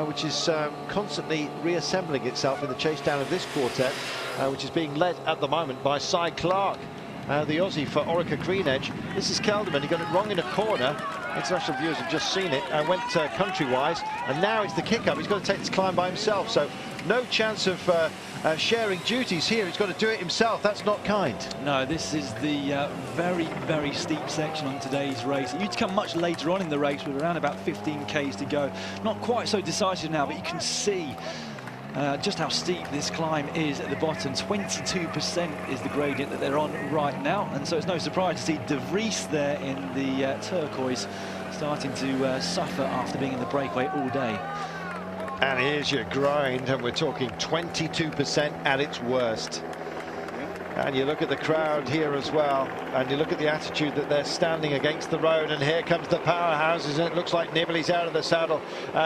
Speaker 1: which is constantly reassembling itself in the chase down of this quartet, which is being led at the moment by Cy Clark, the Aussie for Orica Green Edge. This is Kelderman. He got it wrong in a corner. International viewers have just seen it and went country-wise, and now it's the kick-up. He's got to take this climb by himself, so no chance of sharing duties here. He's got to do it himself. That's not kind. No,
Speaker 2: this is the very, very steep section on today's race. It used to come much later on in the race with around about 15 k's to go. Not quite so decisive now, but you can see just how steep this climb is at the bottom. 22% is the gradient that they're on right now, and so it's no surprise to see De Vries there in the turquoise starting to suffer after being in the breakaway all day.
Speaker 1: And here's your grind, and we're talking 22% at its worst. And you look at the crowd here as well, and you look at the attitude that they're standing against the road, and here comes the powerhouses, and it looks like Nibali's out of the saddle.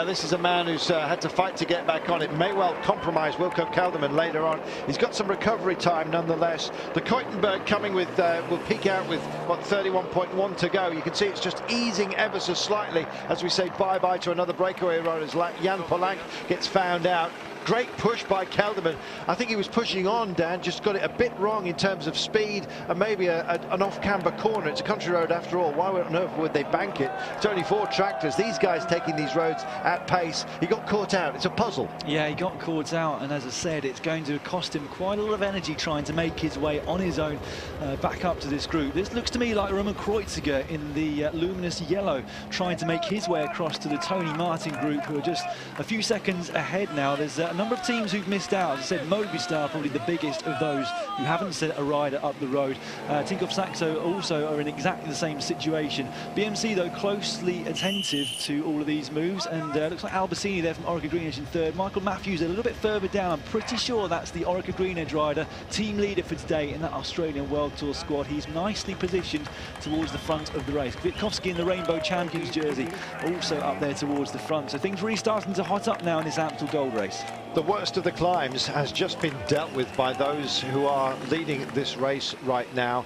Speaker 1: This is a man who's had to fight to get back on. It may well compromise Wilco Kelderman later on. He's got some recovery time nonetheless. The Keutenberg coming with, will peak out with, what, 31.1 to go. You can see it's just easing ever so slightly as we say bye-bye to another breakaway rider as Jan Polanc gets found out. Great push by Kelderman. I think he was pushing on, Dan, just got it a bit wrong in terms of speed and maybe an off-camber corner. It's a country road after all. Why on earth would they bank it? It's only 4 tractors. These guys taking these roads at pace. He got caught out. It's a puzzle.
Speaker 2: Yeah, he got caught out, and as I said, it's going to cost him quite a lot of energy trying to make his way on his own back up to this group. This looks to me like Roman Kreuziger in the luminous yellow, trying to make his way across to the Tony Martin group, who are just a few seconds ahead now. There's a number of teams who've missed out. As I said, Movistar probably the biggest of those who haven't sent a rider up the road. Tinkoff Saxo also are in exactly the same situation. BMC, though, closely attentive to all of these moves, and looks like Albacini there from Orica Green Edge in third. Michael Matthews a little bit further down. I'm pretty sure that's the Orica Green Edge rider, team leader for today in that Australian World Tour squad. He's nicely positioned towards the front of the race. Kwiatkowski in the Rainbow Champions jersey also up there towards the front. So things really starting to hot up now in this Amstel Gold Race.
Speaker 1: The worst of the climbs has just been dealt with by those who are leading this race right now.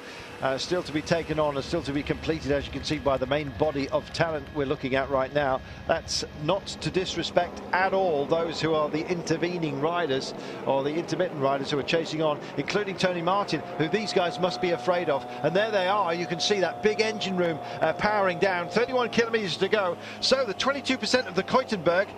Speaker 1: Still to be taken on and still to be completed, as you can see by the main body of talent we're looking at right now. That's not to disrespect at all those who are the intervening riders or the intermittent riders who are chasing on, including Tony Martin, who these guys must be afraid of. And there they are. You can see that big engine room powering down. 31 kilometers to go. So the 22% of the Keutenberg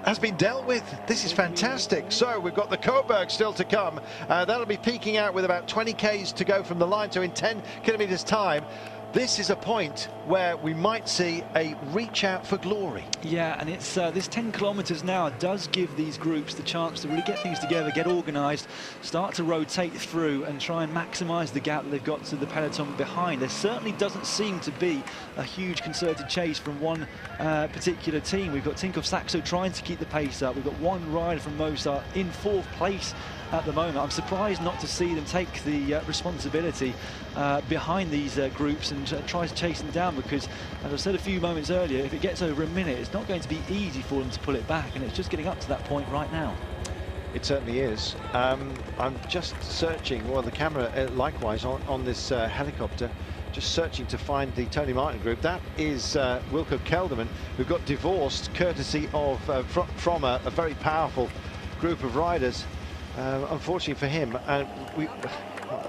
Speaker 1: has been dealt with. This is fantastic. So we've got the Coburg still to come. That'll be peaking out with about 20 Ks to go from the line. So in 10 kilometers time, this is a point where we might see a reach out for glory.
Speaker 2: Yeah, and it's this 10 kilometers now does give these groups the chance to really get things together, get organised, start to rotate through and try and maximise the gap that they've got to the peloton behind. There certainly doesn't seem to be a huge concerted chase from one particular team. We've got Tinkoff Saxo trying to keep the pace up. We've got one rider from Movistar in 4th place at the moment. I'm surprised not to see them take the responsibility behind these groups and try to chase them down, because, as I said a few moments earlier, if it gets over a minute, it's not going to be easy for them to pull it back, and it's just getting up to that point right now.
Speaker 1: It certainly is. I'm just searching, well, the camera likewise on this helicopter, just searching to find the Tony Martin group. That is Wilco Kelderman, who got divorced courtesy of from a very powerful group of riders. Unfortunately for him, and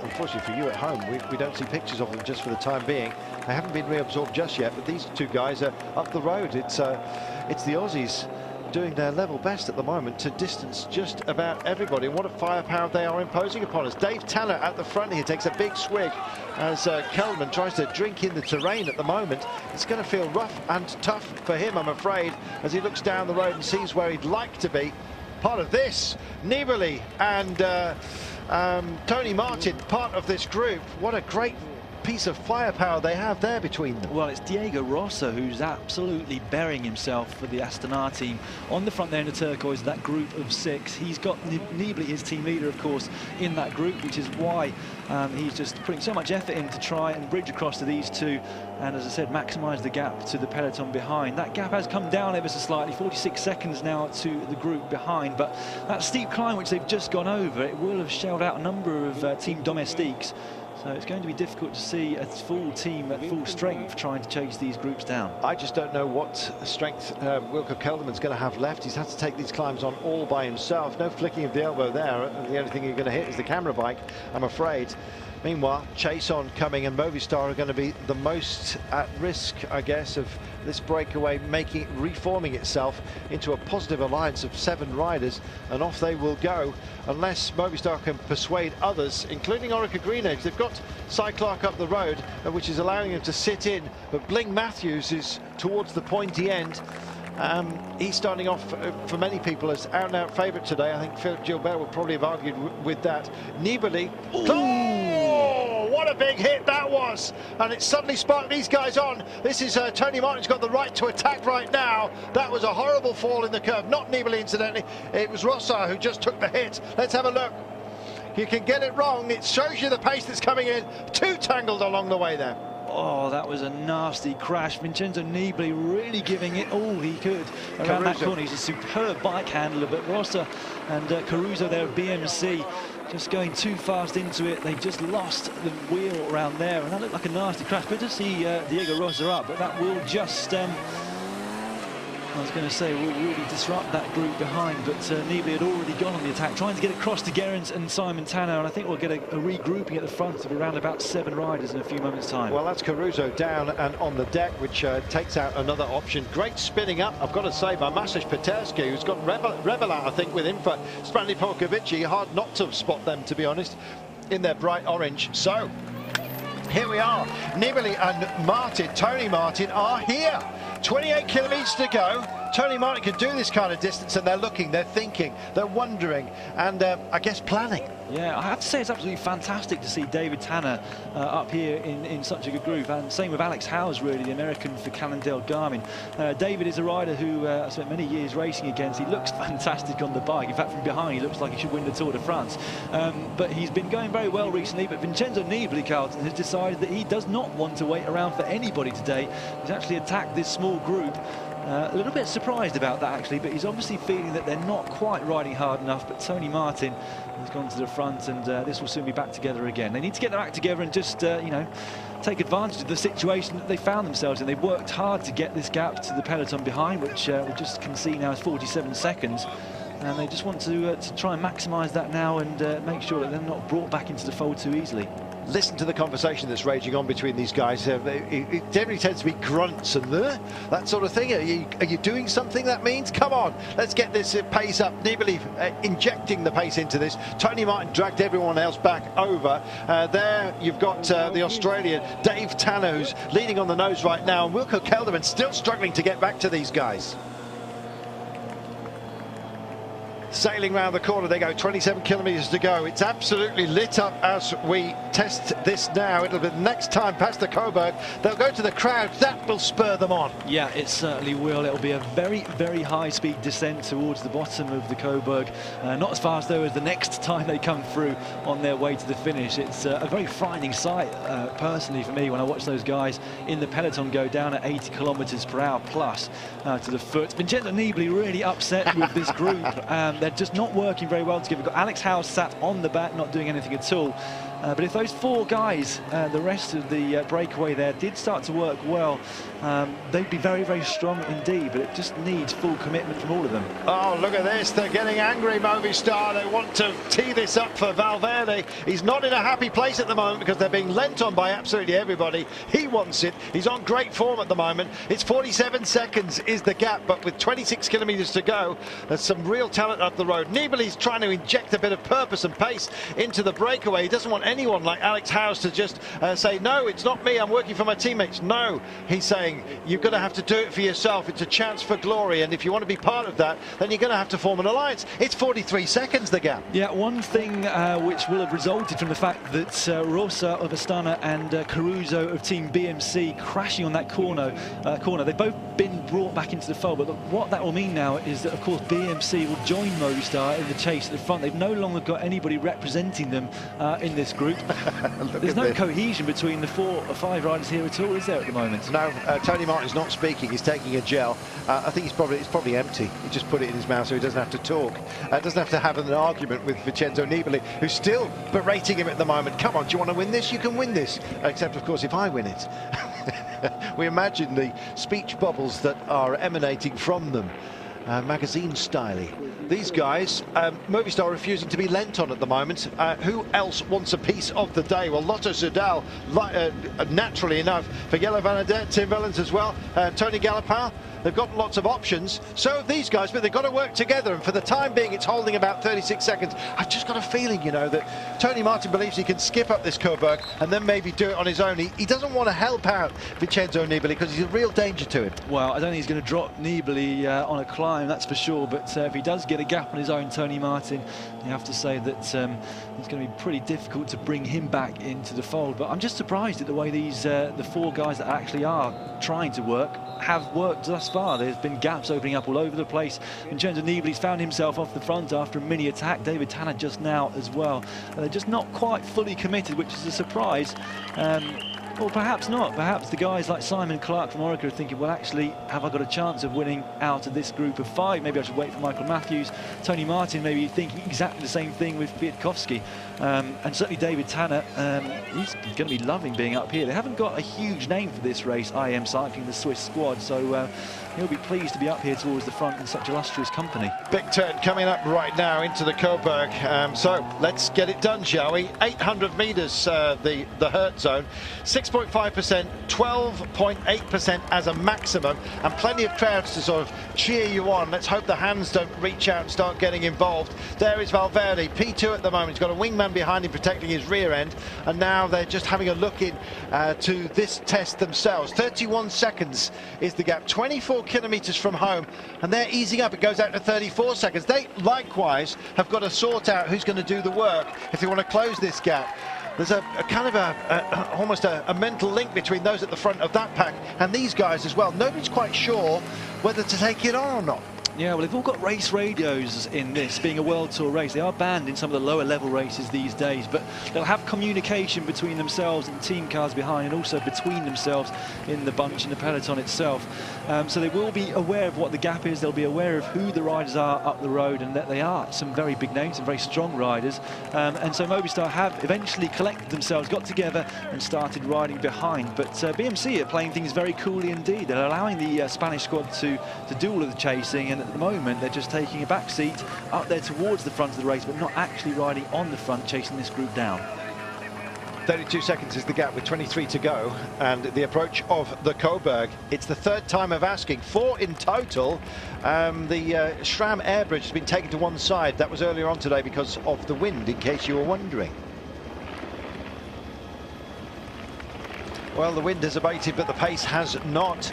Speaker 1: unfortunately for you at home, we don't see pictures of them just for the time being. They haven't been reabsorbed just yet, but these two guys are up the road. It's the Aussies doing their level best at the moment to distance just about everybody. And what a firepower they are imposing upon us. Dave Tanner at the front here takes a big swig as Kelman tries to drink in the terrain at the moment. It's going to feel rough and tough for him, I'm afraid, as he looks down the road and sees where he'd like to be. Part of this, Nibali and Tony Martin, part of this group. What a great piece of firepower they have there between them.
Speaker 2: Well, it's Diego Rosa who's absolutely burying himself for the Astana team. On the front there in the turquoise, that group of 6. He's got Nibali, his team leader, of course, in that group, which is why he's just putting so much effort in to try and bridge across to these two. And as I said, maximise the gap to the peloton behind. That gap has come down ever so slightly, 46 seconds now to the group behind. But that steep climb which they've just gone over, it will have shelled out a number of Team Domestiques. So it's going to be difficult to see a full team at full strength trying to chase these groups down.
Speaker 1: I just don't know what strength Wilco Kelderman's going to have left. He's had to take these climbs on all by himself. No flicking of the elbow there. The only thing you're going to hit is the camera bike, I'm afraid. Meanwhile, Chase On coming, and Movistar are going to be the most at risk, I guess, of this breakaway reforming itself into a positive alliance of 7 riders, and off they will go unless Movistar can persuade others, including Orica Green Edge. They've got Cyclark up the road, which is allowing them to sit in, but Bling Matthews is towards the pointy end. He's starting off for many people as out-and-out favourite today. I think Philip Gilbert would probably have argued with that. Nibali. Oh, what a big hit that was! And it suddenly sparked these guys on. This is Tony Martin's got the right to attack right now. That was a horrible fall in the curve. Not Nibali, incidentally. It was Rossar who just took the hit. Let's have a look. You can get it wrong. It shows you the pace that's coming in. 2 tangled along the way there.
Speaker 2: Oh, that was a nasty crash. Vincenzo Nibali really giving it all he could around that corner. He's a superb bike handler, but Rosa and Caruso there at BMC just going too fast into it. They just lost the wheel around there, and that looked like a nasty crash. Good to see Diego Rosa up, but that will just I was going to say, will really disrupt that group behind, but Nibali had already gone on the attack, trying to get across to Gerrans and Simon Tanner, and I think we'll get a regrouping at the front of around about 7 riders in a few moments' time. Well,
Speaker 1: that's Caruso down and on the deck, which takes out another option. Great spinning up, I've got to say, by Maciej Peterski, who's got Revelat, I think, with him for Stanley Polkovici. Hard not to spot them, to be honest, in their bright orange. So, here we are. Nibali and Martin, Tony Martin, are here. 28 kilometres to go. Tony Martin can do this kind of distance, and they're looking, they're thinking, they're wondering, and I guess planning.
Speaker 2: Yeah, I have to say it's absolutely fantastic to see David Tanner up here in such a good group, and same with Alex Howes, really, the American for Cannondale-Garmin. David is a rider who I spent many years racing against. He looks fantastic on the bike. In fact, from behind, he looks like he should win the Tour de France. But he's been going very well recently. But Vincenzo Nibali, Carlton, has decided that he does not want to wait around for anybody today. He's actually attacked this small group. A little bit surprised about that, actually, but he's obviously feeling that they're not quite riding hard enough. But Tony Martin has gone to the front, and this will soon be back together again. They need to get their act together and just, you know, take advantage of the situation that they found themselves in. They've worked hard to get this gap to the peloton behind, which we just can see now is 47 seconds. And they just want to try and maximise that now and make sure that they're not brought back into the fold too easily.
Speaker 1: Listen to the conversation that's raging on between these guys. It generally tends to be grunts and that sort of thing. Are you doing something? That means, come on, let's get this pace up. Nibali injecting the pace into this. Tony Martin dragged everyone else back over. There you've got the Australian Dave Tanner, who's leading on the nose right now, and Wilco Kelderman still struggling to get back to these guys. Sailing round the corner they go, 27 kilometres to go. It's absolutely lit up as we test this now. It'll be the next time past the Coburg. They'll go to the crowd. That will spur them on. Yeah,
Speaker 2: it certainly will. It'll be a very, very high-speed descent towards the bottom of the Coburg. Not as fast, though, as the next time they come through on their way to the finish. It's a very frightening sight, personally, for me, when I watch those guys in the peloton go down at 80 kilometres per hour plus to the foot. Vincenzo Nibali really upset with this group. They're just not working very well together. We've got Alex Howes sat on the back, not doing anything at all. But if those four guys, the rest of the breakaway there, did start to work well, they'd be very, very strong indeed. But it just needs full commitment from all of them.
Speaker 1: Oh, look at this. They're getting angry, Movistar. They want to tee this up for Valverde. He's not in a happy place at the moment because they're being lent on by absolutely everybody. He wants it. He's on great form at the moment. It's 47 seconds is the gap, but with 26 kilometres to go, there's some real talent up the road. Nibali's trying to inject a bit of purpose and pace into the breakaway. He doesn't want anyone like Alex Howes to just say, no, it's not me, I'm working for my teammates. No, he's saying, you're going to have to do it for yourself. It's a chance for glory, and if you want to be part of that, then you're going to have to form an alliance. It's 43 seconds, the gap.
Speaker 2: Yeah, one thing which will have resulted from the fact that Rosa of Astana and Caruso of Team BMC crashing on that corner, they've both been brought back into the fold, but what that will mean now is that, of course, BMC will join Movistar in the chase at the front. They've no longer got anybody representing them in this group. There's no cohesion between the 4 or 5 riders here at all, is there, at the moment?
Speaker 1: No, Tony Martin's not speaking. He's taking a gel. I think it's probably empty. He just put it in his mouth so he doesn't have to talk. Doesn't have to have an argument with Vincenzo Nibali, who's still berating him at the moment. Come on, do you want to win this? You can win this. Except, of course, if I win it. We imagine the speech bubbles that are emanating from them. Magazine styley. These guys, Movistar refusing to be lent on at the moment. Who else wants a piece of the day? Well, Lotto Soudal, naturally enough, for Yellow Van Aert, Tim Wellens as well, Tony Galopin. They've got lots of options. So have these guys, but they've got to work together. And for the time being, it's holding about 36 seconds. I've just got a feeling, you know, that Tony Martin believes he can skip up this Coburg and then maybe do it on his own. He doesn't want to help out Vincenzo Nibali because he's a real danger to him.
Speaker 2: Well, I don't think he's going to drop Nibali on a climb, that's for sure. But if he does get a gap on his own, Tony Martin, you have to say that it's going to be pretty difficult to bring him back into the fold. But I'm just surprised at the way these the 4 guys that actually are trying to work have worked thus far. There's been gaps opening up all over the place. Vincenzo Nibali's found himself off the front after a mini attack. David Tanner just now as well. They're just not quite fully committed, which is a surprise. Or perhaps not. Perhaps the guys like Simon Clark from Orica are thinking, well, actually, have I got a chance of winning out of this group of 5? Maybe I should wait for Michael Matthews. Tony Martin maybe thinking exactly the same thing with Kwiatkowski. And certainly David Tanner, he's going to be loving being up here. They haven't got a huge name for this race, IM Cycling, the Swiss squad, so he'll be pleased to be up here towards the front in such illustrious company.
Speaker 1: Big turn coming up right now into the Coburg. So let's get it done, shall we? 800 metres, the hurt zone. 6.5%, 12.8% as a maximum, and plenty of crowds to sort of cheer you on. Let's hope the hands don't reach out and start getting involved. There is Valverde, P2 at the moment. He's got a wingman behind him protecting his rear end, and now they're just having a look in to this test themselves. 31 seconds is the gap. 24 kilometres from home, and they're easing up. It goes out to 34 seconds. They likewise have got to sort out who's going to do the work if they want to close this gap. There's a kind of almost a mental link between those at the front of that pack and these guys as well. Nobody's quite sure whether to take it on or not.
Speaker 2: Yeah, well, they've all got race radios in this, being a World Tour race. They are banned in some of the lower level races these days, but they'll have communication between themselves and the team cars behind, and also between themselves in the bunch and the peloton itself. So they will be aware of what the gap is. They'll be aware of who the riders are up the road, and that they are some very big names and very strong riders. And so Movistar have eventually collected themselves, got together and started riding behind. But BMC are playing things very coolly indeed. They're allowing the Spanish squad to do all of the chasing, and at the moment they're just taking a back seat up there towards the front of the race, but not actually riding on the front, chasing this group down.
Speaker 1: 32 seconds is the gap with 23 to go, and the approach of the Coburg. It's the third time of asking, 4 in total. The Schramm air bridge has been taken to one side. That was earlier on today because of the wind, in case you were wondering. Well, the wind has abated, but the pace has not.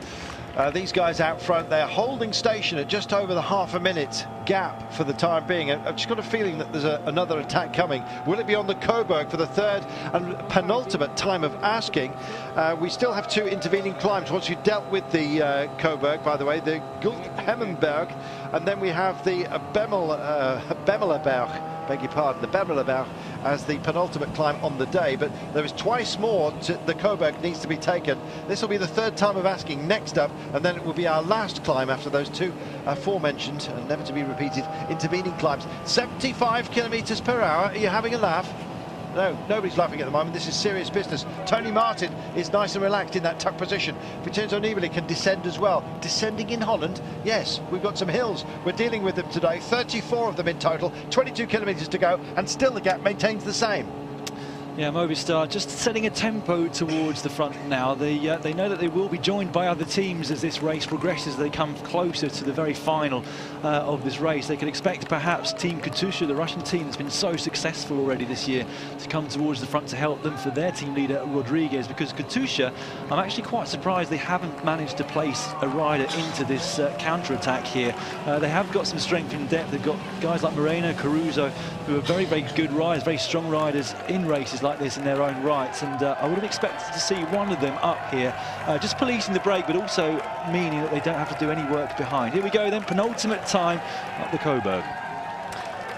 Speaker 1: These guys out front, they're holding station at just over the half a minute gap for the time being. I've just got a feeling that there's another attack coming. Will it be on the Coburg for the third and penultimate time of asking? We still have 2 intervening climbs. Once you've dealt with the Coburg, by the way, the Gulthemmenberg, and then we have the Bemelerberg, beg your pardon, the Bemelerberg as the penultimate climb on the day. But there is twice more to the Coburg needs to be taken. This will be the third time of asking next up, and then it will be our last climb after those 2 aforementioned and never to be repeated intervening climbs. 75 kilometres per hour. Are you having a laugh? No, nobody's laughing at the moment. This is serious business. Tony Martin is nice and relaxed in that tuck position. Vincenzo Nibali can descend as well. Descending in Holland? Yes, we've got some hills. We're dealing with them today. 34 of them in total. 22 kilometres to go, and still the gap maintains the same.
Speaker 2: Yeah, Movistar just setting a tempo towards the front now. They know that they will be joined by other teams as this race progresses. They come closer to the very final of this race. They can expect perhaps Team Katusha, the Russian team that's been so successful already this year, to come towards the front to help them for their team leader Rodriguez. Because Katusha, I'm actually quite surprised they haven't managed to place a rider into this counter-attack here. They have got some strength in depth. They've got guys like Moreno, Caruso, who are very, very good riders, very strong riders in races like this in their own rights, and I would have expected to see one of them up here, just policing the break, but also meaning that they don't have to do any work behind. Here we go then, penultimate time up the Coburg.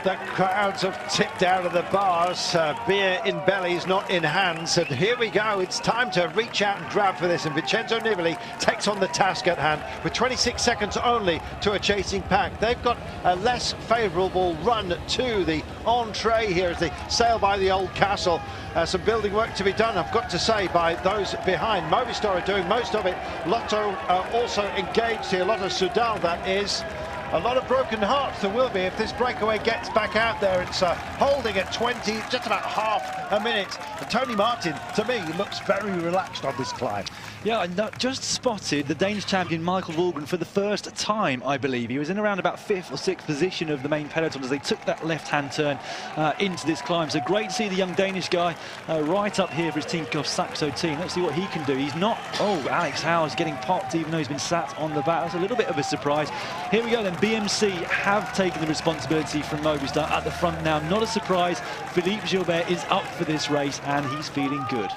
Speaker 1: The crowds have tipped out of the bars, beer in bellies, not in hands, and here we go. It's time to reach out and grab for this, and Vincenzo Nibali takes on the task at hand with 26 seconds only to a chasing pack. They've got a less favourable run to the entree here as they sail by the old castle. Some building work to be done, I've got to say, by those behind. Movistar are doing most of it. Lotto also engaged here. Lotto Soudal, that is. A lot of broken hearts there will be if this breakaway gets back out there. It's holding at 20, just about half a minute. And Tony Martin, to me, looks very relaxed on this climb.
Speaker 2: Yeah, I just spotted the Danish champion Michael Volgren for the first time, I believe. He was in around about 5th or 6th position of the main peloton as they took that left-hand turn into this climb. So great to see the young Danish guy right up here for his Team Saxo team. Let's see what he can do. He's not... Oh, Alex Howes getting popped even though he's been sat on the back. That's a little bit of a surprise. Here we go then. BMC have taken the responsibility from Movistar at the front now. Not a surprise. Philippe Gilbert is up for this race and he's feeling good.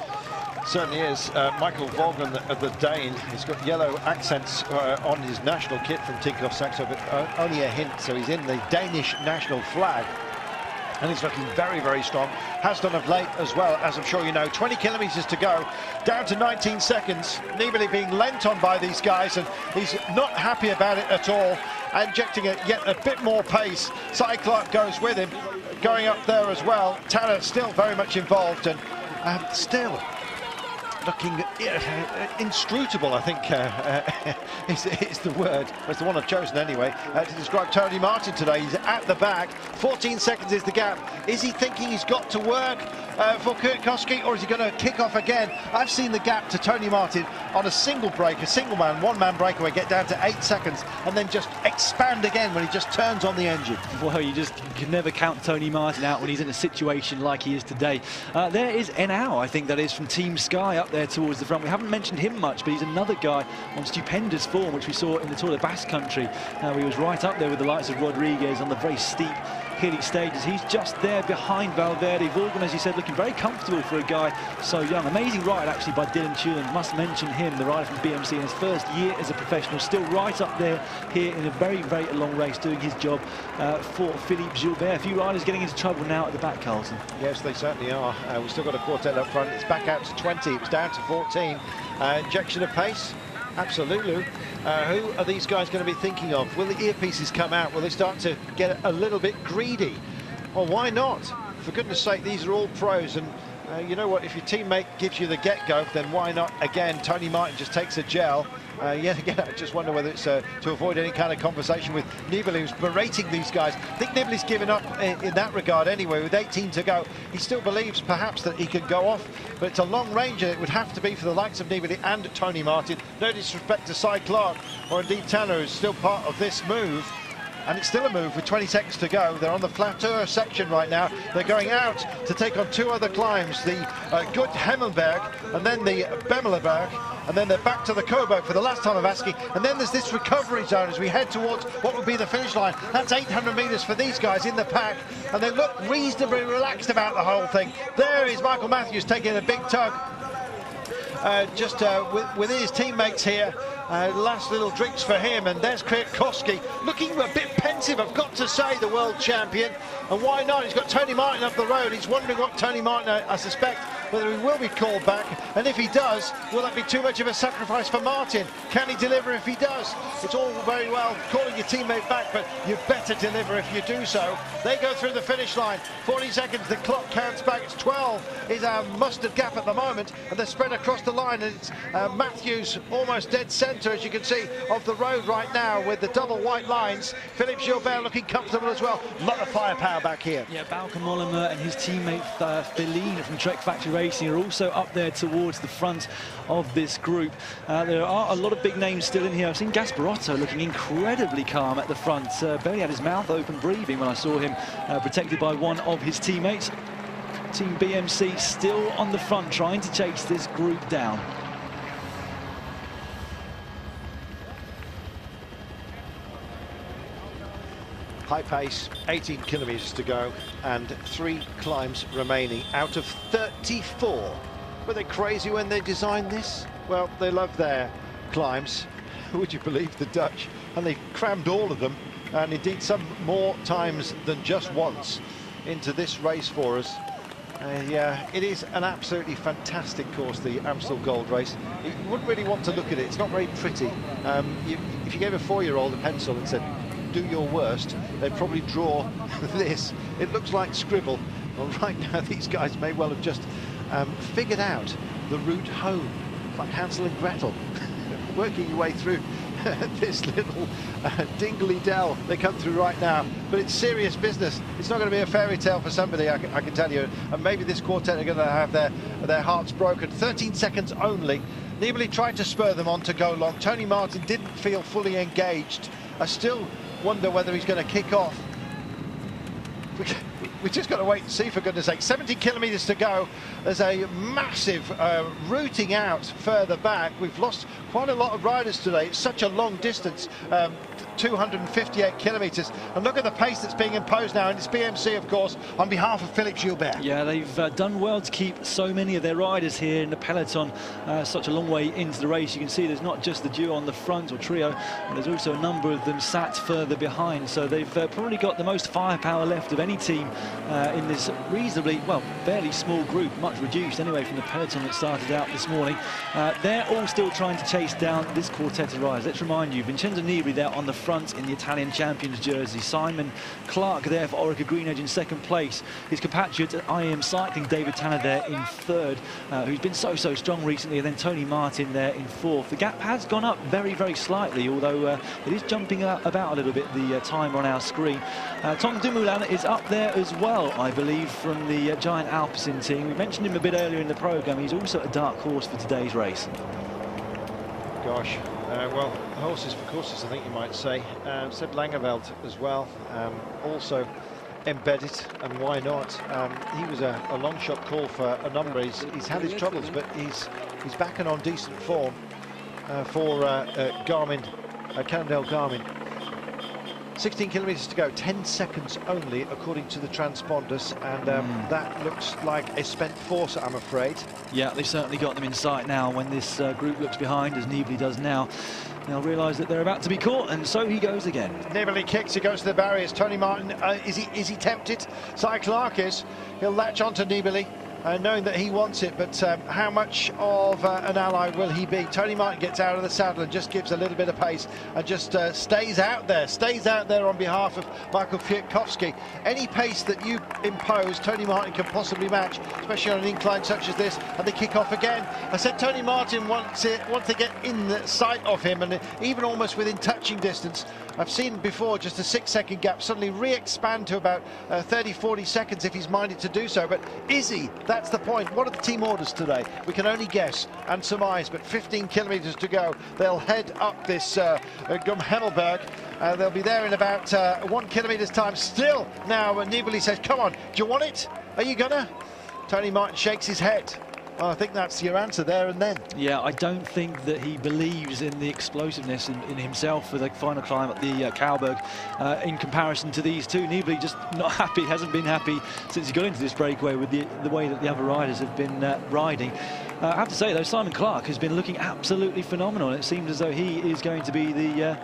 Speaker 1: Certainly is. Michael Volgren, the Dane, he's got yellow accents on his national kit from Tinkoff Saxo, but only a hint, so he's in the Danish national flag. And he's looking very, very strong. Has done of late as well, as I'm sure you know. 20 kilometres to go, down to 19 seconds. Nibali being lent on by these guys, and he's not happy about it at all. Injecting yet a bit more pace. Cy Clark goes with him, going up there as well. Tanner still very much involved, and still looking inscrutable, I think is the word. That's the one I've chosen anyway to describe Tony Martin today. He's at the back. 14 seconds is the gap. Is he thinking he's got to work for Kwiatkowski, or is he going to kick off again? I've seen the gap to Tony Martin on a single break, a single man, one-man breakaway, get down to 8 seconds and then just expand again when he just turns on the engine.
Speaker 2: Well, you can never count Tony Martin out when he's in a situation like he is today. There is Enau, I think that is, from Team Sky, up up there towards the front. We haven't mentioned him much, but he's another guy on stupendous form, which we saw in the Tour de Basque Country. He was right up there with the likes of Rodriguez on the very steep, hilly stages. He's just there behind Valverde. Vaughan, as you said, looking very comfortable for a guy so young. Amazing ride, actually, by Dylan Tulin. Must mention him, the rider from BMC, in his first year as a professional. Still right up there here in a very, very long race, doing his job for Philippe Gilbert. A few riders getting into trouble now at the back, Carlton.
Speaker 1: Yes, they certainly are. We've still got a quartet up front. It's back out to 20. It was down to 14. Injection of pace. Absolutely. Who are these guys going to be thinking of? Will the earpieces come out? Will they start to get a little bit greedy? Well, why not? For goodness sake, these are all pros, and you know what, if your teammate gives you the get-go, then why not? Again, Tony Martin just takes a gel. Yet again, I just wonder whether it's to avoid any kind of conversation with Nibali, who's berating these guys. I think Nibali's given up in that regard anyway. With 18 to go, he still believes perhaps that he can go off, but it's a long range, and it would have to be for the likes of Nibali and Tony Martin. No disrespect to Cy Clark or indeed Tanner, who's still part of this move. And it's still a move with 20 seconds to go. They're on the Flateur section right now. They're going out to take on two other climbs, the Good Hemmelberg and then the Bemelerberg. And then they're back to the Coburg for the last time of asking. And then there's this recovery zone as we head towards what would be the finish line. That's 800 metres for these guys in the pack. And they look reasonably relaxed about the whole thing. There is Michael Matthews taking a big tug. With his teammates here. Last little drinks for him, and there's Kwiatkowski looking a bit pensive, I've got to say, the world champion. And why not? He's got Tony Martin up the road. He's wondering what Tony Martin, I suspect, whether he will be called back, and if he does, will that be too much of a sacrifice for Martin? Can he deliver if he does? It's all very well calling your teammate back, but you better deliver if you do so. They go through the finish line, 40 seconds, the clock counts back. It's 12 is our mustard gap at the moment, and they're spread across the line, and it's Matthews almost dead centre, as you can see, of the road right now with the double white lines. Philippe Gilbert looking comfortable as well. A lot of firepower back here.
Speaker 2: Yeah, Bauke Mollema and his teammate Feline from Trek Factory Racing are also up there towards the front of this group. There are a lot of big names still in here. I've seen Gasparotto looking incredibly calm at the front. Barely had his mouth open breathing when I saw him protected by one of his teammates. Team BMC still on the front, trying to chase this group down.
Speaker 1: High pace, 18 kilometres to go, and 3 climbs remaining out of 34. Were they crazy when they designed this? Well, they love their climbs. Would you believe the Dutch? And they crammed all of them, and indeed some more times than just once, into this race for us. Yeah, it is an absolutely fantastic course, the Amstel Gold Race. You wouldn't really want to look at it. It's not very pretty. If you gave a 4-year-old a pencil and said, do your worst, they'd probably draw this. It looks like scribble. Well, right now these guys may well have just figured out the route home, like Hansel and Gretel, working your way through this little dingly dell they come through right now. But it's serious business. It's not going to be a fairy tale for somebody, I can tell you. And maybe this quartet are going to have their hearts broken. 13 seconds only. Nibali tried to spur them on to go long. Tony Martin didn't feel fully engaged. I still wonder whether he's going to kick off. We've just got to wait and see, for goodness sake. 70 kilometres to go. There's a massive routing out further back. We've lost quite a lot of riders today. It's such a long distance, 258 kilometres. And look at the pace that's being imposed now. And it's BMC, of course, on behalf of Philippe Gilbert.
Speaker 2: Yeah, they've done well to keep so many of their riders here in the peloton such a long way into the race. You can see there's not just the duo on the front, or trio, and there's also a number of them sat further behind. So they've probably got the most firepower left of any team in this reasonably, well, fairly small group, much reduced anyway from the peloton that started out this morning. They're all still trying to chase down this quartet of riders. Let's remind you, Vincenzo Nibali there on the front in the Italian champions jersey. Simon Clark there for Orica Green Edge in second place. His compatriot at IM Cycling, David Tanner, there in third, who's been so strong recently, and then Tony Martin there in fourth. The gap has gone up very slightly, although it is jumping about a little bit, the timer on our screen. Tom Dumoulin is up there as well, I believe, from the Giant Alpecin team. We mentioned him a bit earlier in the programme. He's also a dark horse for today's race.
Speaker 1: Gosh, well, horses for courses, I think you might say. Seb Langeveld as well, also embed it, and why not? He was a long shot call for a number. He's had his troubles, but he's back and on decent form for Cannondale Garmin. 16 kilometres to go, 10 seconds only according to the transponders, and that looks like a spent force, I'm afraid.
Speaker 2: Yeah, they've certainly got them in sight now. When this group looks behind, as Nibali does now, they'll realise that they're about to be caught, and so he goes again.
Speaker 1: Nibali kicks, he goes to the barriers. Tony Martin, is he tempted? Cy Clark is. He'll latch onto Nibali, knowing that he wants it, but how much of an ally will he be? Tony Martin gets out of the saddle and just gives a little bit of pace and just stays out there on behalf of Michael Kwiatkowski. Any pace that you impose, Tony Martin can possibly match, especially on an incline such as this, and they kick off again. I said Tony Martin wants to get in the sight of him, and even almost within touching distance. I've seen before just a 6-second gap suddenly re-expand to about 30-40 seconds if he's minded to do so, but is he? That's the point. What are the team orders today? We can only guess and surmise, but 15 kilometres to go. They'll head up this Gumhemmelberg. They'll be there in about 1 kilometre's time. Still now, Nibali says, come on, do you want it? Are you gonna? Tony Martin shakes his head. Well, I think that's your answer there and then. Yeah,
Speaker 2: I don't think that he believes in the explosiveness in himself for the final climb at the Cauberg in comparison to these two. Nibali just not happy, hasn't been happy since he got into this breakaway with the way that the other riders have been riding. I have to say, though, Simon Clark has been looking absolutely phenomenal. It seems as though he is going to be the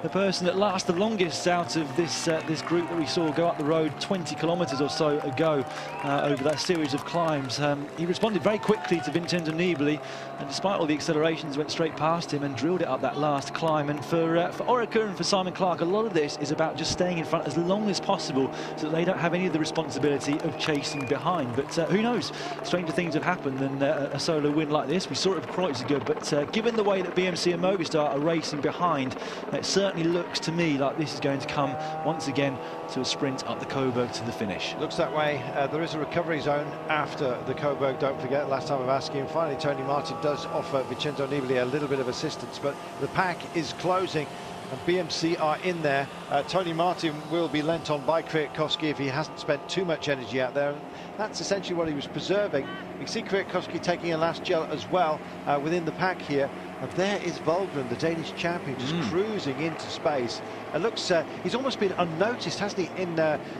Speaker 2: person that lasts the longest out of this group that we saw go up the road 20 kilometres or so ago over that series of climbs. He responded very quickly to Vincenzo Nibali, and despite all the accelerations, went straight past him and drilled it up that last climb. And for Orica and for Simon Clark, a lot of this is about just staying in front as long as possible so that they don't have any of the responsibility of chasing behind. But who knows? Stranger things have happened than a solo win like this. We saw it with Kreuziger, but given the way that BMC and Movistar are racing behind, it certainly looks to me like this is going to come once again to a sprint up the Coburg to the finish.
Speaker 1: Looks that way. There is a recovery zone after the Coburg, don't forget. Last time I'm asking, finally Tony Martin does offer Vincenzo Nibali a little bit of assistance, but the pack is closing and BMC are in there. Tony Martin will be lent on by Kwiatkowski if he hasn't spent too much energy out there. And that's essentially what he was preserving. You can see Kwiatkowski taking a last gel as well within the pack here. And there is Volgren, the Danish champion, just cruising into space. It looks, he's almost been unnoticed, hasn't he, in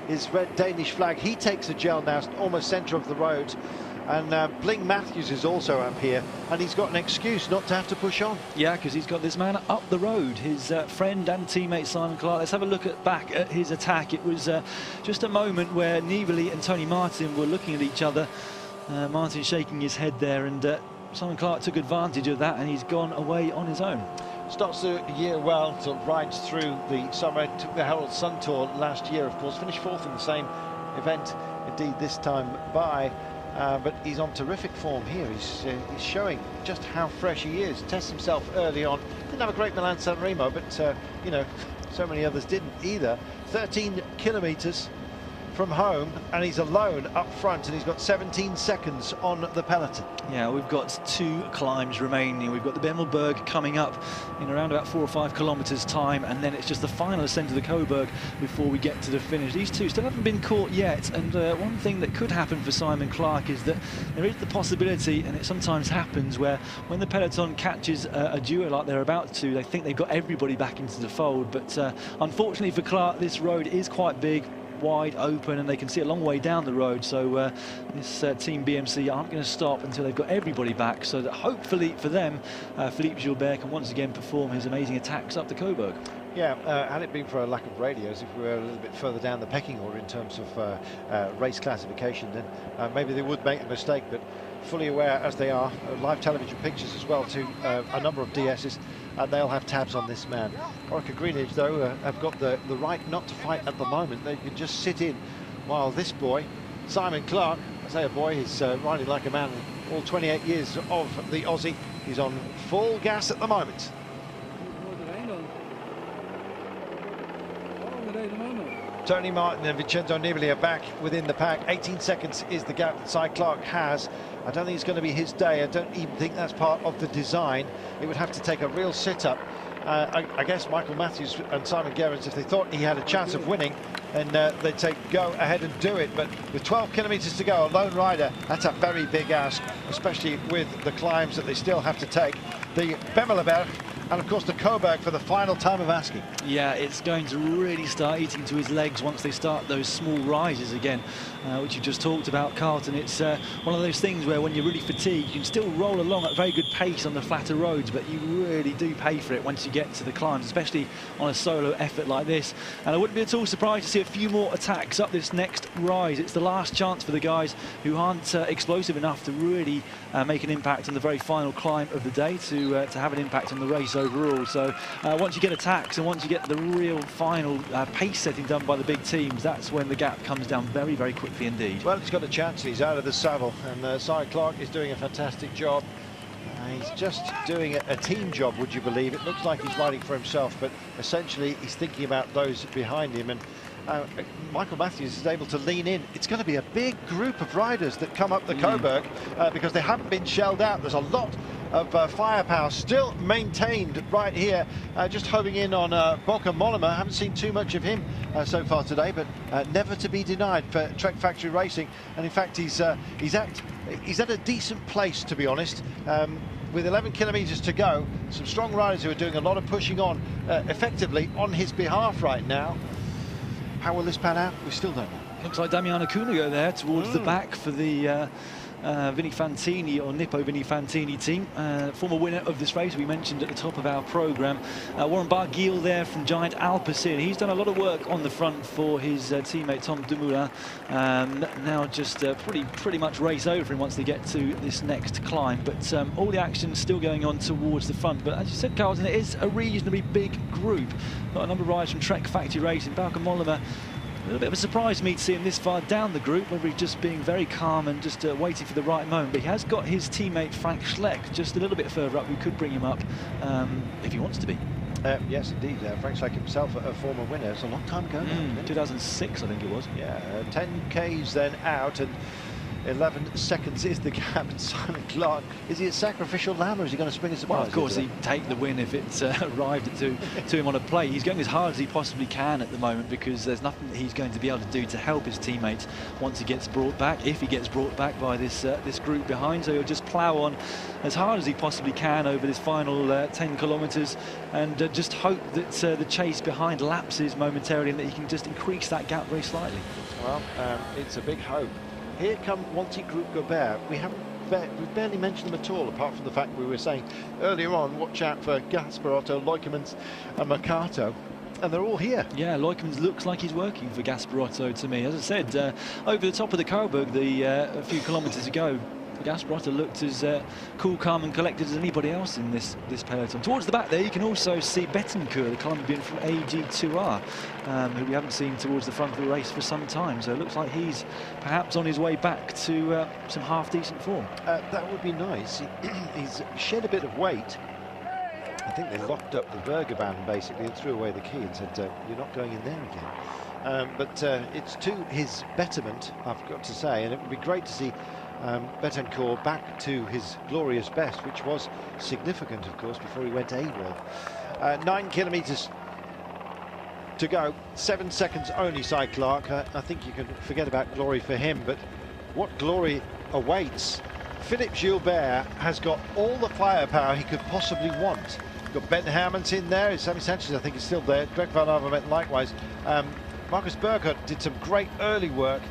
Speaker 1: his red Danish flag. He takes a gel now, almost centre of the road. And Bling Matthews is also up here, and he's got an excuse not to have to push on.
Speaker 2: Yeah, because he's got this man up the road, his friend and teammate Simon Clark. Let's have a look back at his attack. It was just a moment where Nibali and Tony Martin were looking at each other. Martin shaking his head there, and Simon Clark took advantage of that, and he's gone away on his own.
Speaker 1: Starts the year well, sort of rides through the summer. Took the Herald Sun Tour last year, of course. Finished fourth in the same event, indeed, this time by. But he's on terrific form here. He's showing just how fresh he is. Tests himself early on. Didn't have a great Milan-San Remo, but you know, so many others didn't either. 13 kilometres from home, and he's alone up front, and he's got 17 seconds on the peloton.
Speaker 2: Yeah, we've got 2 climbs remaining. We've got the Bemmelberg coming up in around about 4 or 5 kilometres time, and then it's just the final ascent of the Coburg before we get to the finish. These two still haven't been caught yet, and one thing that could happen for Simon Clark is that there is the possibility, and it sometimes happens, where when the peloton catches a duo like they're about to, they think they've got everybody back into the fold. But unfortunately for Clark, this road is quite big, wide open, and they can see a long way down the road, so this team BMC aren't going to stop until they've got everybody back, so that hopefully for them Philippe Gilbert can once again perform his amazing attacks up the Coburg.
Speaker 1: Yeah, had it been for a lack of radios, if we were a little bit further down the pecking order in terms of race classification, then maybe they would make a mistake, but fully aware as they are, live television pictures as well to a number of DSs, and they'll have tabs on this man. Orica Greenwich, though, have got the right not to fight at the moment. They can just sit in, while this boy, Simon Clark, I say a boy, he's riding like a man. All 28 years of the Aussie, he's on full gas at the moment. Tony Martin and Vincenzo Nibali are back within the pack. 18 seconds is the gap that Cy Clark has. I don't think it's going to be his day. I don't even think that's part of the design. It would have to take a real sit-up. I guess Michael Matthews and Simon Gerrans, if they thought he had a chance of winning, and they'd say go ahead and do it. But with 12 kilometres to go, a lone rider, that's a very big ask, especially with the climbs that they still have to take. The Bemelerberg and of course the Coburg for the final time of asking.
Speaker 2: Yeah, it's going to really start eating to his legs once they start those small rises again, which you just talked about, Carlton. It's one of those things where when you're really fatigued, you can still roll along at a very good pace on the flatter roads, but you really do pay for it once you get to the climbs, especially on a solo effort like this. And I wouldn't be at all surprised to see a few more attacks up this next rise. It's the last chance for the guys who aren't explosive enough to really make an impact on the very final climb of the day, to have an impact on the race overall. So once you get attacks and once you get the real final pace setting done by the big teams, that's when the gap comes down very, very quickly indeed.
Speaker 1: Well, he's got a chance. He's out of the saddle, and Cy Clark is doing a fantastic job. He's just doing a team job, would you believe? It looks like he's riding for himself, but essentially he's thinking about those behind him. And Michael Matthews is able to lean in. It's going to be a big group of riders that come up the Coburg because they haven't been shelled out. There's a lot of firepower still maintained right here, just homing in on Bocca Mollema. Haven't seen too much of him so far today, but never to be denied for Trek Factory Racing. And in fact, he's at a decent place, to be honest. With 11 kilometres to go, some strong riders who are doing a lot of pushing on effectively on his behalf right now. How will this pan out? We still don't know.
Speaker 2: Looks like Damiano Cunego there towards the back for the Vini Fantini, or Nippo Vini Fantini team. Former winner of this race we mentioned at the top of our programme. Warren Barguil there from Giant Alpecin. He's done a lot of work on the front for his teammate Tom Dumoulin. Now just pretty much race over him once they get to this next climb. But all the action still going on towards the front. But as you said, Carlton, it is a reasonably big group. Got a number of riders from Trek Factory Racing. Bauke Mollema, a little bit of a surprise to me to see him this far down the group, whether he's just being very calm and just waiting for the right moment. But he has got his teammate Frank Schleck just a little bit further up, who could bring him up if he wants to be.
Speaker 1: Yes, indeed. Frank Schleck himself, a former winner. It's a long time ago now.
Speaker 2: 2006, I think it was.
Speaker 1: Yeah, 10 Ks then out, and 11 seconds is the gap. And Simon Clark, is he a sacrificial lamb, or is he going to spring a surprise?
Speaker 2: Well, of course, he'd take the win if it arrived to him on a plate. He's going as hard as he possibly can at the moment, because there's nothing that he's going to be able to do to help his teammates once he gets brought back, if he gets brought back by this group behind. So he'll just plough on as hard as he possibly can over this final 10 kilometres, and just hope that the chase behind lapses momentarily and that he can just increase that gap very slightly.
Speaker 1: Well, it's a big hope. Here come Wanty Group Gobert. We've barely mentioned them at all, apart from the fact we were saying earlier on, watch out for Gasparotto, Leukemans and Mercato. And they're all here. Yeah,
Speaker 2: Leukemans looks like he's working for Gasparotto to me. As I said, over the top of the Coburg a few kilometres ago, Gasparotto looked as cool, calm and collected as anybody else in this peloton. Towards the back there you can also see Betancourt, the Colombian from AG2R, who we haven't seen towards the front of the race for some time. So it looks like he's perhaps on his way back to some half-decent form.
Speaker 1: That would be nice. He's shed a bit of weight. I think they locked up the Bergerbahn basically and threw away the key and said, you're not going in there again. But it's to his betterment, I've got to say, and it would be great to see Betancourt back to his glorious best, which was significant, of course, before he went AWOL. 9 kilometres to go, 7 seconds only, Cy Clark. I think you can forget about glory for him, but what glory awaits? Philippe Gilbert has got all the firepower he could possibly want. Got Ben Hermans in there, Sammy Sanchez I think is still there, Greg Van Avermaet likewise. Marcus Burkhardt did some great early work.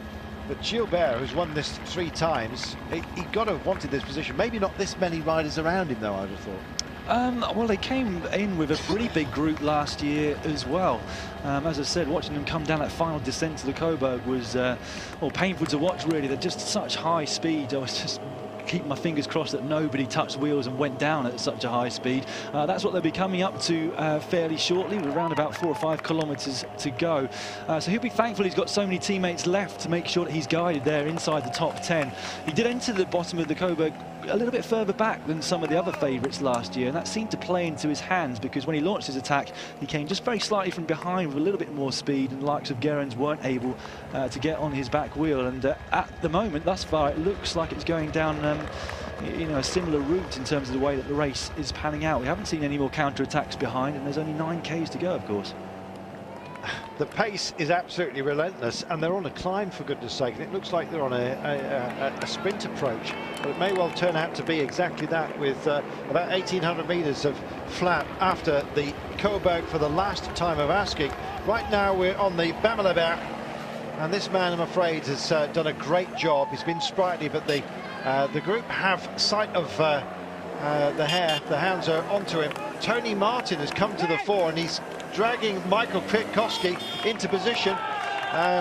Speaker 1: But Gilbert, who's won this 3 times, he got to have wanted this position. Maybe not this many riders around him, though, I'd have thought.
Speaker 2: Well, they came in with a pretty big group last year as well. As I said, watching them come down that final descent to the Coburg was painful to watch, really. They're just such high speed. I was just keep my fingers crossed that nobody touched wheels and went down at such a high speed. That's what they'll be coming up to fairly shortly, with around about 4 or 5 kilometres to go. So he'll be thankful he's got so many teammates left to make sure that he's guided there inside the top 10. He did enter the bottom of the Coburg a little bit further back than some of the other favourites last year, and that seemed to play into his hands, because when he launched his attack he came just very slightly from behind with a little bit more speed, and the likes of Gerrans weren't able to get on his back wheel. And at the moment, thus far, it looks like it's going down a similar route in terms of the way that the race is panning out. We haven't seen any more counter attacks behind, and there's only 9 Ks to go, of course.
Speaker 1: The pace is absolutely relentless, and they're on a climb, for goodness sake. And it looks like they're on a sprint approach, but it may well turn out to be exactly that, with about 1,800 meters of flat after the Coburg for the last time of asking. Right now we're on the Bameleberg, and this man, I'm afraid, has done a great job. He's been sprightly, but the group have sight of the hare. The hounds are onto him. Tony Martin has come to the fore, and he's dragging Michael Kwiatkowski into position.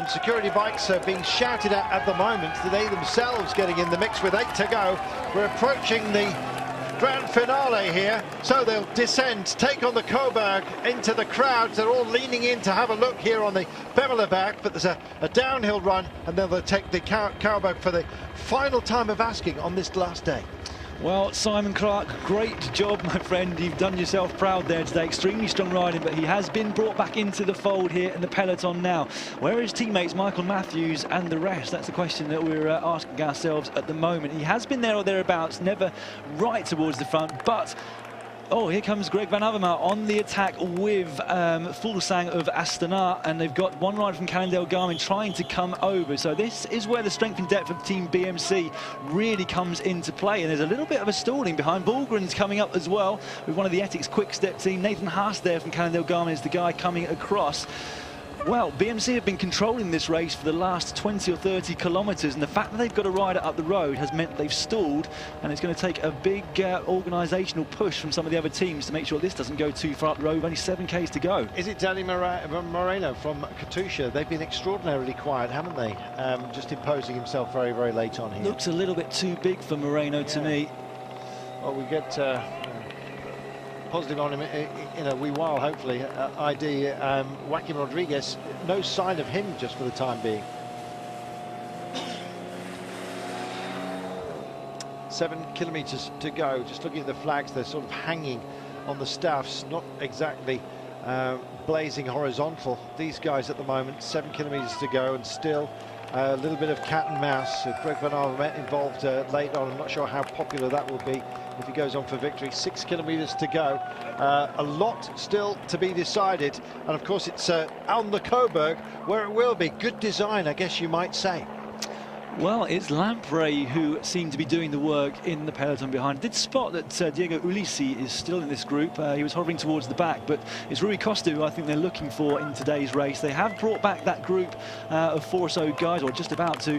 Speaker 1: Security bikes are being shouted at the moment. They themselves getting in the mix with 8 to go. We're approaching the grand finale here, so they'll descend, take on the Coburg into the crowds. They're all leaning in to have a look here on the Bameleberg, but there's a downhill run, and then they'll take the Coburg for the final time of asking on this last day.
Speaker 2: Well, Simon Clark, great job, my friend. You've done yourself proud there today. Extremely strong riding, but he has been brought back into the fold here in the peloton now. Where are his teammates, Michael Matthews and the rest? That's the question that we're asking ourselves at the moment. He has been there or thereabouts, never right towards the front, but... oh, here comes Greg Van Avermaet on the attack with Fuglsang of Astana, and they've got one rider from Cannondale-Garmin trying to come over. So this is where the strength and depth of Team BMC really comes into play, and there's a little bit of a stalling behind. Bulgren's coming up as well with one of the Ethics Quick Step team. Nathan Haas there from Cannondale-Garmin is the guy coming across. Well, BMC have been controlling this race for the last 20 or 30 kilometres, and the fact that they've got a rider up the road has meant they've stalled, and it's going to take a big organisational push from some of the other teams to make sure this doesn't go too far up the road with only 7 Ks to go.
Speaker 1: Is it Danny Moreno from Katusha? They've been extraordinarily quiet, haven't they? Just imposing himself very, very late on here.
Speaker 2: Looks a little bit too big for Moreno to me.
Speaker 1: Well, we get... positive on him in a wee while, hopefully. ID Joaquim Rodriguez, no sign of him just for the time being. 7 kilometres to go. Just looking at the flags, they're sort of hanging on the staffs, not exactly blazing horizontal. These guys at the moment, 7 kilometres to go, and still a little bit of cat and mouse. Greg Van Avermaet involved late on. I'm not sure how popular that will be if he goes on for victory. 6 kilometres to go. A lot still to be decided. And of course it's on the Coburg, where it will be. Good design, I guess you might say.
Speaker 2: Well, it's Lamprey who seemed to be doing the work in the peloton behind. Did spot that Diego Ulissi is still in this group. He was hovering towards the back, but it's Rui Costa who I think they're looking for in today's race. They have brought back that group of 4 or so guys, or just about to,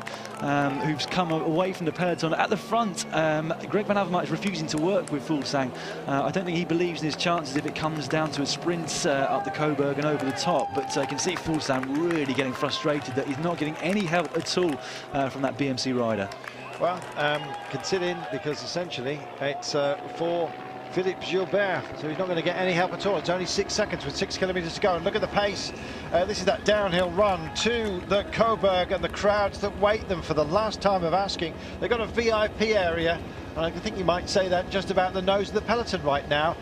Speaker 2: who's come away from the peloton. At the front, Greg Van Avermaet is refusing to work with Fuglsang. I don't think he believes in his chances if it comes down to a sprint up the Coburg and over the top, but I can see Fuglsang really getting frustrated that he's not getting any help at all from that BMC rider.
Speaker 1: Well, considering, because essentially it's for Philippe Gilbert, so he's not going to get any help at all. It's only 6 seconds with 6 kilometres to go, and look at the pace. This is that downhill run to the Coburg, and the crowds that wait them for the last time of asking. They've got a VIP area, and I think you might say that just about the nose of the peloton right now.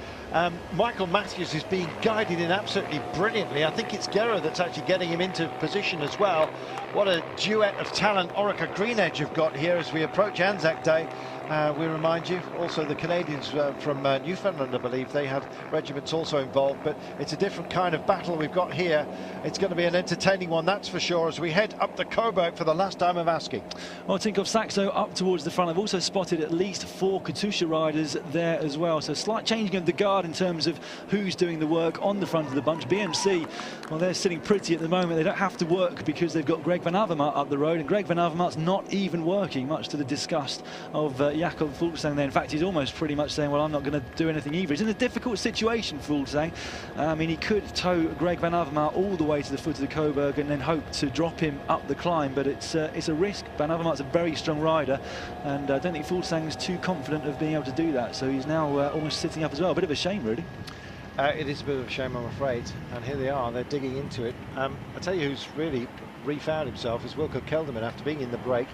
Speaker 1: Michael Matthews is being guided in absolutely brilliantly. I think it's Guerra that's actually getting him into position as well. What a duet of talent Orica Green Edge have got here as we approach Anzac Day. We remind you, also the Canadians from Newfoundland, I believe, they have regiments also involved, but it's a different kind of battle we've got here. It's going to be an entertaining one, that's for sure, as we head up the Coburg for the last time of asking.
Speaker 2: Well, Tinkoff Saxo up towards the front. I've also spotted at least 4 Katusha riders there as well, so slight changing of the guard in terms of who's doing the work on the front of the bunch. BMC, well, they're sitting pretty at the moment. They don't have to work because they've got Greg Van Avermaet up the road, and Greg Van Avermaet's not even working, much to the disgust of Jakob Fuglsang there. In fact, he's almost pretty much saying, well, I'm not going to do anything either. He's in a difficult situation, Fuglsang. I mean, he could tow Greg Van Avermaet all the way to the foot of the Coburg and then hope to drop him up the climb, but it's a risk. Van Avermaet's a very strong rider, and I don't think Fuglsang's too confident of being able to do that, so he's now almost sitting up as well. A bit of a shame, really.
Speaker 1: It is a bit of a shame, I'm afraid, and here they are, they're digging into it. I'll tell you who's really refound himself is Wilco Kelderman after being in the break,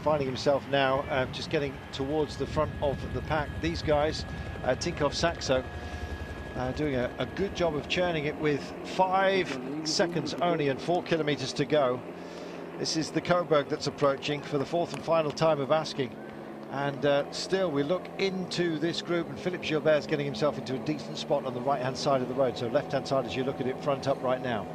Speaker 1: finding himself now just getting towards the front of the pack. These guys, Tinkoff Saxo, doing a good job of churning it with 5 seconds only and 4 kilometres to go. This is the Coburg that's approaching for the 4th and final time of asking. And still we look into this group, and Philippe Gilbert's getting himself into a decent spot on the right hand side of the road, so left hand side as you look at it front up right now.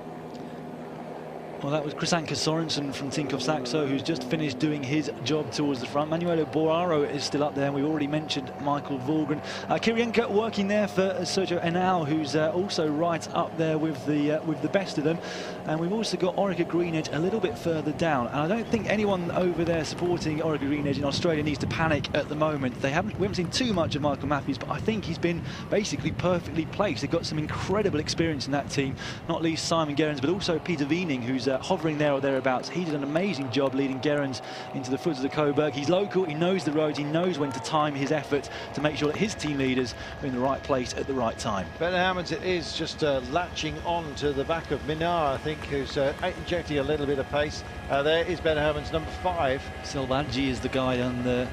Speaker 2: Well, that was Krisanker Sorensen from Tinkoff Saxo, who's just finished doing his job towards the front. Manuelo Boraro is still up there, and we've already mentioned Michael Vorgren. Kirienka working there for Sergio Henao, who's also right up there with the best of them. And we've also got Orica Greenedge a little bit further down. And I don't think anyone over there supporting Orica Greenedge in Australia needs to panic at the moment. We haven't seen too much of Michael Matthews, but I think he's been basically perfectly placed. They've got some incredible experience in that team, not least Simon Gerrans, but also Peter Wiening, who's hovering there or thereabouts. He did an amazing job leading Gerrans into the foot of the Coburg. He's local, he knows the roads, he knows when to time his effort to make sure that his team leaders are in the right place at the right time.
Speaker 1: Ben Hammonds it is just latching on to the back of Minar, I think, who's injecting a little bit of pace. There is Ben Hammonds, number 5.
Speaker 2: Selvaggi is the guy on the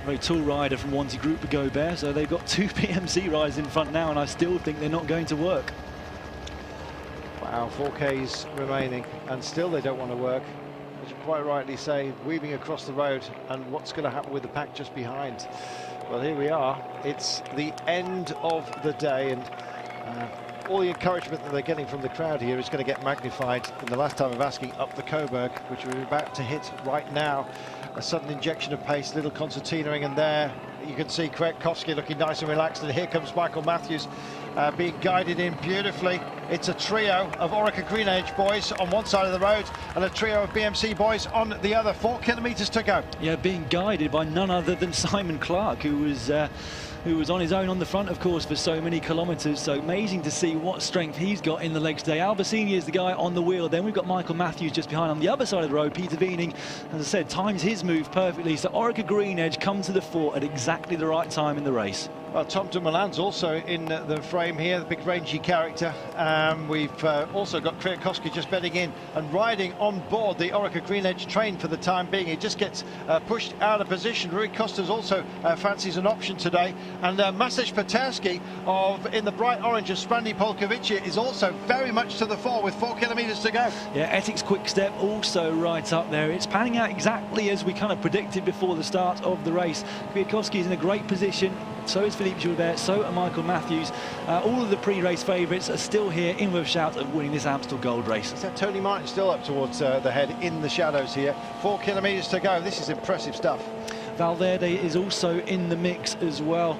Speaker 2: very tall rider from Wanty Group of Gobert, so they've got 2 PMC riders in front now, and I still think they're not going to work.
Speaker 1: Wow, 4Ks remaining, and still they don't want to work. As you quite rightly say, weaving across the road, and what's going to happen with the pack just behind? Well, here we are. It's the end of the day, and all the encouragement that they're getting from the crowd here is going to get magnified in the last time of asking up the Coburg, which we're about to hit right now. A sudden injection of pace, little concertinaing, and there you can see Kwiatkowski looking nice and relaxed, and here comes Michael Matthews being guided in beautifully. It's a trio of Orica Greenedge boys on one side of the road and a trio of BMC boys on the other. 4 kilometres to go.
Speaker 2: Yeah, being guided by none other than Simon Clark, who was on his own on the front, of course, for so many kilometres. So amazing to see what strength he's got in the legs today. Albacini is the guy on the wheel. Then we've got Michael Matthews just behind on the other side of the road. Peter Wiening, as I said, times his move perfectly. So Orica Greenedge come to the fore at exactly the right time in the race.
Speaker 1: Well, Tom Dumoulin's also in the frame here, the big rangy character. We've also got Kwiatkowski just bedding in and riding on board the Orica Greenedge train for the time being. He just gets pushed out of position. Rui Costa's also fancies an option today. And Masej Peterski in the bright orange of Sprandi Polkovici is also very much to the fore with 4 kilometres to go.
Speaker 2: Yeah, Ethics Quick Step also right up there. It's panning out exactly as we kind of predicted before the start of the race. Kwiatkowski is in a great position. So is Philippe Gilbert, so are Michael Matthews. All of the pre-race favourites are still here in with a shout of winning this Amstel Gold Race.
Speaker 1: Is that Tony Martin still up towards the head in the shadows here? 4 kilometres to go. This is impressive stuff.
Speaker 2: Valverde is also in the mix as well.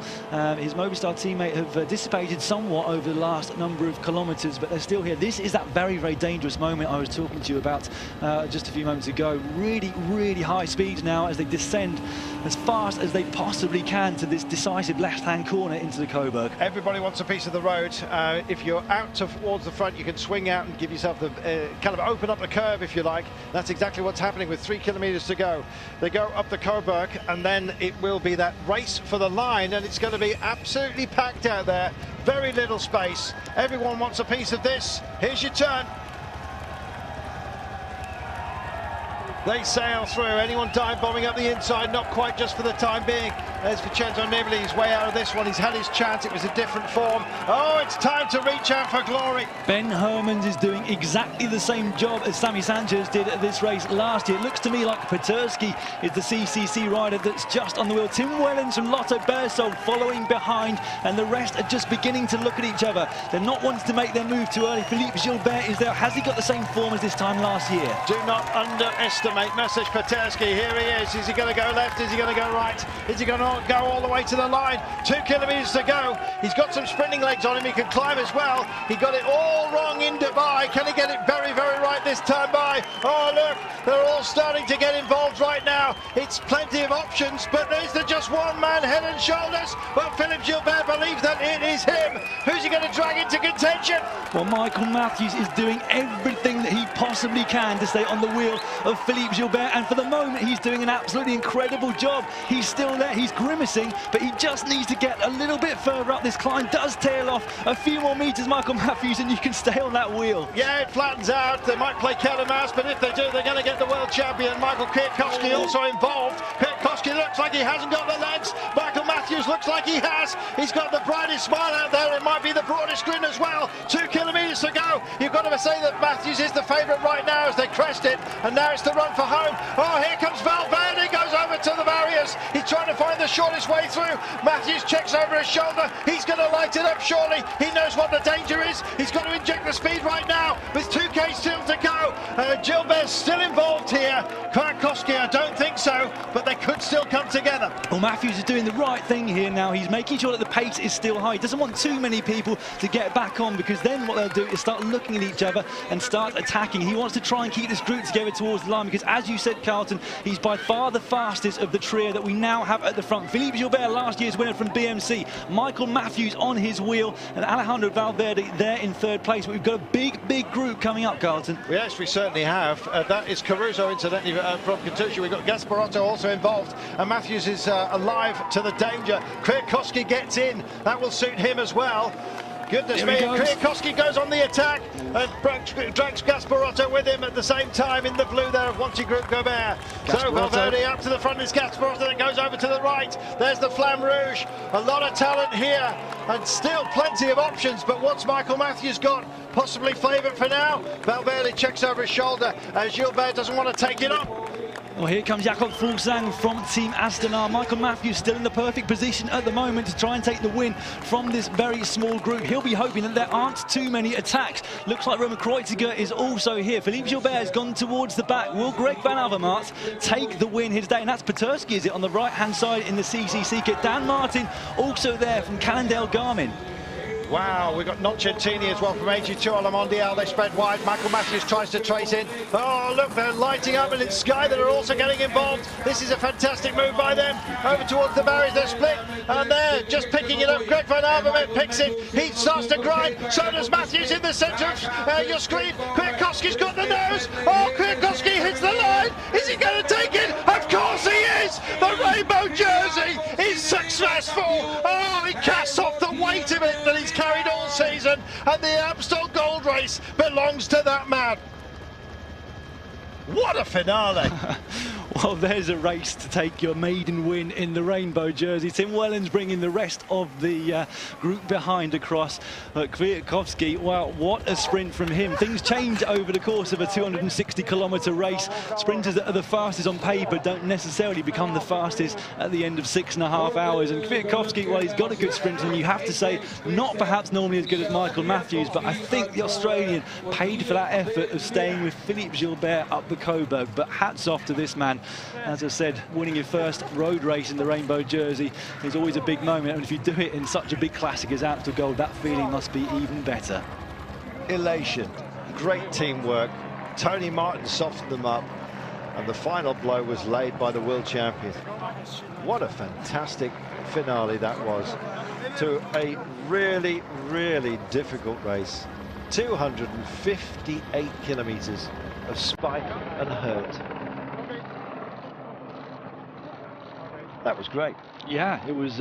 Speaker 2: His Movistar teammate have dissipated somewhat over the last number of kilometres, but they're still here. This is that very, very dangerous moment I was talking to you about just a few moments ago. Really, really high speeds now as they descend as fast as they possibly can to this decisive left-hand corner into the Coburg.
Speaker 1: Everybody wants a piece of the road. If you're out towards the front, you can swing out and give yourself the kind of open up the curve, if you like. That's exactly what's happening with 3 kilometres to go. They go up the Coburg, and then it will be that race for the line, and it's going to be absolutely packed out there. Very little space. Everyone wants a piece of this. Here's your turn. They sail through. Anyone dive bombing up the inside? Not quite, just for the time being. There's Vincenzo Nibali. He's way out of this one. He's had his chance. It was a different form. Oh, it's time to reach out for glory.
Speaker 2: Ben Hermans is doing exactly the same job as Sammy Sanchez did at this race last year. It looks to me like Peterski is the CCC rider that's just on the wheel. Tim Wellens from Lotto Bersold following behind, and the rest are just beginning to look at each other. They're not wanting to make their move too early. Philippe Gilbert is there. Has he got the same form as this time last year?
Speaker 1: Do not underestimate Masej Peterski. Here he is. Is he going to go left? Is he going to go right? Is he going to go all the way to the line? 2 kilometres to go. He's got some sprinting legs on him. He can climb as well. He got it all wrong in Dubai. Can he get it very, very right this time by? Oh, look, they're all starting to get involved right now. It's plenty of options, but there's just one man head and shoulders. Well, Philippe Gilbert believes that it is him. Who's he going to drag into contention?
Speaker 2: Well, Michael Matthews is doing everything that he possibly can to stay on the wheel of Philippe Gilbert, and for the moment he's doing an absolutely incredible job. He's still there, he's grimacing, but he just needs to get a little bit further up. This climb does tail off a few more metres, Michael Matthews, and you can stay on that wheel.
Speaker 1: Yeah, it flattens out. They might play cat and mouse, but if they do, they're going to get the world champion. Michael Kwiatkowski also involved. Kwiatkowski looks like he hasn't got the legs. Michael Matthews looks like he has. He's got the brightest smile out there. It might be the broadest grin as well. 2 kilometres to go. You've got to say that Matthews is the favourite right now as they crest it, and now it's the run for home. Oh, here comes Valverde, goes over to the barriers. He's trying to find the shortest way through. Matthews checks over his shoulder. He's going to light it up surely. He knows what the danger is. He's got to inject the speed right now with 2K still to go. Gilbert's still involved here. Kwiatkowski, I don't think so, but they could still come together.
Speaker 2: Well, Matthews is doing the right thing here now. He's making sure that the pace is still high. He doesn't want too many people to get back on, because then what they'll do is start looking at each other and start attacking. He wants to try and keep this group together towards the line, because as you said, Carlton, he's by far the fastest of the trio that we now have at the front. Philippe Gilbert, last year's winner from BMC. Michael Matthews on his wheel, and Alejandro Valverde there in third place. But we've got a big group coming up, Carlton.
Speaker 1: Yes, we certainly have. That is Caruso, incidentally, from Katusha. We've got Gasparotto also involved, and Matthews is alive to the danger. Kwiatkowski gets in. That will suit him as well. Goodness me, Kwiatkowski goes on the attack and drags Gasparotto with him at the same time in the blue there of Wanty Group Gobert. So Valverde up to the front is Gasparotto, that goes over to the right. There's the Flamme Rouge. A lot of talent here and still plenty of options, but what's Michael Matthews got? Possibly favoured for now. Valverde checks over his shoulder as Gilbert doesn't want to take it up.
Speaker 2: Well, here comes Jakob Fuglsang from Team Astana. Michael Matthews still in the perfect position at the moment to try and take the win from this very small group. He'll be hoping that there aren't too many attacks. Looks like Roman Kreuziger is also here. Philippe Gilbert has gone towards the back. Will Greg van Avermaet take the win here today? And that's Petersky, is it, on the right-hand side in the CCC kit. Dan Martin also there from Cannondale Garmin.
Speaker 1: Wow, we've got Nocentini as well from AG2 on the Mondial. They spread wide. Michael Matthews tries to trace in. Oh, look, they're lighting up, and it's Sky that are also getting involved. This is a fantastic move by them. Over towards the barriers, they're split, and they're just picking it up. Greg van Avermaet picks it. He starts to grind. So does Matthews in the centre of your screen. Kwiatkowski's got the nose. Oh, Kwiatkowski hits the line. Is he going to take it? Of course he is. The rainbow jersey is successful. Oh, he casts off the weight of it that he's carried all season, and the Amstel Gold Race belongs to that man. What a finale!
Speaker 2: Well, there's a race to take your maiden win in the rainbow jersey. Tim Wellens bringing the rest of the group behind across. Kwiatkowski, well, what a sprint from him. Things change over the course of a 260-kilometre race. Sprinters that are the fastest on paper don't necessarily become the fastest at the end of 6.5 hours. And Kwiatkowski, well, he's got a good sprint, and you have to say, not perhaps normally as good as Michael Matthews, but I think the Australian paid for that effort of staying with Philippe Gilbert up the Coburg. But hats off to this man. As I said, winning your first road race in the rainbow jersey is always a big moment, and if you do it in such a big classic as Amstel Gold, that feeling must be even better.
Speaker 1: Elation, great teamwork. Tony Martin softened them up, and the final blow was laid by the world champion. What a fantastic finale that was to a really, really difficult race. 258 kilometres of spike and hurt. That was great.
Speaker 2: Yeah, it was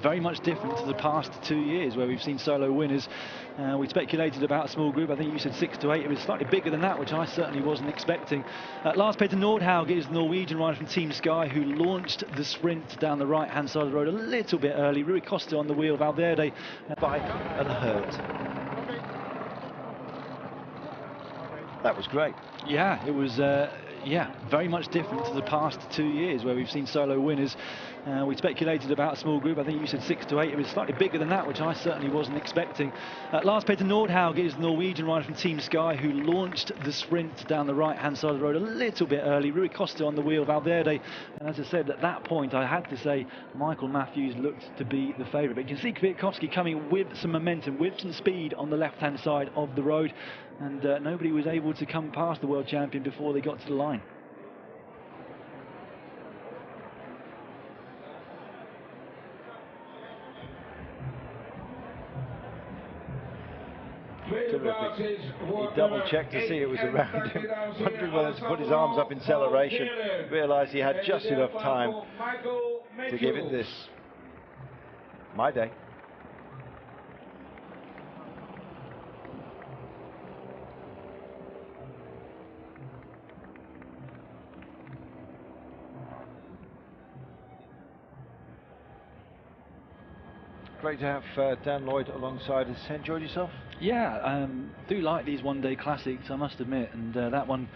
Speaker 2: very much different to the past 2 years where we've seen solo winners. We speculated about a small group. I think you said 6 to 8. It was slightly bigger than that, which I certainly wasn't expecting. Lars Peter Nordhaug is the Norwegian rider from Team Sky who launched the sprint down the right-hand side of the road a little bit early. Rui Costa on the wheel, Valverde.
Speaker 1: Spike and hurt. That was great.
Speaker 2: Yeah, it was very much different to the past 2 years where we've seen solo winners. We speculated about a small group. I think you said 6 to 8. It was slightly bigger than that, which I certainly wasn't expecting. Lars Peter Nordhaug is the Norwegian rider from Team Sky who launched the sprint down the right-hand side of the road a little bit early. Rui Costa on the wheel, Valverde. And as I said, at that point, I had to say Michael Matthews looked to be the favourite. But you can see Kwiatkowski coming with some momentum, with some speed on the left-hand side of the road. And nobody was able to come past the world champion before they got to the line.
Speaker 1: Terrific. He double-checked to see it was around him, wondering whether to put his arms up in celebration, realised he had just enough time to give it this. My day. Great to have Dan Lloyd alongside us. Enjoyed yourself?
Speaker 2: Yeah, do like these one-day classics, I must admit, and that one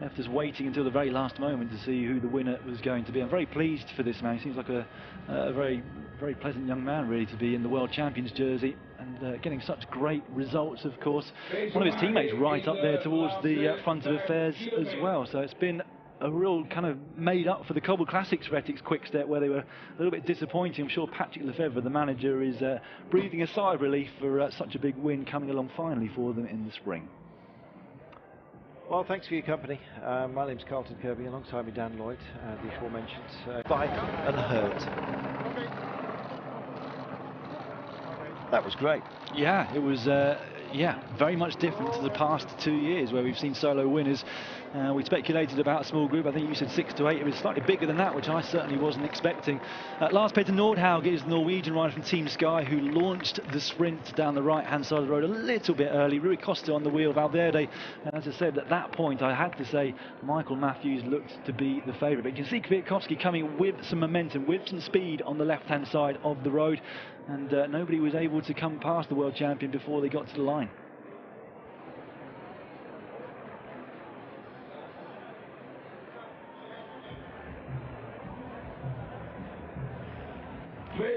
Speaker 2: left us waiting until the very last moment to see who the winner was going to be. I'm very pleased for this man. He seems like a very, very pleasant young man, really, to be in the World Champions jersey and getting such great results, of course. One of his teammates right up there towards the front of affairs as well. So it's been a real kind of made up for the Cobble Classics for Ethics Quickstep, where they were a little bit disappointing. I'm sure Patrick Lefebvre, the manager, is breathing a sigh of relief for such a big win coming along finally for them in the spring.
Speaker 1: Well, thanks for your company. My name's Carlton Kirby, alongside me Dan Lloyd, the aforementioned Bike and Hurt. That was great.
Speaker 2: Yeah, it was very much different to the past 2 years where we've seen solo winners. We speculated about a small group. I think you said 6 to 8. It was slightly bigger than that, which I certainly wasn't expecting. Lars Petter Nordhaug is the Norwegian rider from Team Sky who launched the sprint down the right-hand side of the road a little bit early. Rui Costa on the wheel, Valverde. And as I said, at that point, I had to say Michael Matthews looked to be the favourite. But you can see Kwiatkowski coming with some momentum, with some speed on the left-hand side of the road. And nobody was able to come past the world champion before they got to the line.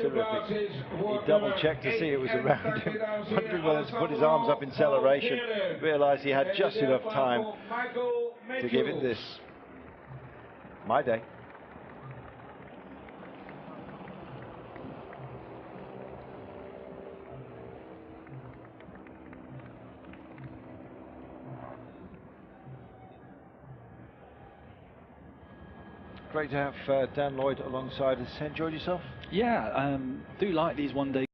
Speaker 1: Terrific. He double-checked to see it was around him, wondering whether to put his arms up in celebration, realised he had just enough time to give it this. My day. Great to have Dan Lloyd alongside us. Enjoyed yourself?
Speaker 2: Yeah, do like these one-day